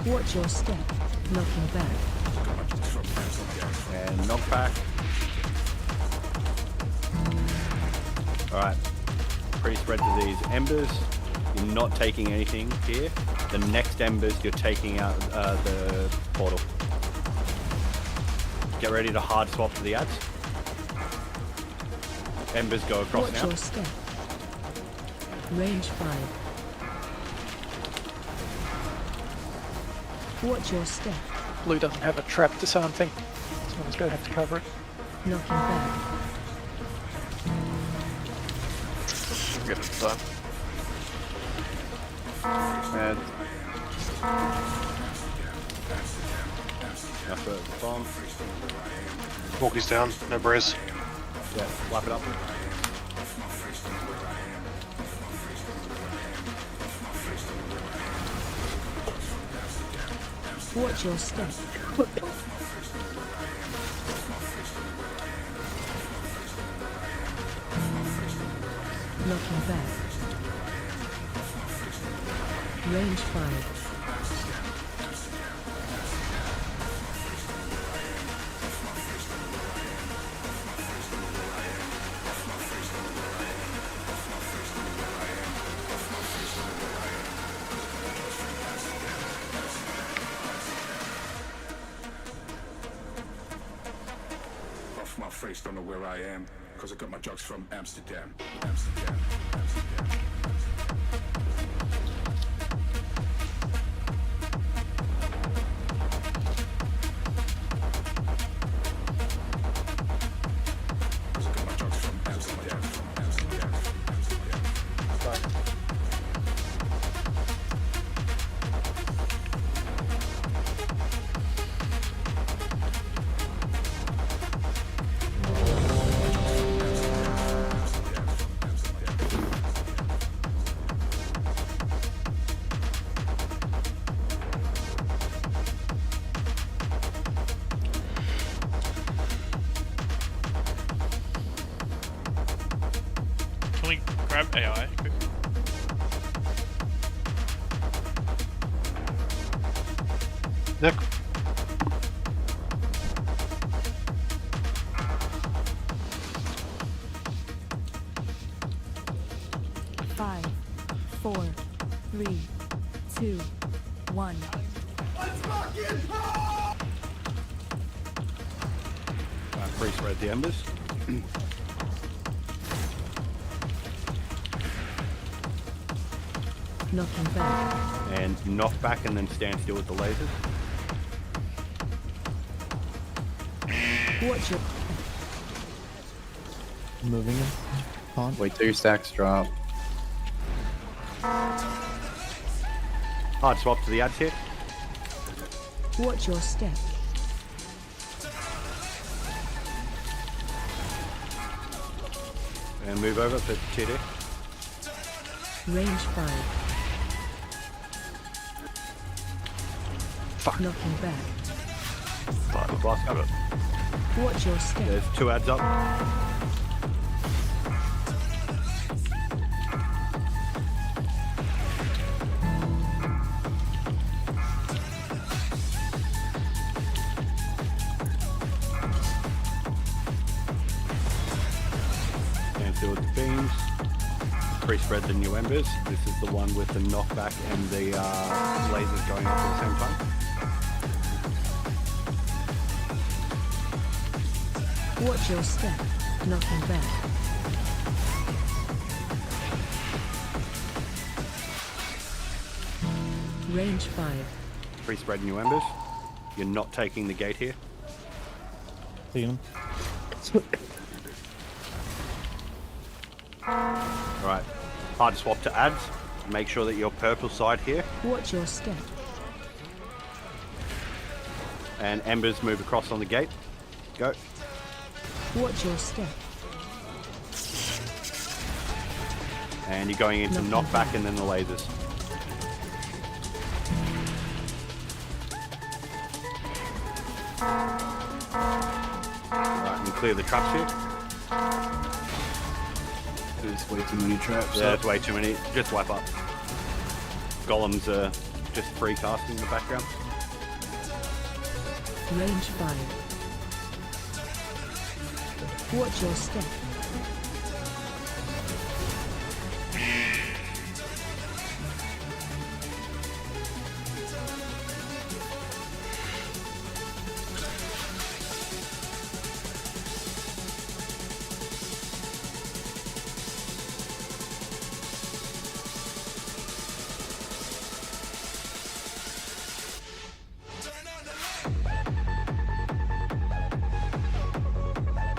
Speaker 12: Watch your step. Knocking back.
Speaker 16: And knockback. Alright. Pre-spread to these embers. You're not taking anything here. The next embers you're taking out the portal. Get ready to hard swap to the ads. Embers go across
Speaker 12: Watch
Speaker 16: now.
Speaker 12: your step. Range 5. Watch your step.
Speaker 11: Blue doesn't have a trap disarm thing. Someone's going to have to cover it.
Speaker 12: Knocking back.
Speaker 15: Get it done.
Speaker 10: Ads.
Speaker 16: That's the bomb.
Speaker 2: Walkie's down, no brez.
Speaker 16: Yeah, wipe it up.
Speaker 12: Watch your step. Knocking back. Range 5.
Speaker 19: My face don't know where I am, cause I got my drugs from Amsterdam.
Speaker 7: Can we grab AI quick?
Speaker 2: Nick.
Speaker 12: Five, 4, 3, 2, 1.
Speaker 16: Pre-spread the embers.
Speaker 12: Knocking back.
Speaker 16: And knock back and then stand still with the lasers.
Speaker 12: Watch your
Speaker 3: Moving him. On.
Speaker 10: Wait till your stacks drop.
Speaker 16: Hard swap to the ads here.
Speaker 12: Watch your step.
Speaker 16: And move over for TD.
Speaker 12: Range 5.
Speaker 15: Fuck.
Speaker 12: Knocking back.
Speaker 16: Boss cover.
Speaker 12: Watch your step.
Speaker 16: There's 2 ads up. Cancel with the beams. Pre-spread the new embers. This is the one with the knockback and the lasers going off at the same time.
Speaker 12: Watch your step. Knocking back. Range 5.
Speaker 16: Pre-spread new embers. You're not taking the gate here.
Speaker 3: See him.
Speaker 16: Alright. Hard swap to ads. Make sure that you're purple side here.
Speaker 12: Watch your step.
Speaker 16: And embers move across on the gate. Go.
Speaker 12: Watch your step.
Speaker 16: And you're going into knockback and then the lasers. Right, and clear the traps here.
Speaker 10: There's way too many traps.
Speaker 16: Yeah, there's way too many. Just wipe up. Golems are just free casting in the background.
Speaker 12: Range 5. Watch your step.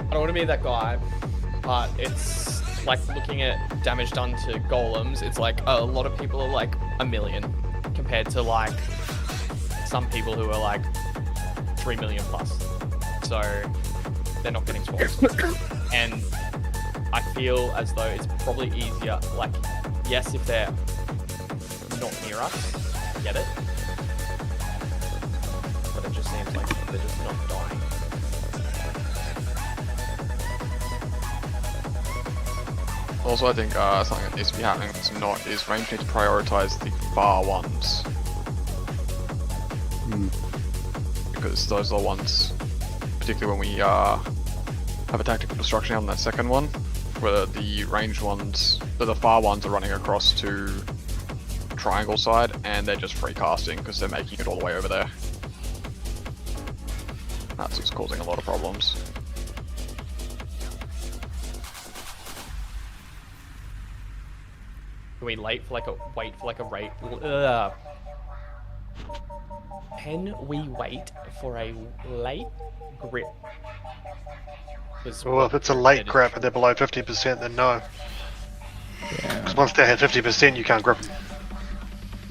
Speaker 14: I don't want to be that guy, but it's like looking at damage done to golems, it's like a lot of people are like 1 million compared to like some people who are like 3 million plus. So they're not getting swaps. And I feel as though it's probably easier, like, yes, if they're not near us, I get it. But it just seems like they're just not dying.
Speaker 15: Also, I think something that needs to be happening that's not is range need to prioritize the far ones. Because those are the ones, particularly when we have a tactical destruction on that second one, where the range ones, the far ones are running across to triangle side and they're just free casting because they're making it all the way over there. That's what's causing a lot of problems.
Speaker 14: Can we wait for like a rate? Can we wait for a late grip?
Speaker 2: Well, if it's a late grip and they're below 50%, then no. Because once they hit 50%, you can't grip them.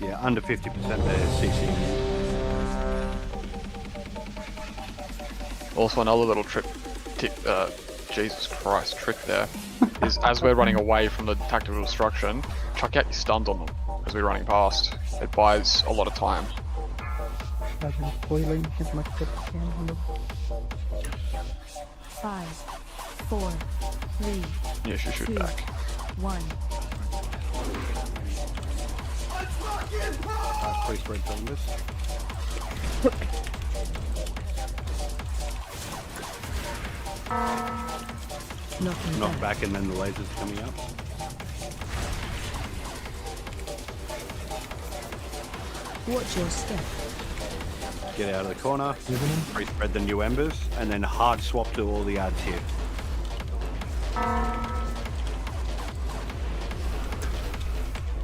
Speaker 16: Yeah, under 50% they're CC.
Speaker 15: Also, another little trick, Jesus Christ, trick there, is as we're running away from the tactical destruction, chuck out your stuns on them as we're running past. It buys a lot of time.
Speaker 18: I've been spoiling as much as I can on the
Speaker 12: 5, 4, 3.
Speaker 15: Yes, you shoot
Speaker 12: 2,
Speaker 15: back.
Speaker 12: 1.
Speaker 16: Please spread cylinders. Knock back and then the lasers coming up.
Speaker 12: Watch your step.
Speaker 16: Get out of the corner. Pre-spread the new embers and then hard swap to all the ads here.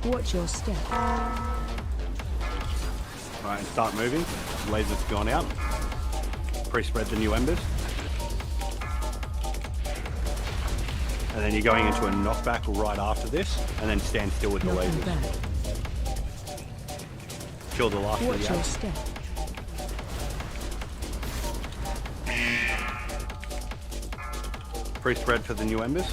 Speaker 12: Watch your step.
Speaker 16: Alright, and start moving. Lasers gone out. Pre-spread the new embers. And then you're going into a knockback right after this, and then stand still with the lasers. Kill the last of
Speaker 12: Watch
Speaker 16: the
Speaker 12: your
Speaker 16: ads.
Speaker 12: step.
Speaker 16: Pre-spread for the new embers.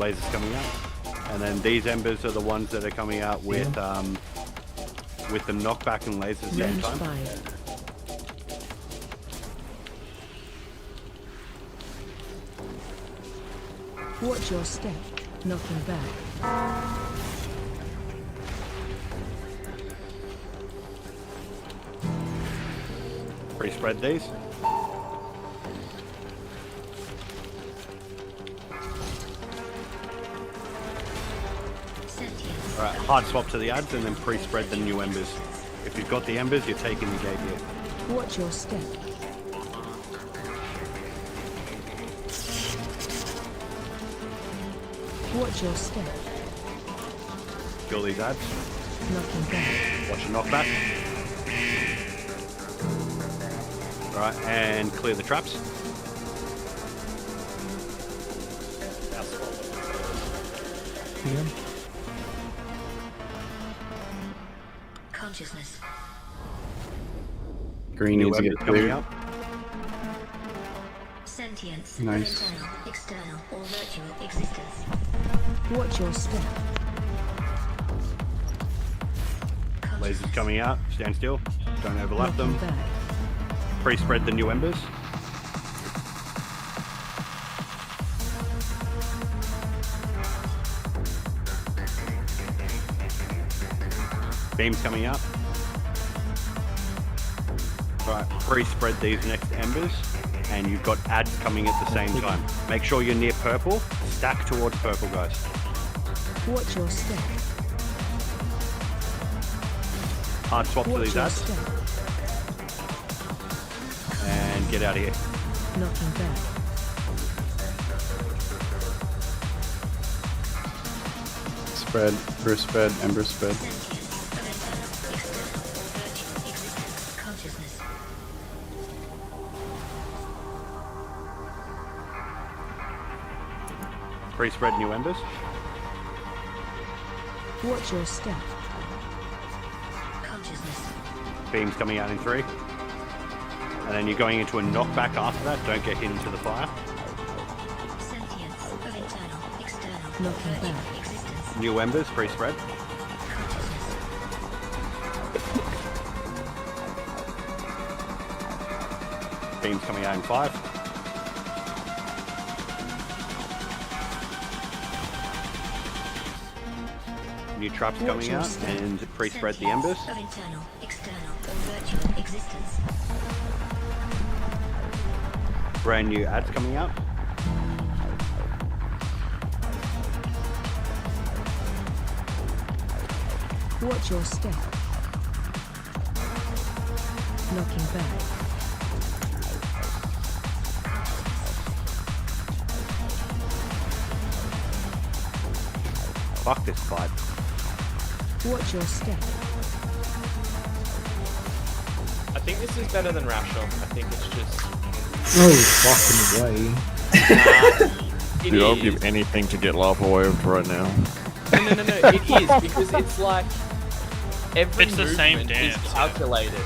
Speaker 16: lasers coming out. And then these embers are the ones that are coming out with the knockback and lasers at the same
Speaker 12: Range
Speaker 16: time.
Speaker 12: 5. Watch your step. Knocking back.
Speaker 16: Pre-spread these. Alright, hard swap to the ads and then pre-spread the new embers. If you've got the embers, you're taking the gate here.
Speaker 12: Watch your step. Watch your step.
Speaker 16: Kill these ads.
Speaker 12: Knocking back.
Speaker 16: Watch your knockback. Alright, and clear the traps.
Speaker 8: Yeah.
Speaker 12: Consciousness.
Speaker 10: Green
Speaker 16: New
Speaker 10: needs to
Speaker 16: embers
Speaker 10: get
Speaker 16: coming
Speaker 10: cleared.
Speaker 16: up.
Speaker 12: Sentience.
Speaker 10: Nice.
Speaker 12: Internal, external, or virtual existence. Watch your step.
Speaker 16: Lasers coming out. Stand still. Don't overlap them.
Speaker 12: Knocking back.
Speaker 16: Pre-spread the new embers. Beams coming out. Alright, pre-spread these next embers, and you've got ads coming at the same time. Make sure you're near purple. Stack towards purple, guys.
Speaker 12: Watch your step.
Speaker 16: Hard swap to
Speaker 12: Watch
Speaker 16: these
Speaker 12: your
Speaker 16: ads,
Speaker 12: step.
Speaker 16: and get out of here.
Speaker 12: Knocking back.
Speaker 10: Spread, first spread, ember spread.
Speaker 12: Consciousness.
Speaker 16: Pre-spread new embers.
Speaker 12: Watch your step. Consciousness.
Speaker 16: Beams coming out in 3. And then you're going into a knockback after that. Don't get hit into the fire.
Speaker 12: Sentience of internal, external, knocking back. Existence.
Speaker 16: New embers, pre-spread. Beams coming out in 5. New traps coming out and pre-spread the embers.
Speaker 12: Of internal, external, or virtual existence.
Speaker 16: Brand new ads coming out.
Speaker 12: Watch your step. Knocking back.
Speaker 16: Fuck this fight.
Speaker 12: Watch your step.
Speaker 14: I think this is better than Rational. I think it's just.
Speaker 8: No fucking way.
Speaker 5: Dude, I'll give anything to get lava waved right now.
Speaker 14: No. It is because it's like every
Speaker 7: It's the
Speaker 14: movement
Speaker 7: same
Speaker 14: is
Speaker 7: dance, yeah.
Speaker 14: calculated.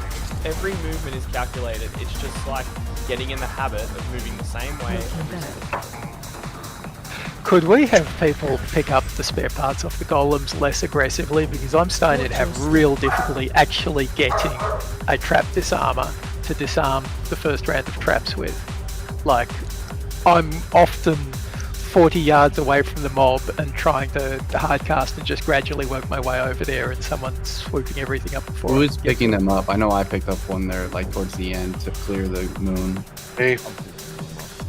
Speaker 14: Every movement is calculated. It's just like getting in the habit of moving the same way.
Speaker 11: Could we have people pick up the spare parts off the golems less aggressively? Because I'm starting to have real difficulty actually getting a trap disarmer to disarm the first round of traps with. Like, I'm often 40 yards away from the mob and trying to hardcast and just gradually work my way over there, and someone's swooping everything up before.
Speaker 10: Who is picking them up? I know I picked up one there, like towards the end to clear the moon.
Speaker 2: Hey.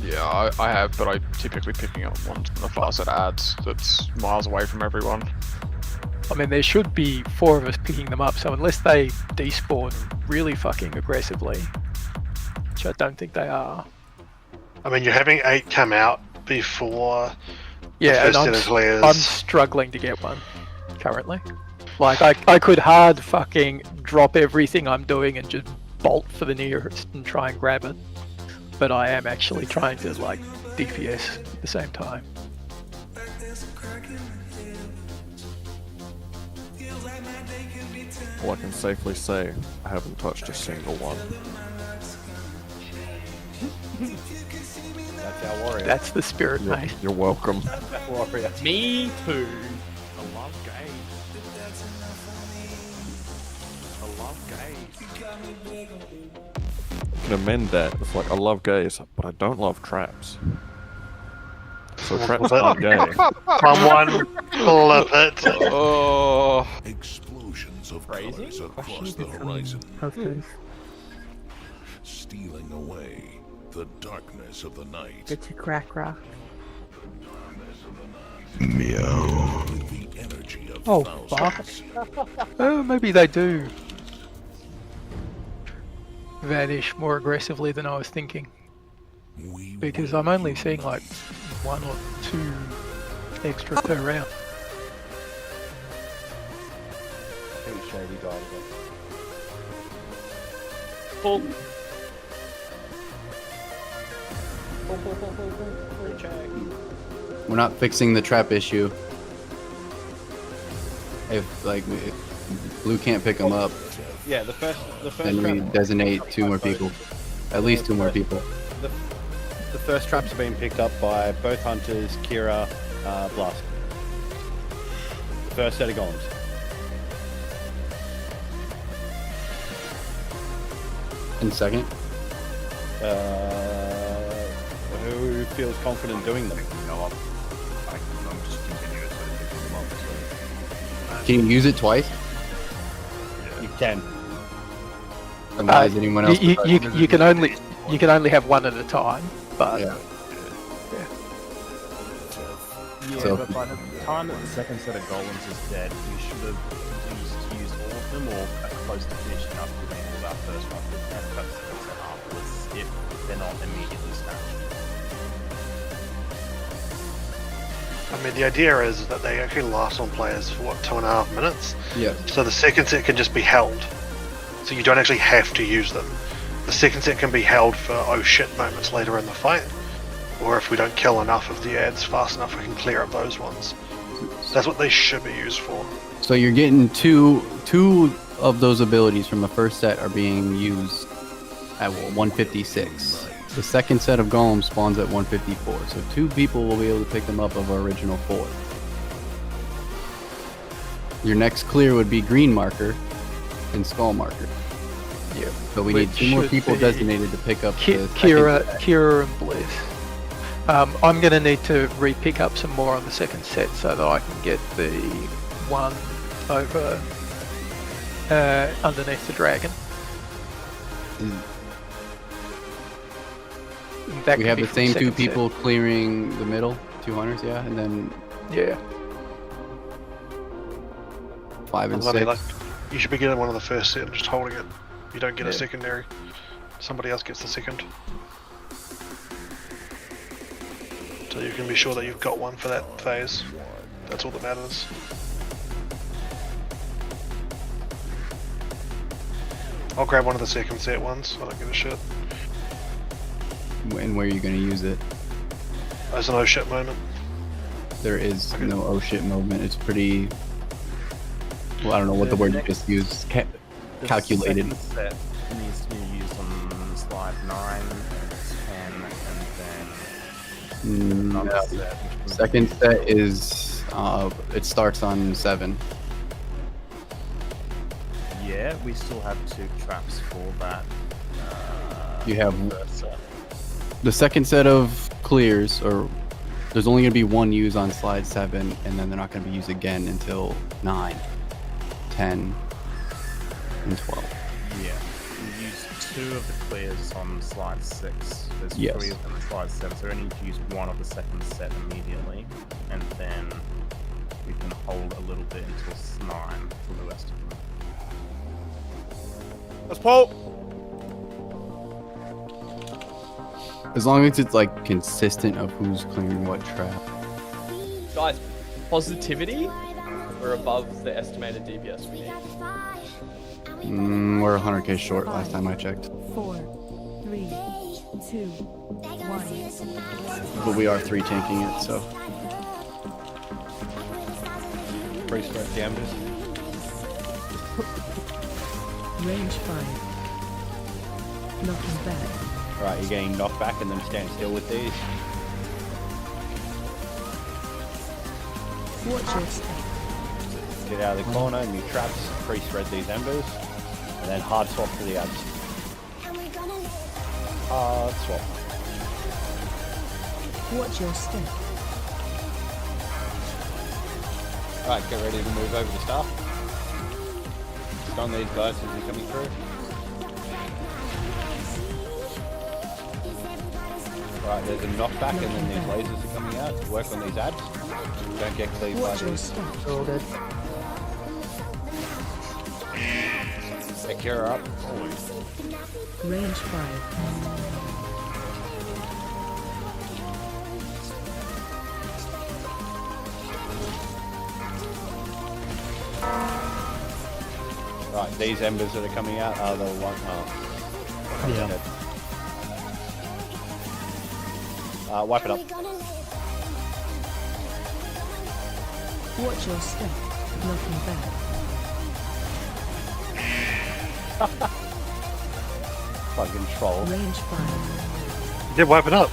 Speaker 15: Yeah, I have, but I'm typically picking up ones from the far side ads that's miles away from everyone.
Speaker 11: I mean, there should be 4 of us picking them up, so unless they despawn really fucking aggressively, which I don't think they are.
Speaker 2: I mean, you're having 8 come out before
Speaker 11: Yeah,
Speaker 2: the
Speaker 11: and
Speaker 2: first clears.
Speaker 11: I'm struggling to get one currently. Like, I could hard fucking drop everything I'm doing and just bolt for the nearest and try and grab it. But I am actually trying to, like, DPS at the same time.
Speaker 5: Well, I can safely say I haven't touched a single one.
Speaker 16: That's our warrior.
Speaker 11: That's the spirit, mate.
Speaker 5: You're welcome.
Speaker 16: Warrior.
Speaker 14: Me too.
Speaker 7: I love games. I love games.
Speaker 5: You can amend that. It's like, I love gays, but I don't love traps. So traps aren't gay.
Speaker 2: Someone flip it.
Speaker 15: Oh.
Speaker 19: Explosions of
Speaker 14: Crazy?
Speaker 19: colors across the horizon,
Speaker 18: Posters.
Speaker 19: stealing away the darkness of the night.
Speaker 18: Get your crack rock.
Speaker 19: Meow. With the energy of
Speaker 18: Oh,
Speaker 19: thousands.
Speaker 11: Oh, maybe they do vanish more aggressively than I was thinking. Because I'm only seeing like 1 or 2 extra per round.
Speaker 16: I think Shady died again.
Speaker 14: Pull.
Speaker 10: We're not fixing the trap issue. If Blue can't pick them up,
Speaker 16: Yeah, the first
Speaker 10: then we
Speaker 16: trap-
Speaker 10: designate 2 more people. At least 2 more people.
Speaker 16: The first traps are being picked up by both hunters, Kira, Blast. The first set of golems.
Speaker 10: And second,
Speaker 16: Who feels confident doing them?
Speaker 1: No, I'm just continuously picking them up. So.
Speaker 10: can you use it twice?
Speaker 16: You can.
Speaker 10: And why is anyone else?
Speaker 11: You can only have 1 at a time, but
Speaker 10: Yeah.
Speaker 17: Yeah,
Speaker 10: So-
Speaker 17: but by the time that the second set of golems is dead, you should have used all of them or close to finishing up with all of our first one and cut the second set afterwards if they're not immediately snatched.
Speaker 2: I mean, the idea is that they actually last on players for what, 2.5 minutes?
Speaker 10: Yeah.
Speaker 2: So the second set can just be held. So you don't actually have to use them. The second set can be held for oh shit moments later in the fight. Or if we don't kill enough of the ads fast enough, we can clear up those ones. That's what they should be used for.
Speaker 10: So you're getting two of those abilities from the first set are being used at 156. The second set of golems spawns at 154. So 2 people will be able to pick them up of our original 4. Your next clear would be green marker and skull marker.
Speaker 11: Yeah.
Speaker 10: So we need
Speaker 11: Which
Speaker 10: 2 more
Speaker 11: should
Speaker 10: people
Speaker 11: be
Speaker 10: designated to pick up the
Speaker 11: Kira,
Speaker 10: second set.
Speaker 11: Kira and Bliss. I'm going to need to re-pick up some more on the second set so that I can get the one over underneath the dragon. That
Speaker 10: We
Speaker 11: could
Speaker 10: have
Speaker 11: be
Speaker 10: the
Speaker 11: from
Speaker 10: same 2
Speaker 11: second set.
Speaker 10: people clearing the middle, 2 hunters, yeah, and then
Speaker 11: Yeah.
Speaker 10: 5 and
Speaker 2: Bloody
Speaker 10: 6.
Speaker 2: luck. You should be getting one on the first set and just holding it. You don't get a
Speaker 11: Yeah.
Speaker 2: secondary. Somebody else gets the second. So you can be sure that you've got one for that phase. That's all that matters. I'll grab one of the second set ones. I don't give a shit.
Speaker 10: And where are you going to use it?
Speaker 2: As an oh shit moment.
Speaker 10: There is no oh shit movement. It's pretty. Well, I don't know what the word you just used.
Speaker 17: The
Speaker 10: Calculated.
Speaker 17: second set needs to be used on slide 9, 10, and then another
Speaker 10: No.
Speaker 17: set. which was-
Speaker 10: Second set is it starts on 7.
Speaker 17: Yeah, we still have 2 traps for that.
Speaker 10: You have
Speaker 17: first set.
Speaker 10: the second set of clears, or there's only going to be 1 used on slide 7, and then they're not going to be used again until 9, 10, and 12.
Speaker 17: Yeah, we used 2 of the clears on slide 6. There's
Speaker 10: Yes.
Speaker 17: 3 of them on slide 7, so we only need to use 1 of the second set immediately, and then we can hold a little bit until 9 for the rest of them.
Speaker 6: Let's pull.
Speaker 10: As long as it's like consistent of who's clearing what trap.
Speaker 14: Guys, positivity? We're above the estimated DPS we need.
Speaker 10: We're 100k short last time I checked.
Speaker 12: 4, 3, 2, 1.
Speaker 10: But we are 3 tanking it, so.
Speaker 16: Free spread gambers.
Speaker 12: Range 5. Knocking back.
Speaker 20: Right, you're getting knocked back and then stand still with these.
Speaker 12: Watch your step.
Speaker 20: Get out of the corner, new traps, pre-spread these embers, and then hard swap to the adds. Hard swap.
Speaker 12: Watch your step.
Speaker 20: Right, get ready to move over to staff. Stun these guys as they're coming through. Right, there's a knockback and then these lasers are coming out. Work on these adds. Don't get cleaved by these.
Speaker 18: All good.
Speaker 20: Akira up.
Speaker 12: Range 5.
Speaker 20: Right, these embers that are coming out are the one.
Speaker 3: Yeah.
Speaker 20: Wipe it up.
Speaker 12: Watch your step. Knocking back.
Speaker 20: Fucking troll.
Speaker 12: Range 5.
Speaker 2: Did wipe it up.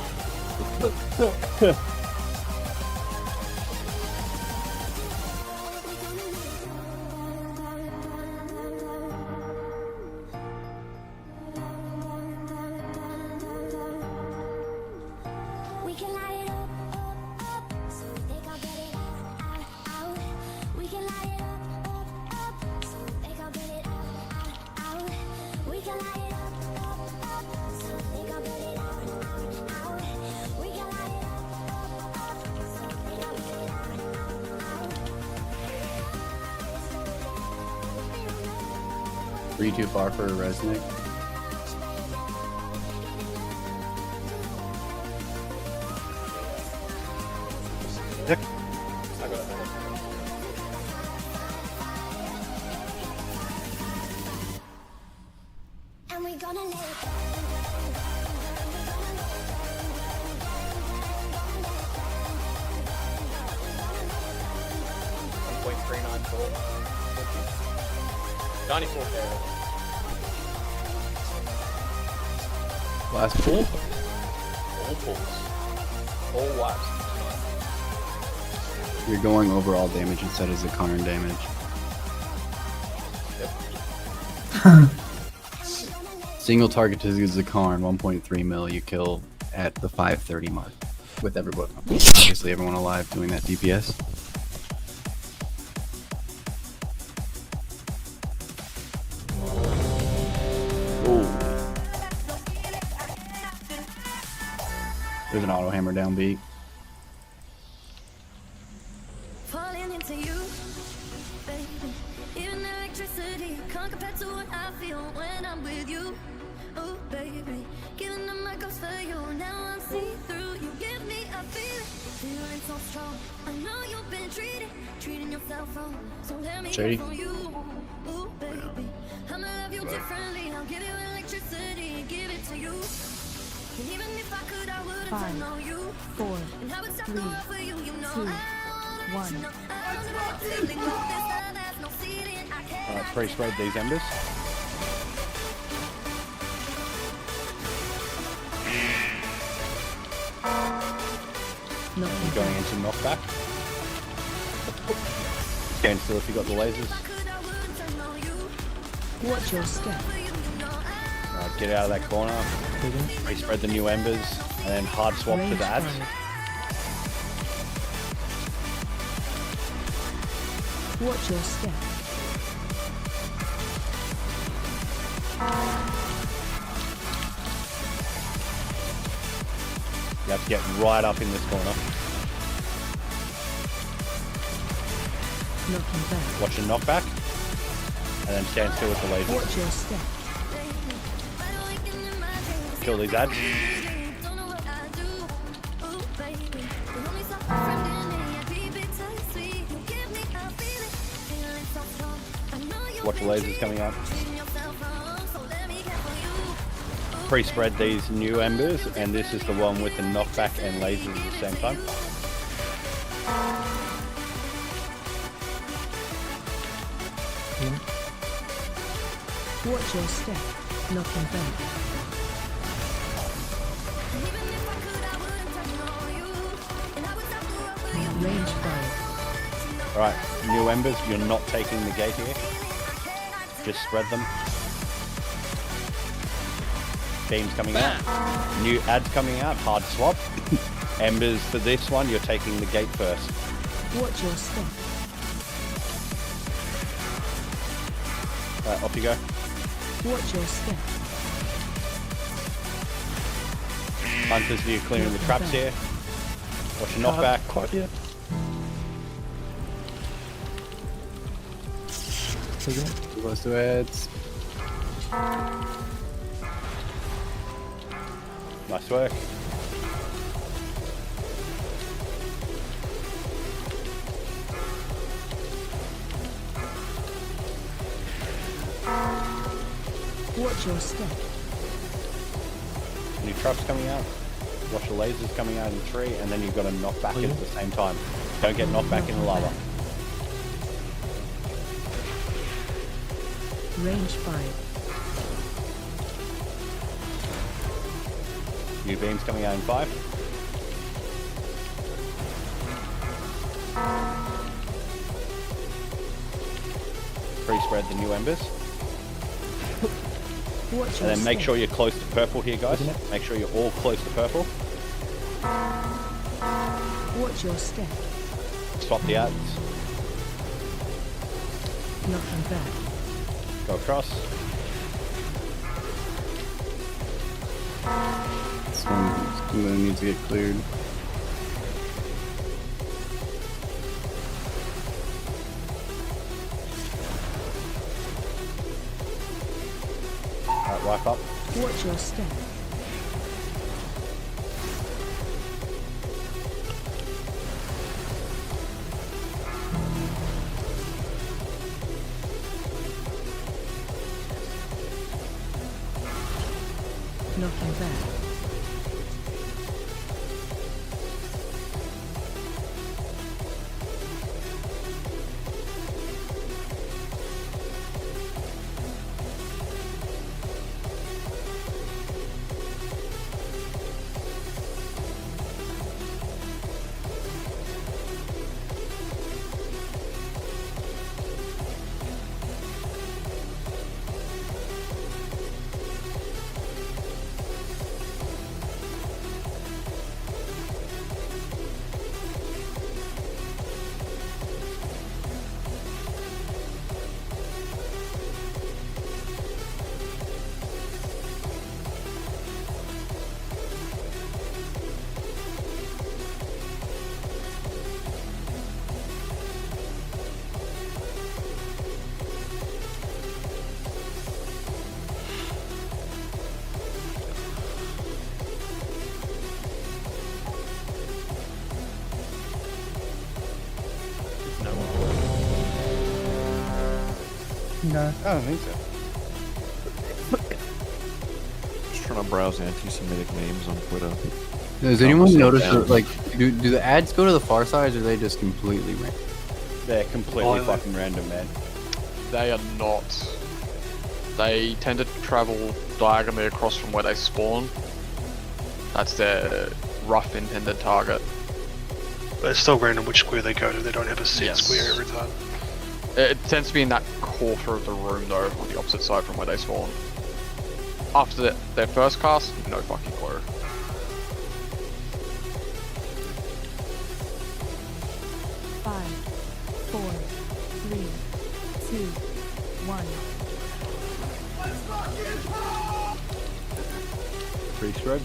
Speaker 10: Are you too far for a Resnick?
Speaker 2: Yep.
Speaker 14: I got it.
Speaker 9: And we gonna let it go.
Speaker 14: 94 there.
Speaker 10: Last pull?
Speaker 14: All pulls. All wipes.
Speaker 10: You're going overall damage instead of Zskarn damage. Single target to Zskarn, 1.3 mil, you kill at the 530 mark. With everyone, obviously everyone alive doing that DPS. There's an auto hammer down beat.
Speaker 9: Falling into you, baby. Even electricity can't compare to what I feel when I'm with you. Oh, baby. Giving up my ghost for you. Now I'm see through. You give me a feeling so strong. I know you've been treating yourself wrong. So let me
Speaker 10: Shady.
Speaker 9: hear from you. Oh, baby. I'ma love you differently. I'll give you electricity, give it to you. And even if I could, I wouldn't
Speaker 12: 5,
Speaker 9: know you.
Speaker 12: 4,
Speaker 9: And I would stop
Speaker 12: 3,
Speaker 9: the world for you, you know.
Speaker 12: 2,
Speaker 9: I
Speaker 12: 1.
Speaker 20: Alright, pre-spread these embers.
Speaker 12: Knocking
Speaker 20: Going into knockback. Stand still if you got the lasers.
Speaker 12: Watch your step.
Speaker 20: Alright, get out of that corner. Pre-spread the new embers, and then hard swap to the ads.
Speaker 12: Watch your step.
Speaker 20: You have to get right up in this corner.
Speaker 12: Knocking back.
Speaker 20: Watch a knockback, and then stand still with the lasers.
Speaker 12: Watch your step.
Speaker 20: Kill these ads. Watch the lasers coming up. Pre-spread these new embers, and this is the one with the knockback and lasers at the same time.
Speaker 12: Watch your step. Knocking back.
Speaker 20: Alright, new embers, you're not taking the gate here. Just spread them. Beams coming out. New ads coming out, hard swap. Embers for this one, you're taking the gate first.
Speaker 12: Watch your step.
Speaker 20: Alright, off you go.
Speaker 12: Watch your step.
Speaker 20: Hunters, you're clearing the traps here. Watch your knockback.
Speaker 11: Quite yet.
Speaker 10: Close to heads.
Speaker 20: Nice work.
Speaker 12: Watch your step.
Speaker 20: New traps coming out. Watch your lasers coming out in 3, and then you've got to knock back in at the same time. Don't get knocked back in the lava.
Speaker 12: Range 5.
Speaker 20: New beams coming out in 5. Pre-spread the new embers.
Speaker 12: Watch
Speaker 20: And then make sure you're close to purple here, guys. Make sure you're all close to purple.
Speaker 12: Watch your step.
Speaker 20: Swap the ads.
Speaker 12: Nothing back.
Speaker 20: Go across.
Speaker 10: This one needs to get cleared.
Speaker 20: Alright, wipe up.
Speaker 12: Watch your step. Nothing back.
Speaker 18: No.
Speaker 5: I don't think so. Just trying to browse anti-Semitic memes on Twitter.
Speaker 10: Does anyone notice that, like, do the ads go to the far side, or are they just completely random?
Speaker 20: They're completely fucking random, man.
Speaker 15: They are not. They tend to travel diagonally across from where they spawn. That's their rough intended target.
Speaker 2: But it's still random which square they go to. They don't have a set square every time.
Speaker 15: It tends to be in that quarter of the room, though, on the opposite side from where they spawn. After their first cast, no fucking clue.
Speaker 12: Five, 4, 3, 2, 1.
Speaker 20: Pre-spread.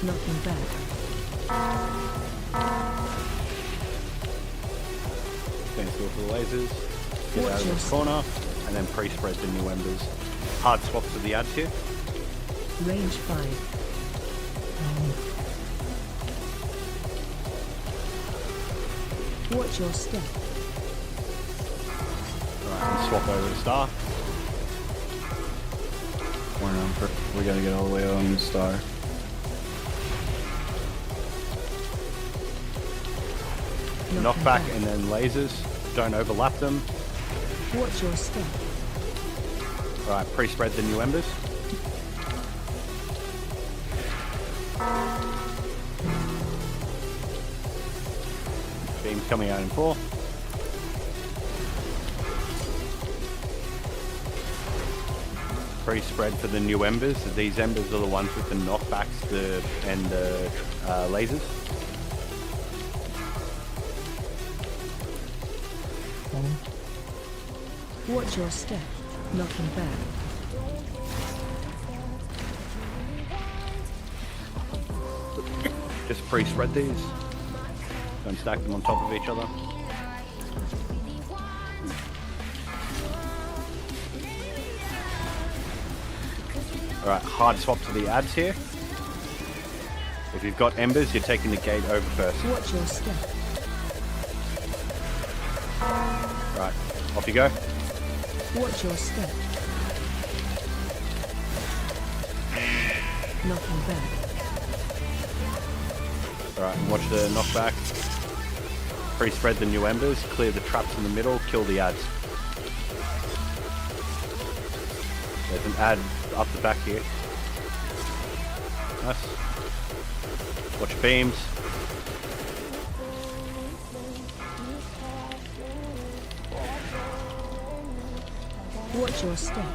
Speaker 12: Nothing back.
Speaker 20: Stand still for the lasers. Get out of the corner. And then pre-spread the new embers. Hard swap to the ads here.
Speaker 12: Range 5. Watch your step.
Speaker 20: Alright, and swap over to star.
Speaker 10: We gotta get all the way on the star.
Speaker 20: Knock back and then lasers. Don't overlap them.
Speaker 12: Watch your step.
Speaker 20: Alright, pre-spread the new embers.
Speaker 16: Beams coming out in 4. Pre-spread for the new embers. These embers are the ones with the knockbacks and the lasers.
Speaker 12: Watch your step. Knocking back.
Speaker 16: Just pre-spread these. Don't stack them on top of each other. Alright, hard swap to the ads here. If you've got embers, you're taking the gate over first.
Speaker 12: Watch your step.
Speaker 16: Right, off you go.
Speaker 12: Watch your step. Knocking back.
Speaker 16: Alright, and watch the knockback. Pre-spread the new embers, clear the traps in the middle, kill the ads. There's an ad up the back here. Nice. Watch your beams.
Speaker 12: Watch your step.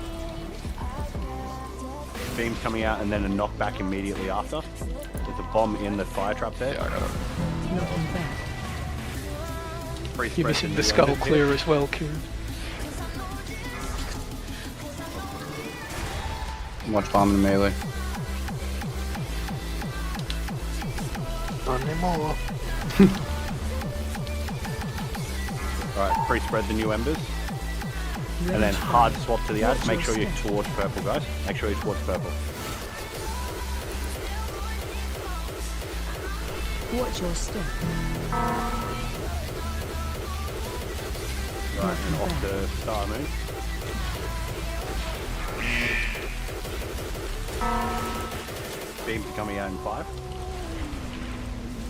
Speaker 16: Beams coming out and then a knockback immediately after. There's a bomb in the fire trap there.
Speaker 15: Yeah, I got it.
Speaker 12: Knocking back.
Speaker 11: You're missing the skull clear as well, Kieran.
Speaker 10: Watch bomb in melee.
Speaker 11: Not anymore.
Speaker 16: Alright, pre-spread the new embers. And then hard swap to the ads. Make sure you're towards purple, guys. Make sure you're towards purple.
Speaker 12: Watch your step.
Speaker 16: Right, and off the star moon. Beams are coming out in 5.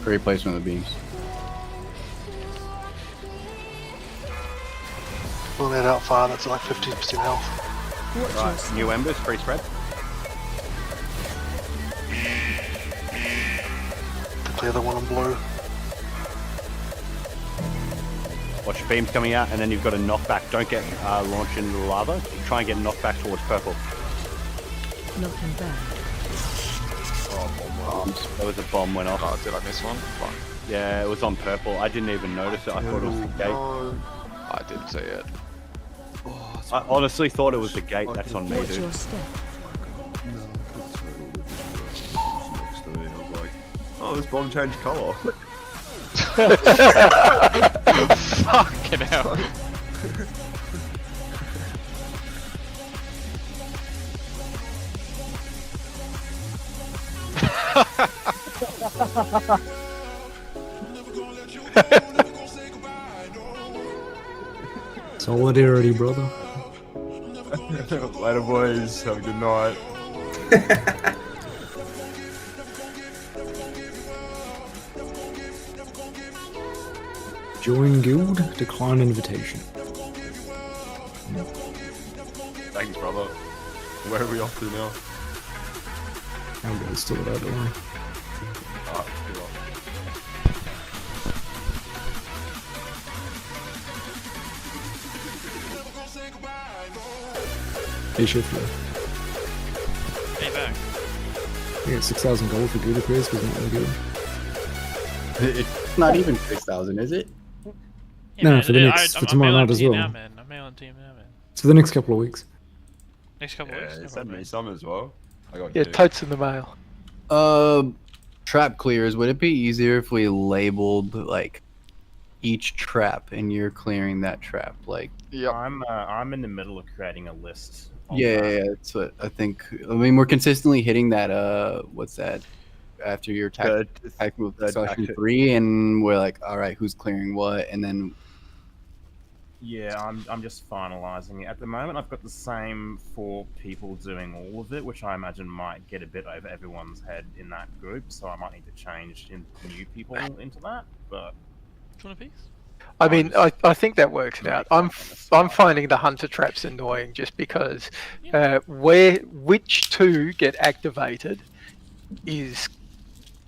Speaker 10: Great placement of the beams.
Speaker 2: Pulling that out far, that's like 15% health.
Speaker 16: Right, new embers, free spread.
Speaker 2: To clear the one in blue.
Speaker 16: Watch your beams coming out, and then you've got a knockback. Don't get launched into the lava. Try and get knocked back towards purple.
Speaker 12: Knocking back.
Speaker 16: There was a bomb went off.
Speaker 15: Oh, did I miss one? Fuck.
Speaker 16: Yeah, it was on purple. I didn't even notice it. I thought it was the gate.
Speaker 15: I didn't see it.
Speaker 16: I honestly thought it was the gate. That's on me,
Speaker 12: Watch
Speaker 16: dude.
Speaker 12: your step.
Speaker 1: Oh, this bomb changed colour.
Speaker 15: Fucking hell.
Speaker 8: Solidarity, brother.
Speaker 1: Later, boys. Have a good night.
Speaker 8: Join guild, decline invitation.
Speaker 1: Thanks, brother. Where are we off to now?
Speaker 8: I'm gonna still it out, don't worry.
Speaker 1: Alright, good luck.
Speaker 8: Hey, Shifter.
Speaker 4: Hey, back.
Speaker 8: You get 6,000 gold for good appears because not really good.
Speaker 10: It's not even 6,000, is it?
Speaker 4: Yeah,
Speaker 8: No,
Speaker 4: man,
Speaker 8: for the next, for tomorrow night as well.
Speaker 4: Now, man. I'm mailing to you now, man.
Speaker 8: It's for the next couple of weeks.
Speaker 4: Next couple of weeks.
Speaker 1: Send me some as well. I got
Speaker 11: Yeah,
Speaker 1: you.
Speaker 11: totes in the mail.
Speaker 10: Trap clears. Would it be easier if we labeled like each trap and you're clearing that trap? Like,
Speaker 17: Yeah, I'm in the middle of creating a list. on
Speaker 10: yeah,
Speaker 17: that.
Speaker 10: that's what I think. I mean, we're consistently hitting that. What's that? After your tactical discussion 3, and we're like, all right, who's clearing what, and then.
Speaker 17: Yeah, I'm just finalising it. At the moment, I've got the same 4 people doing all of it, which I imagine might get a bit over everyone's head in that group, so I might need to change new people into that, but...
Speaker 4: Which one a piece?
Speaker 11: I mean, I think that works out. I'm finding the hunter traps annoying just because which 2 get activated is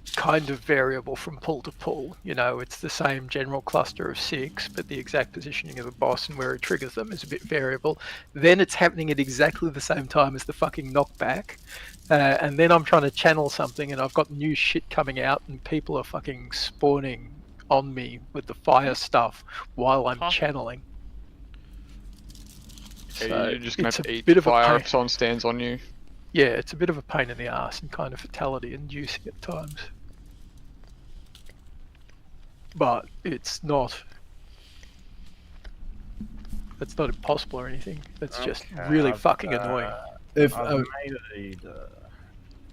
Speaker 11: kind of variable from pull to pull. You know, it's the same general cluster of 6, but the exact positioning of the boss and where it triggers them is a bit variable. Then it's happening at exactly the same time as the fucking knockback. And then I'm trying to channel something and I've got new shit coming out and people are fucking spawning on me with the fire stuff while I'm channeling.
Speaker 15: Yeah, you're just gonna
Speaker 11: it's
Speaker 15: have to
Speaker 11: a
Speaker 15: eat
Speaker 11: bit of a
Speaker 15: fire
Speaker 11: pain.
Speaker 15: if someone stands on you.
Speaker 11: Yeah, it's a bit of a pain in the ass and kind of fatality inducing at times. But it's not impossible or anything. It's just really fucking annoying.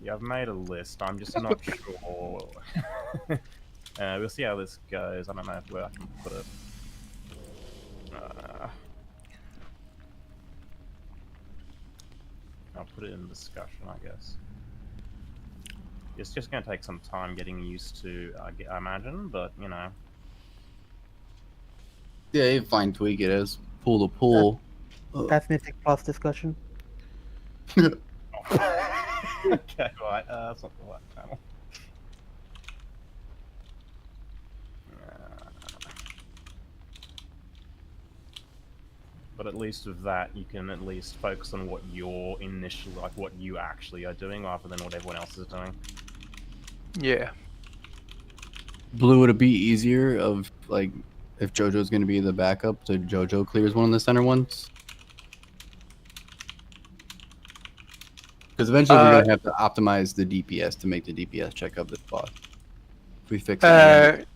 Speaker 17: I've made a list. I'm just not sure. We'll see how this goes. I don't know where I can put it. I'll put it in discussion, I guess. It's just going to take some time getting used to, I imagine, but, you know.
Speaker 10: Yeah, you fine tweak it as pull to pull.
Speaker 18: That's Mythic Plus discussion.
Speaker 17: Okay, right. That's not the right channel. But at least with that, you can at least focus on what you're initially, like what you actually are doing, rather than what everyone else is doing.
Speaker 11: Yeah.
Speaker 10: Blue, would it be easier of like if JoJo's going to be the backup to JoJo clears one of the center ones? Because eventually we're going to have to optimize the DPS to make the DPS check up this boss. If we fix it.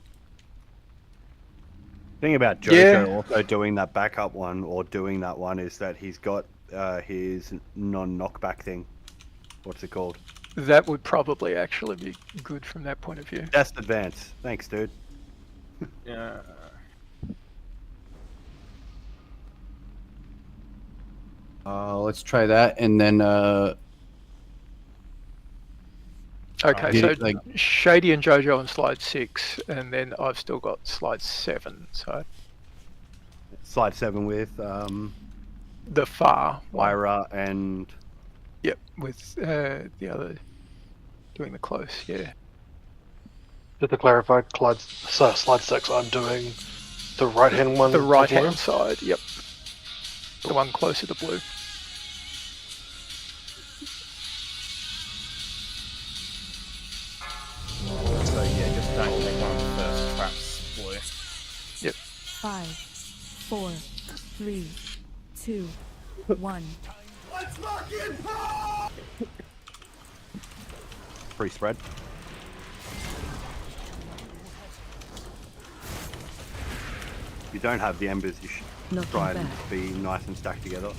Speaker 16: Thing about JoJo also doing that backup one or doing that one is that he's got his non-knockback thing. What's it called?
Speaker 11: That would probably actually be good from that point of view.
Speaker 16: Best advance. Thanks, dude.
Speaker 17: Yeah.
Speaker 10: Let's try that, and then
Speaker 11: okay, so Shady and JoJo on slide 6, and then I've still got slide 7. So
Speaker 16: slide 7 with
Speaker 11: the far
Speaker 16: Lyra and
Speaker 11: yep, with the other doing the close. Yeah.
Speaker 2: Just to clarify, slide 6, I'm doing the right-hand one.
Speaker 11: The right-hand side. Yep. The one closer to blue.
Speaker 17: So yeah, just don't take one of the first traps, blue.
Speaker 11: Yep.
Speaker 12: 5, 4, 3, 2, 1.
Speaker 19: Let's lock in!
Speaker 16: free spread. If you don't have the embers, you should try and be nice and stacked together.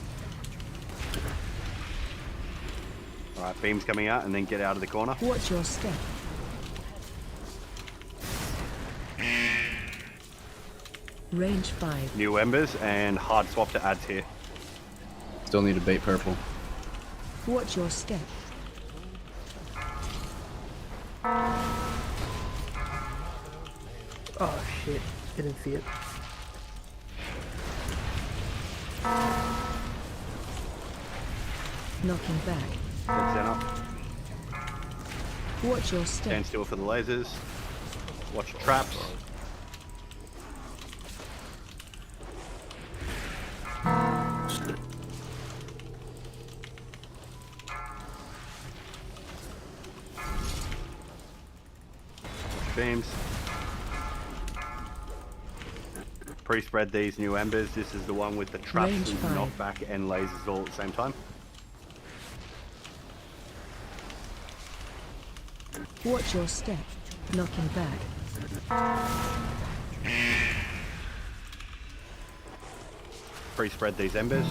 Speaker 16: Alright, beams coming out and then get out of the corner.
Speaker 12: Watch your step. Range 5.
Speaker 16: New embers and hard swap to adds here.
Speaker 10: Still need a bait purple.
Speaker 12: Watch your step.
Speaker 18: Oh shit, didn't see it.
Speaker 12: Knocking back.
Speaker 16: Head Zen up.
Speaker 12: Watch your step.
Speaker 16: Stand still for the lasers. Watch your traps. Watch beams. Pre-spread these new embers. This is the one with the traps,
Speaker 12: Range 5.
Speaker 16: knockback, and lasers all at the same time.
Speaker 12: Watch your step. Knocking back.
Speaker 16: Pre-spread these embers.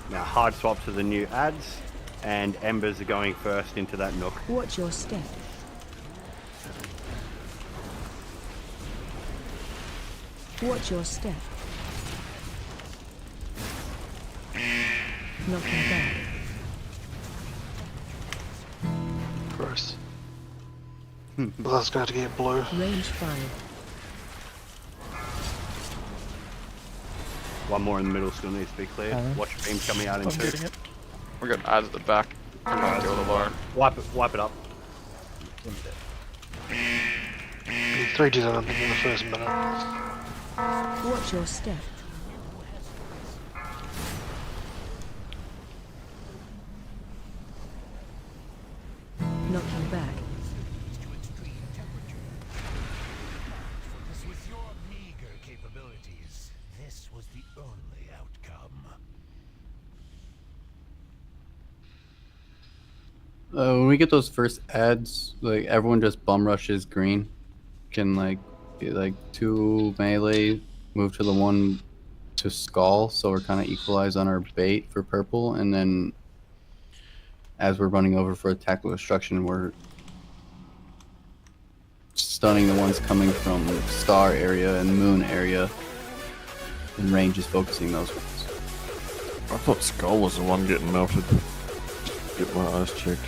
Speaker 16: Now hard swap to the new adds, and embers are going first into that nook.
Speaker 12: Watch your step. Watch your step. Knocking back.
Speaker 2: Gross. That's going to get blue.
Speaker 12: Range 5.
Speaker 16: One more in the middle still needs to be cleared. Watch beams coming out in
Speaker 6: I'm
Speaker 16: two.
Speaker 6: getting it.
Speaker 15: We got ads at the back. I'm going to deal with the low.
Speaker 16: Wipe it up.
Speaker 2: Be 3 dead on in the first minute.
Speaker 12: Watch your step. Knocking back.
Speaker 21: With your meager capabilities, this was the only outcome.
Speaker 10: When we get those first ads, like everyone just bum rushes green. Can like be like 2 melee, move to the 1 to skull, so we're kind of equalized on our bait for purple, and then as we're running over for tactical destruction, we're stunning the ones coming from star area and moon area, and range is focusing those ones.
Speaker 5: I thought Skull was the one getting melted. Get my eyes checked.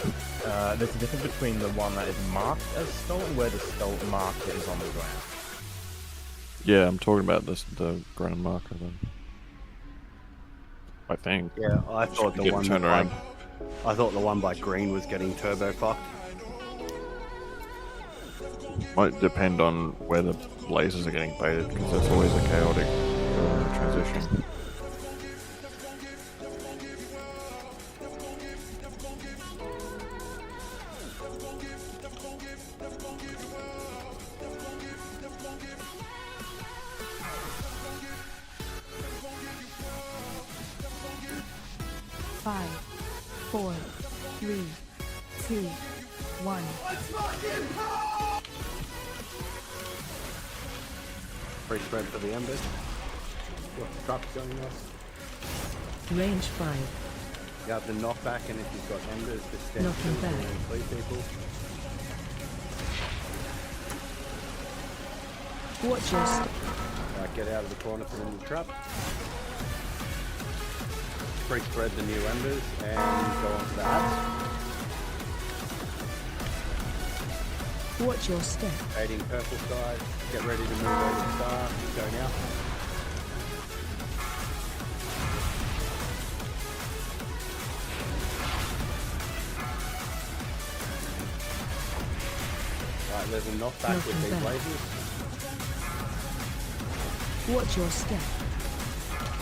Speaker 17: There's a difference between the one that is marked as skull and where the skull marker is on the ground.
Speaker 5: Yeah, I'm talking about the ground marker then. I think.
Speaker 16: Yeah, I thought the one
Speaker 5: turned around.
Speaker 16: I thought the one by green was getting turbo fucked.
Speaker 5: Might depend on where the lasers are getting baited, because that's always a chaotic transition.
Speaker 12: Five, 4, 3, 2, 1.
Speaker 16: Free spread for the embers. What the truck's going off?
Speaker 12: Range 5.
Speaker 16: You have the knockback, and if you've got embers, just stand
Speaker 12: Knocking
Speaker 16: still
Speaker 12: back.
Speaker 16: and clear people.
Speaker 12: Watch your step.
Speaker 16: Get out of the corner from the trap. Free spread the new embers and go on to the ads.
Speaker 12: Watch your step.
Speaker 16: Aiding purple side. Get ready to move over the star. Go now. Right, there's a knockback with these lasers.
Speaker 12: Watch your step.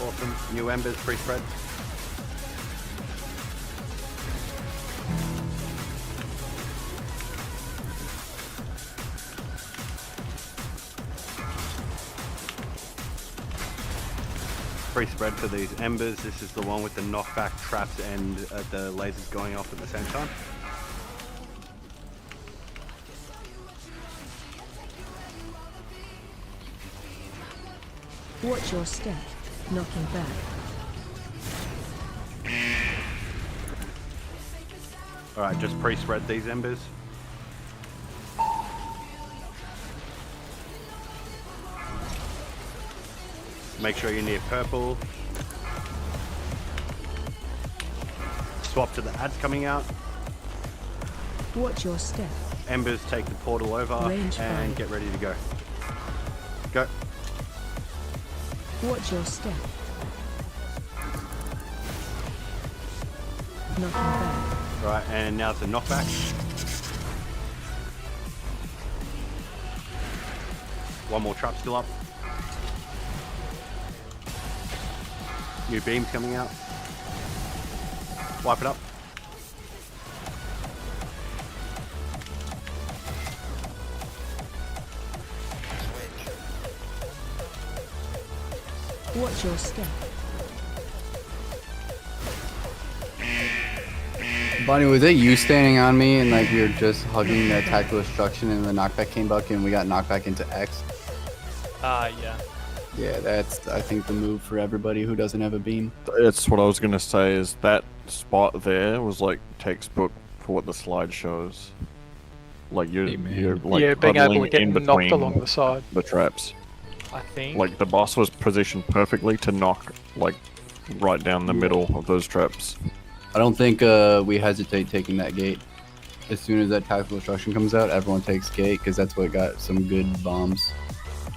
Speaker 16: Awesome. New embers pre-spread. Pre-spread for these embers. This is the one with the knockback traps and the lasers going off at the same time.
Speaker 12: Watch your step. Knocking back.
Speaker 16: Alright, just pre-spread these embers. Make sure you're near purple. Swap to the ads coming out.
Speaker 12: Watch your step.
Speaker 16: Embers take the portal over
Speaker 12: Range
Speaker 16: and
Speaker 12: 5.
Speaker 16: get ready to go. Go.
Speaker 12: Watch your step. Knocking back.
Speaker 16: Right, and now it's a knockback. One more trap still up. New beams coming out. Wipe it up.
Speaker 12: Watch your step.
Speaker 10: Bonnie, was it you standing on me and like we were just hugging that tactical destruction and the knockback came back and we got knocked back into X?
Speaker 4: Yeah.
Speaker 10: Yeah, that's I think the move for everybody who doesn't have a beam.
Speaker 5: That's what I was gonna say. Is that spot there was like textbook for what the slide shows. Like you're like
Speaker 11: Yeah, being able to
Speaker 5: huddling
Speaker 11: get
Speaker 5: in
Speaker 11: knocked
Speaker 5: between
Speaker 11: along the side.
Speaker 5: the traps.
Speaker 14: I think.
Speaker 5: Like the boss was positioned perfectly to knock like right down the middle of those traps.
Speaker 10: I don't think we hesitate taking that gate. As soon as that tactical destruction comes out, everyone takes gate because that's what got some good bombs.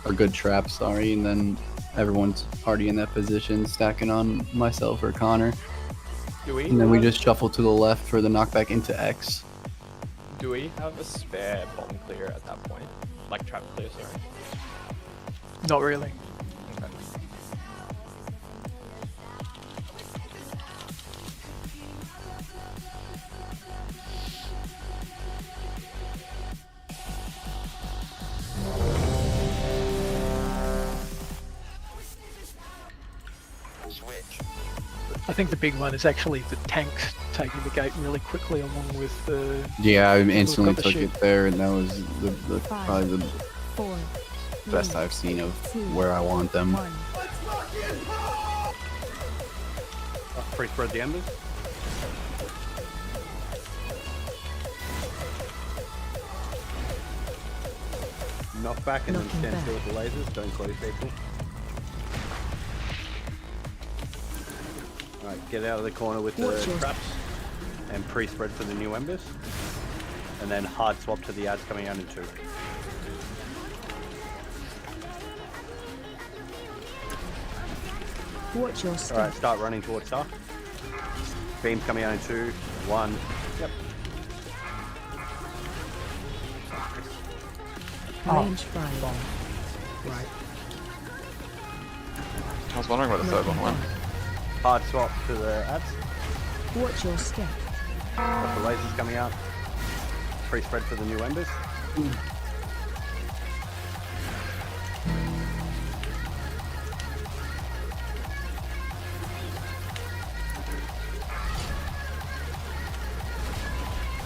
Speaker 10: Or good traps, sorry, and then everyone's already in that position, stacking on myself or Connor.
Speaker 14: Do we?
Speaker 10: And then we just shuffle to the left for the knockback into X.
Speaker 14: Do we have a spare bomb clear at that point? Like trap clear, sorry.
Speaker 11: Not really.
Speaker 14: Okay.
Speaker 11: I think the big one is actually the tanks taking the gate really quickly along with the...
Speaker 10: Yeah, I instantly
Speaker 11: got the
Speaker 10: took
Speaker 11: shoot.
Speaker 10: it there, and that was probably the
Speaker 12: 4,
Speaker 10: best I've seen of where I want them.
Speaker 16: Pre-spread the embers. Knock back and then stand still with the lasers. Don't close people. Alright, get out of the corner with the traps and pre-spread for the new embers. And then hard swap to the ads coming out in 2.
Speaker 12: Watch your step.
Speaker 16: Alright, start running towards star. Beams coming out in 2, 1. Yep.
Speaker 12: Range 5.
Speaker 11: Right.
Speaker 15: I was wondering where the third one went.
Speaker 16: Hard swap to the ads.
Speaker 12: Watch your step.
Speaker 16: Got the lasers coming out. Pre-spread for the new embers.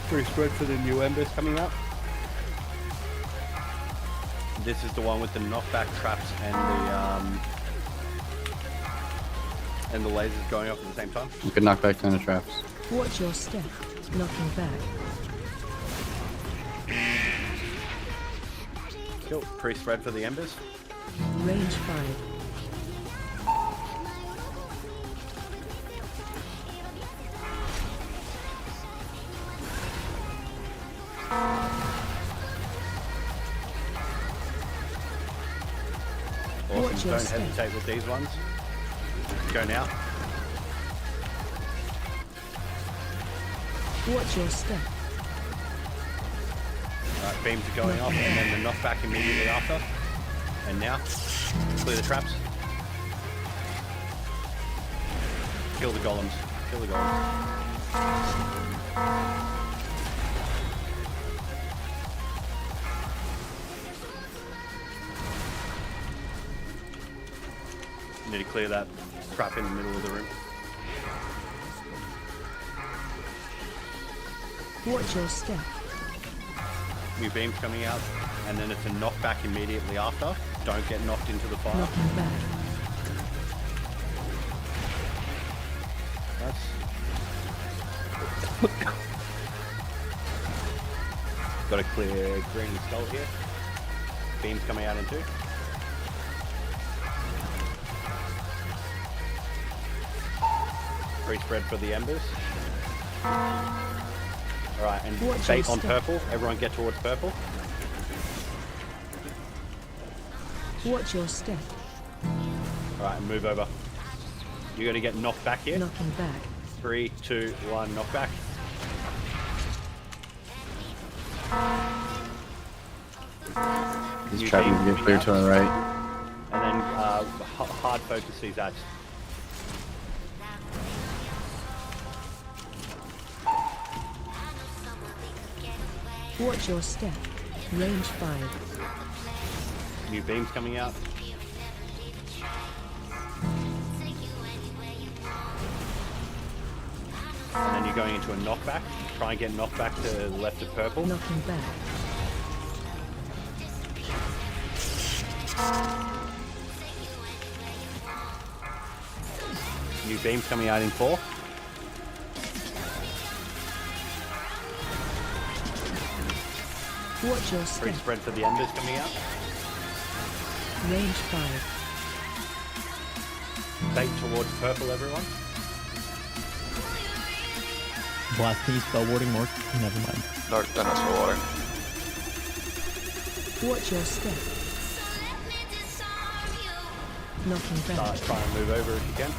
Speaker 16: Pre-spread for the new embers coming up. This is the one with the knockback traps and the lasers going off at the same time.
Speaker 10: You could knock back 10 of traps.
Speaker 12: Watch your step. Knocking back.
Speaker 16: Cool. Pre-spread for the embers.
Speaker 12: Range 5.
Speaker 16: Awesome. Don't hesitate with these ones. Go now.
Speaker 12: Watch your step.
Speaker 16: Alright, beams are going off and then the knockback immediately after. And now, clear the traps. Kill the golems. Kill the golems. Need to clear that trap in the middle of the room.
Speaker 12: Watch your step.
Speaker 16: New beams coming out, and then it's a knockback immediately after. Don't get knocked into the fire.
Speaker 12: Knocking back.
Speaker 16: Got a clear green skull here. Beams coming out in 2. Pre-spread for the embers. Alright, and bait on purple. Everyone get towards purple.
Speaker 12: Watch your step.
Speaker 16: Alright, and move over. You're going to get knocked back here.
Speaker 12: Knocking back.
Speaker 16: 3, 2, 1, knockback.
Speaker 10: This trap needs to get clear to our right.
Speaker 16: And then hard focus these ads.
Speaker 12: Watch your step. Range 5.
Speaker 16: New beams coming out. And then you're going into a knockback. Try and get knocked back to the left of purple.
Speaker 12: Knocking back.
Speaker 16: New beams coming out in 4.
Speaker 12: Watch your step.
Speaker 16: Pre-spread for the embers coming out.
Speaker 12: Range 5.
Speaker 16: Bait towards purple, everyone.
Speaker 3: Blast, can you spell warding more? Never mind.
Speaker 15: No, they're not spell warding.
Speaker 12: Watch your step. Knocking back.
Speaker 16: Start trying to move over if you can.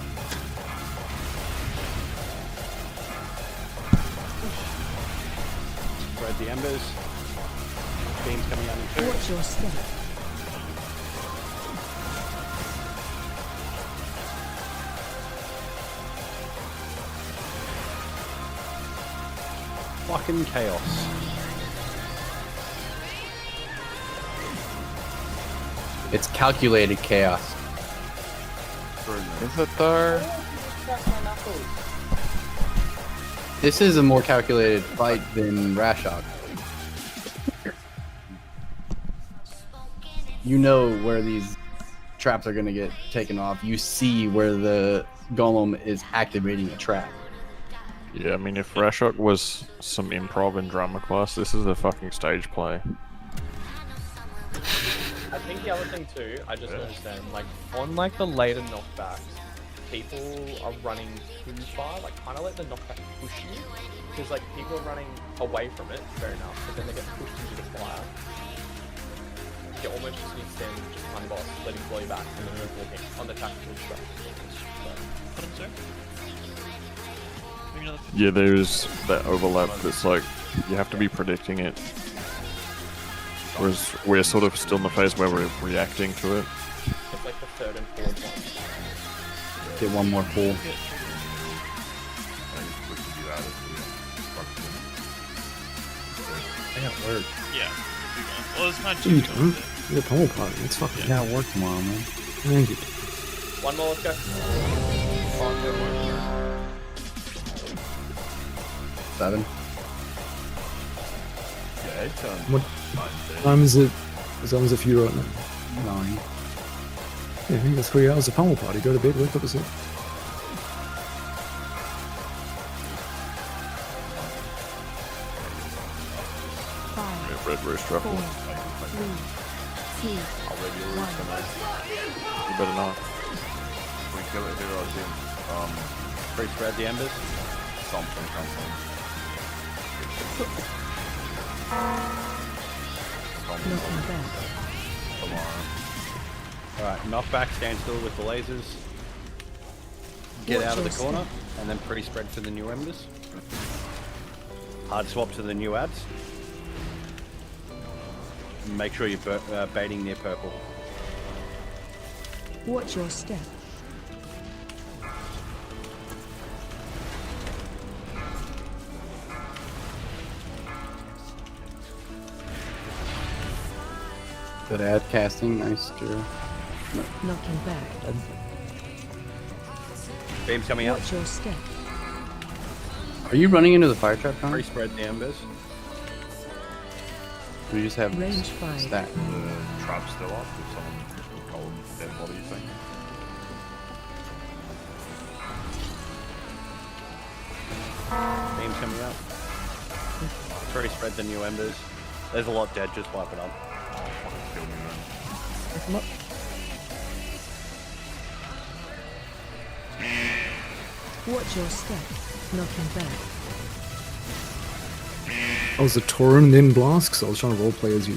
Speaker 16: Spread the embers. Beams coming down in two.
Speaker 12: Watch your step.
Speaker 16: Fucking chaos.
Speaker 10: It's calculated chaos.
Speaker 15: Is it though?
Speaker 10: This is a more calculated fight than Rashok. You know where these traps are going to get taken off. You see where the golem is activating a trap.
Speaker 5: Yeah, I mean, if Rashok was some improv in drama class, this is a fucking stage play.
Speaker 14: I think the other thing too, I just understand, like, on like the later knockbacks, people are running too far, like kind of let the knockback push you, because like people are running away from it, fair enough, but then they get pushed into the fire. You almost just need to stand just one boss, let him blow you back, and then move walking on the tactical structure.
Speaker 5: Yeah, there's that overlap that's like, you have to be predicting it. Whereas we're sort of still in the phase where we're reacting to it.
Speaker 14: It's like the third and fourth one.
Speaker 10: Get one more pull.
Speaker 7: I got work. Yeah. Well, it's not
Speaker 8: You don't. You're a pommel party. It's fucking.
Speaker 10: I got work tomorrow, man.
Speaker 8: Thank you.
Speaker 14: One more, let's go.
Speaker 10: 7.
Speaker 8: What time is it? What time is it for you right now?
Speaker 10: 9.
Speaker 8: Yeah, I think that's 3 hours of pommel party. Go to bed, wake up at 6.
Speaker 5: Red roast truffle.
Speaker 12: 4, 3, 2,
Speaker 5: I'll let you lose tonight. You better not. We kill it,
Speaker 16: Pre-spread the embers.
Speaker 5: Something.
Speaker 12: knocking back.
Speaker 16: Alright, knockback, stand still with the lasers. Get out of the corner, and then pre-spread for the new embers. Hard swap to the new ads. Make sure you're baiting near purple.
Speaker 12: Watch your step.
Speaker 10: Good ad casting, nice Drew.
Speaker 12: Knocking back.
Speaker 16: Beams coming out.
Speaker 12: Watch your step.
Speaker 10: Are you running into the fire trap, Connor?
Speaker 16: Pre-spread the embers.
Speaker 10: We just have
Speaker 12: Range 5.
Speaker 10: stack.
Speaker 1: The trap's still up with someone cold dead body thing.
Speaker 16: Beams coming out. Pre-spread the new embers. There's a lot dead, just wipe it up.
Speaker 1: Oh, fucking kill me, man.
Speaker 8: Come up.
Speaker 12: Watch your step. Knocking back.
Speaker 8: I was a Tauren, then Blast, because I was trying to roleplay as you.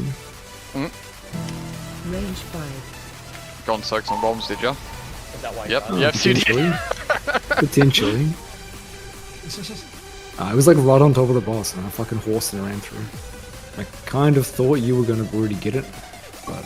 Speaker 12: Range 5.
Speaker 15: Gone soak some bombs, did ya?
Speaker 14: Is that why
Speaker 15: Yep,
Speaker 14: you
Speaker 15: yep, you did.
Speaker 8: Potentially. I was like right on top of the boss, and I fucking horsed and ran through. I kind of thought you were going to already get it, but